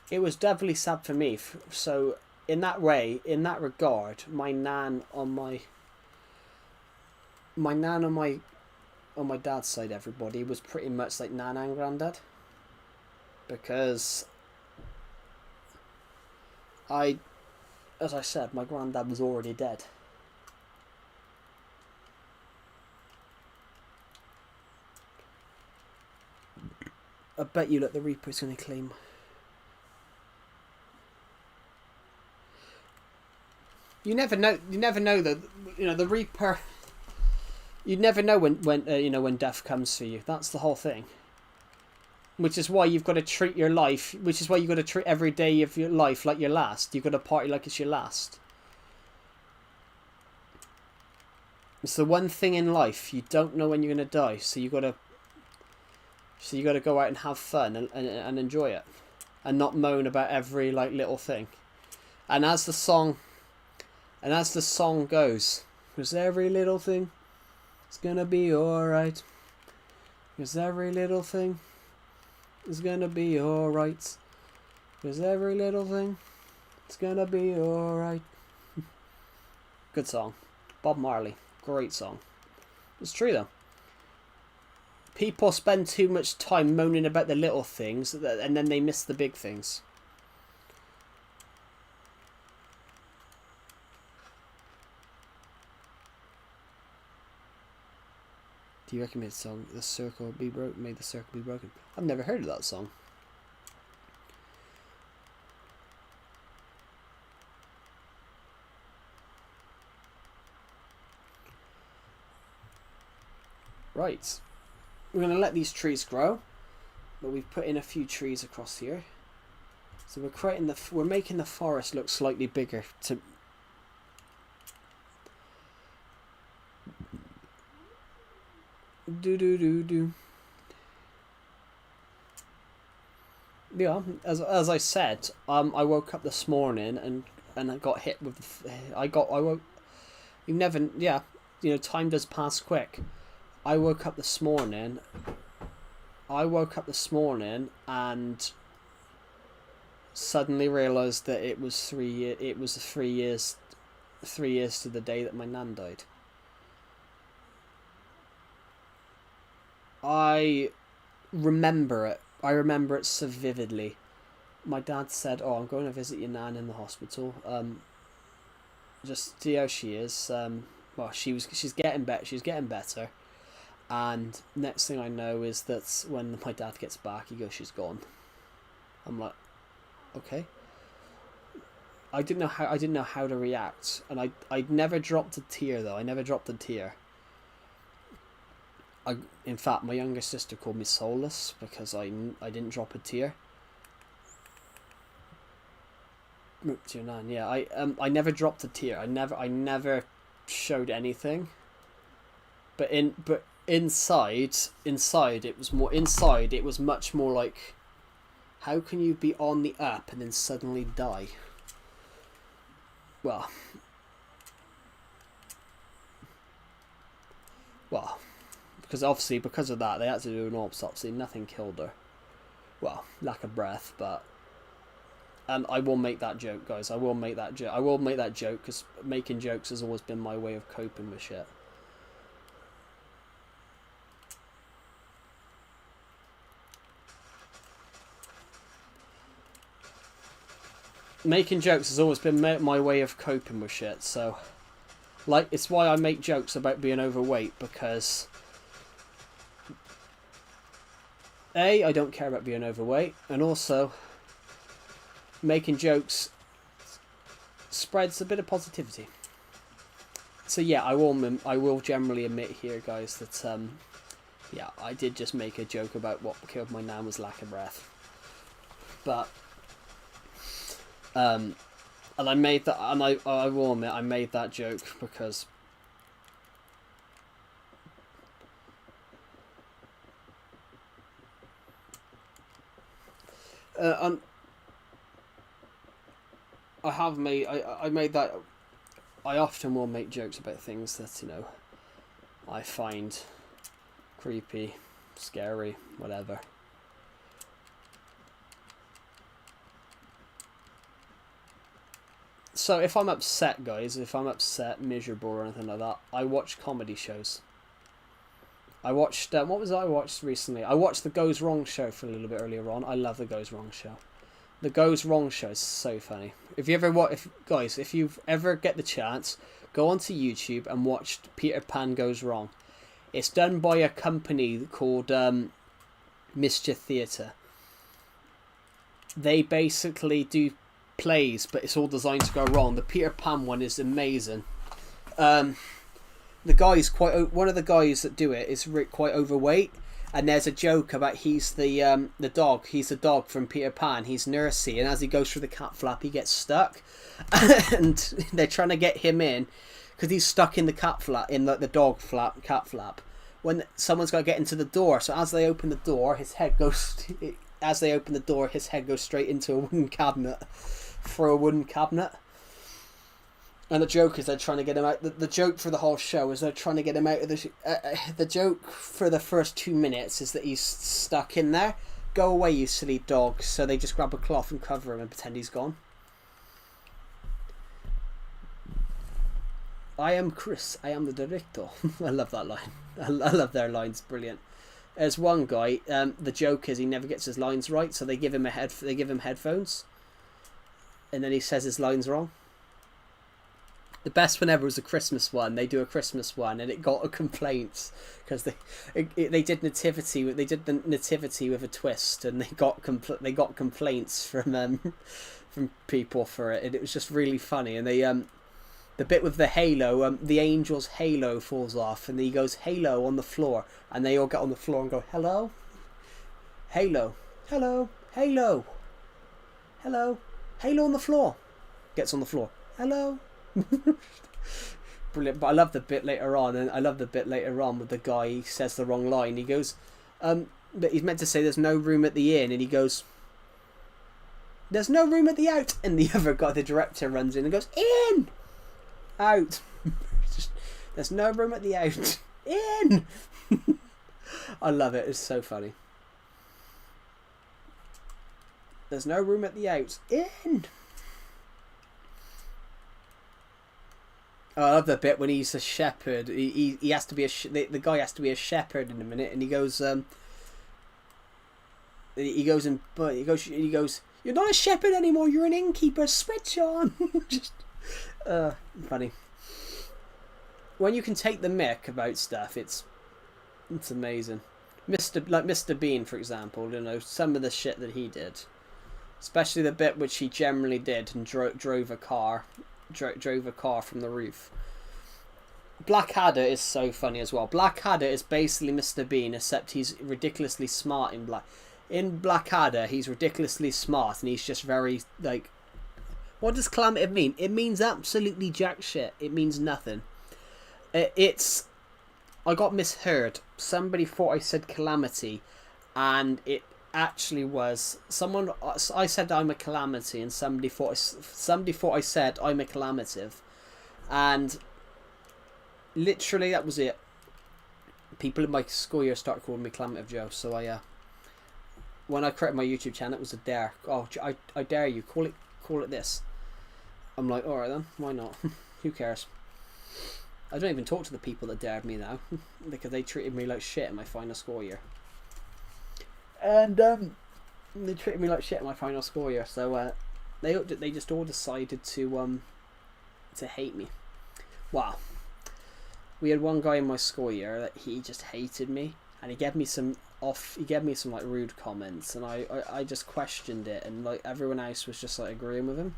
it was definitely sad for me. So in that way, in that regard, my nan on my dad's side, everybody was pretty much like nan and granddad, because as I said, my granddad was already dead. I bet you that the Reaper's going to claim. You never know. You never know that the Reaper. You never know when death comes for you. That's the whole thing. Which is why you've got to treat your life. Which is why you've got to treat every day of your life like your last. You've got to party like it's your last. It's the one thing in life, you don't know when you're going to die, so you got to go out and have fun and enjoy it, and not moan about every like little thing. And as the song goes, because every little thing is gonna be alright. Because every little thing is gonna be alright. Because every little thing is gonna be alright. Good song. Bob Marley. Great song. It's true though. People spend too much time moaning about the little things, and then they miss the big things. Do you recommend the song "The Circle Be Broken"? Made the circle be broken. I've never heard of that song. Right. We're going to let these trees grow, but we've put in a few trees across here. So we're making the forest look slightly bigger to do. Yeah, as I said, I woke up this morning and I got hit with you never, yeah, time does pass quick. I woke up this morning and suddenly realised that it was 3 years to the day that my nan died. I remember it so vividly. My dad said, "Oh, I'm going to visit your nan in the hospital. Just see how she is. Well, she's getting better. She's getting better." And next thing I know is that when my dad gets back, he goes, "She's gone." I'm like, okay. I didn't know how to react, and I never dropped a tear though. I never dropped a tear. In fact, my younger sister called me soulless because I didn't drop a tear. To your nan, yeah. I never dropped a tear. I never showed anything. But inside it was much more like, how can you be on the up and then suddenly die? Well, because of that they had to do an autopsy. Nothing killed her. Well, lack of breath, but I will make that joke, guys. I will make that joke because making jokes has always been my way of coping with shit. Making jokes has always been my way of coping with shit, so like, it's why I make jokes about being overweight, because A, I don't care about being overweight, and also making jokes spreads a bit of positivity. So yeah, I will generally admit here, guys, that Yeah, I did just make a joke about what killed my nan was lack of breath. But, and I made that, and I will admit, I made that joke because I made that. I often will make jokes about things that, you know, I find creepy, scary, whatever. So if I'm upset, guys, if I'm upset, miserable or anything like that, I watch comedy shows. I watched, what was it I watched recently? I watched the Goes Wrong show for a little bit earlier on. I love the Goes Wrong show. The Goes Wrong show is so funny. If you ever if you ever get the chance, go onto YouTube and watch Peter Pan Goes Wrong. It's done by a company called Mischief Theatre. They basically do plays, but it's all designed to go wrong. The Peter Pan one is amazing. The guy's one of the guys that do it is quite overweight. And there's a joke about he's the dog. He's the dog from Peter Pan. He's Nursey, and as he goes through the cat flap, he gets stuck. And they're trying to get him in because he's stuck in the cat flap, in the cat flap. When someone's got to get into the door, so as they open the door, his head goes. As they open the door, his head goes straight into a wooden cabinet. For a wooden cabinet. And the joke is they're trying to get him out. The joke for the whole show is they're trying to get him out of the... the joke for the first 2 minutes is that he's stuck in there. Go away, you silly dog. So they just grab a cloth and cover him and pretend he's gone. I am Chris. I am the director. I love that line. I love their lines. Brilliant. There's one guy. The joke is he never gets his lines right, so they give him headphones, and then he says his lines wrong. The best one ever was a Christmas one. They do a Christmas one, and it got a complaints because they did nativity. They did the nativity with a twist, and they got complaints from people for it, and it was just really funny. And they the bit with the halo, the angel's halo falls off, and he goes halo on the floor, and they all get on the floor and go hello, halo, hello, halo, hello, halo on the floor, gets on the floor, hello. Brilliant. But I love the bit later on, with the guy. He says the wrong line. He goes, but he's meant to say there's no room at the inn, and he goes, there's no room at the out, and the other guy, the director, runs in and goes, in, out. Just, there's no room at the out, in. I love it. It's so funny. There's no room at the out, in. I love the bit when he's a shepherd. He has to be the guy has to be a shepherd in a minute, and he goes you're not a shepherd anymore. You're an innkeeper. Switch on. Just funny. When you can take the mick about stuff, it's amazing. Mr. Bean, for example, you know, some of the shit that he did, especially the bit which he generally did and drove a car from the roof. Blackadder is so funny as well. Blackadder is basically Mr. Bean, except he's ridiculously smart in Blackadder. He's ridiculously smart, and he's just very, like, what does calamity mean? It means absolutely jack shit. It means nothing. I got misheard. Somebody thought I said calamity, and it actually was someone. I said I'm a calamity, and somebody thought I said I'm a calamative, and literally that was it. People in my school year started calling me Calamative Joe. So when I created my YouTube channel, it was a dare. Oh, I dare you. Call it this. I'm like, all right then, why not? Who cares? I don't even talk to the people that dared me now because they treated me like shit in my final school year. And they treated me like shit in my final school year, so they just all decided to hate me. Wow. We had one guy in my school year that he just hated me, and he gave me some like rude comments, and I just questioned it, and like everyone else was just like agreeing with him,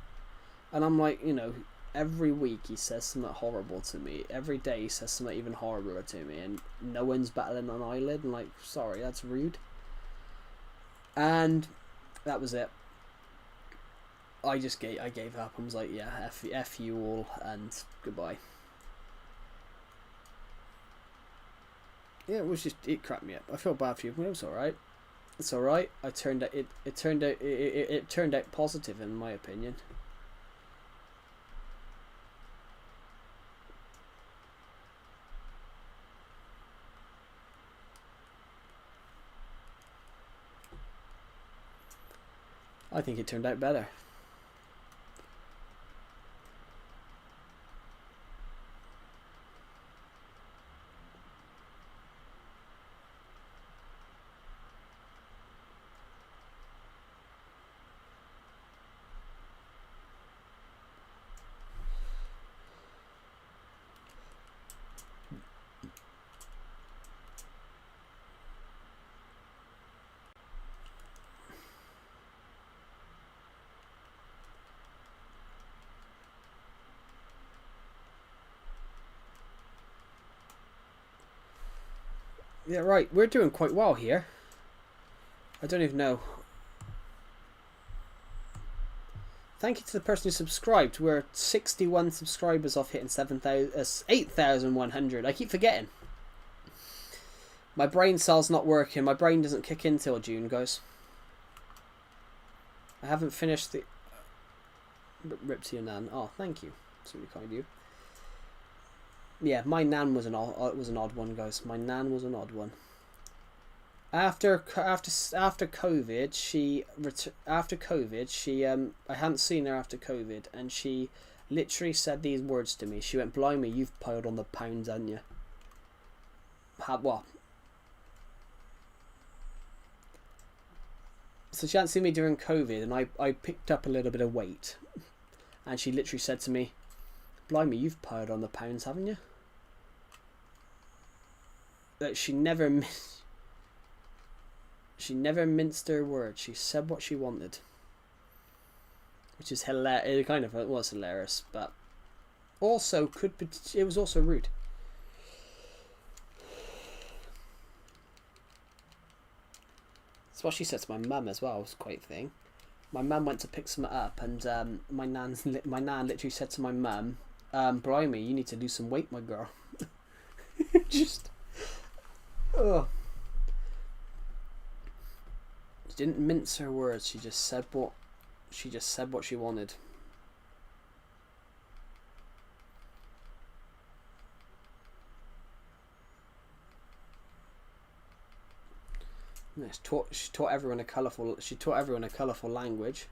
and I'm like, you know, Every week he says something horrible to me. Every day he says something even horribler to me, and no one's battling an eyelid. And like, sorry, that's rude. And that was it. I gave up. I was like, yeah, F you all, and goodbye. Yeah, it cracked me up. I feel bad for you, but it was alright. It's alright. It turned out positive in my opinion. I think it turned out better. Yeah, right. We're doing quite well here. I don't even know. Thank you to the person who subscribed. We're 61 subscribers off hitting 8,100. I keep forgetting. My brain cell's not working. My brain doesn't kick in till June, guys. I haven't finished the... Rip to your nan. Oh, thank you. That's really kind of you. Yeah, my nan was an odd one, guys. My nan was an odd one. After COVID, I hadn't seen her after COVID, and she literally said these words to me. She went, "Blimey, you've piled on the pounds, haven't you?" What? So she hadn't seen me during COVID, and I picked up a little bit of weight, and she literally said to me, "Blimey, you've piled on the pounds, haven't you?" That she never minced her words. She said what she wanted, which is hilarious. It was hilarious, but also it was also rude. That's what she said to my mum as well. It was quite a thing. My mum went to pick something up, and my nan literally said to my mum, "Blimey, you need to lose some weight, my girl." Just, oh. She didn't mince her words. She just said what she wanted. She taught everyone a colourful language.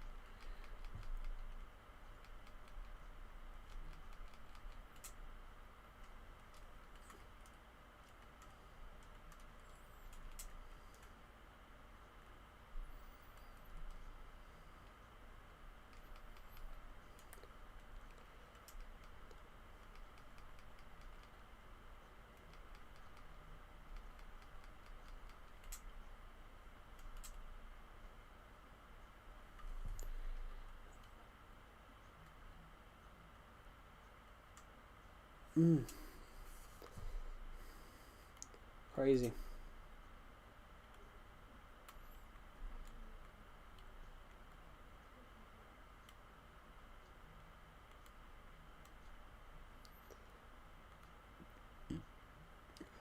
Crazy.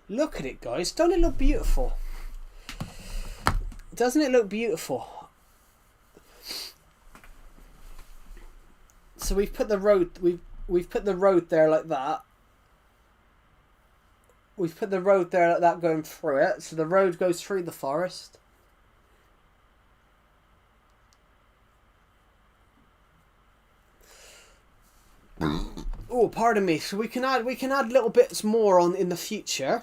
Look at it, guys. Don't it look beautiful? Doesn't it look beautiful? So we've put the road we've put the road there like that. We've put the road there like that going through it. So the road goes through the forest. Oh, pardon me. So we can add little bits more on in the future.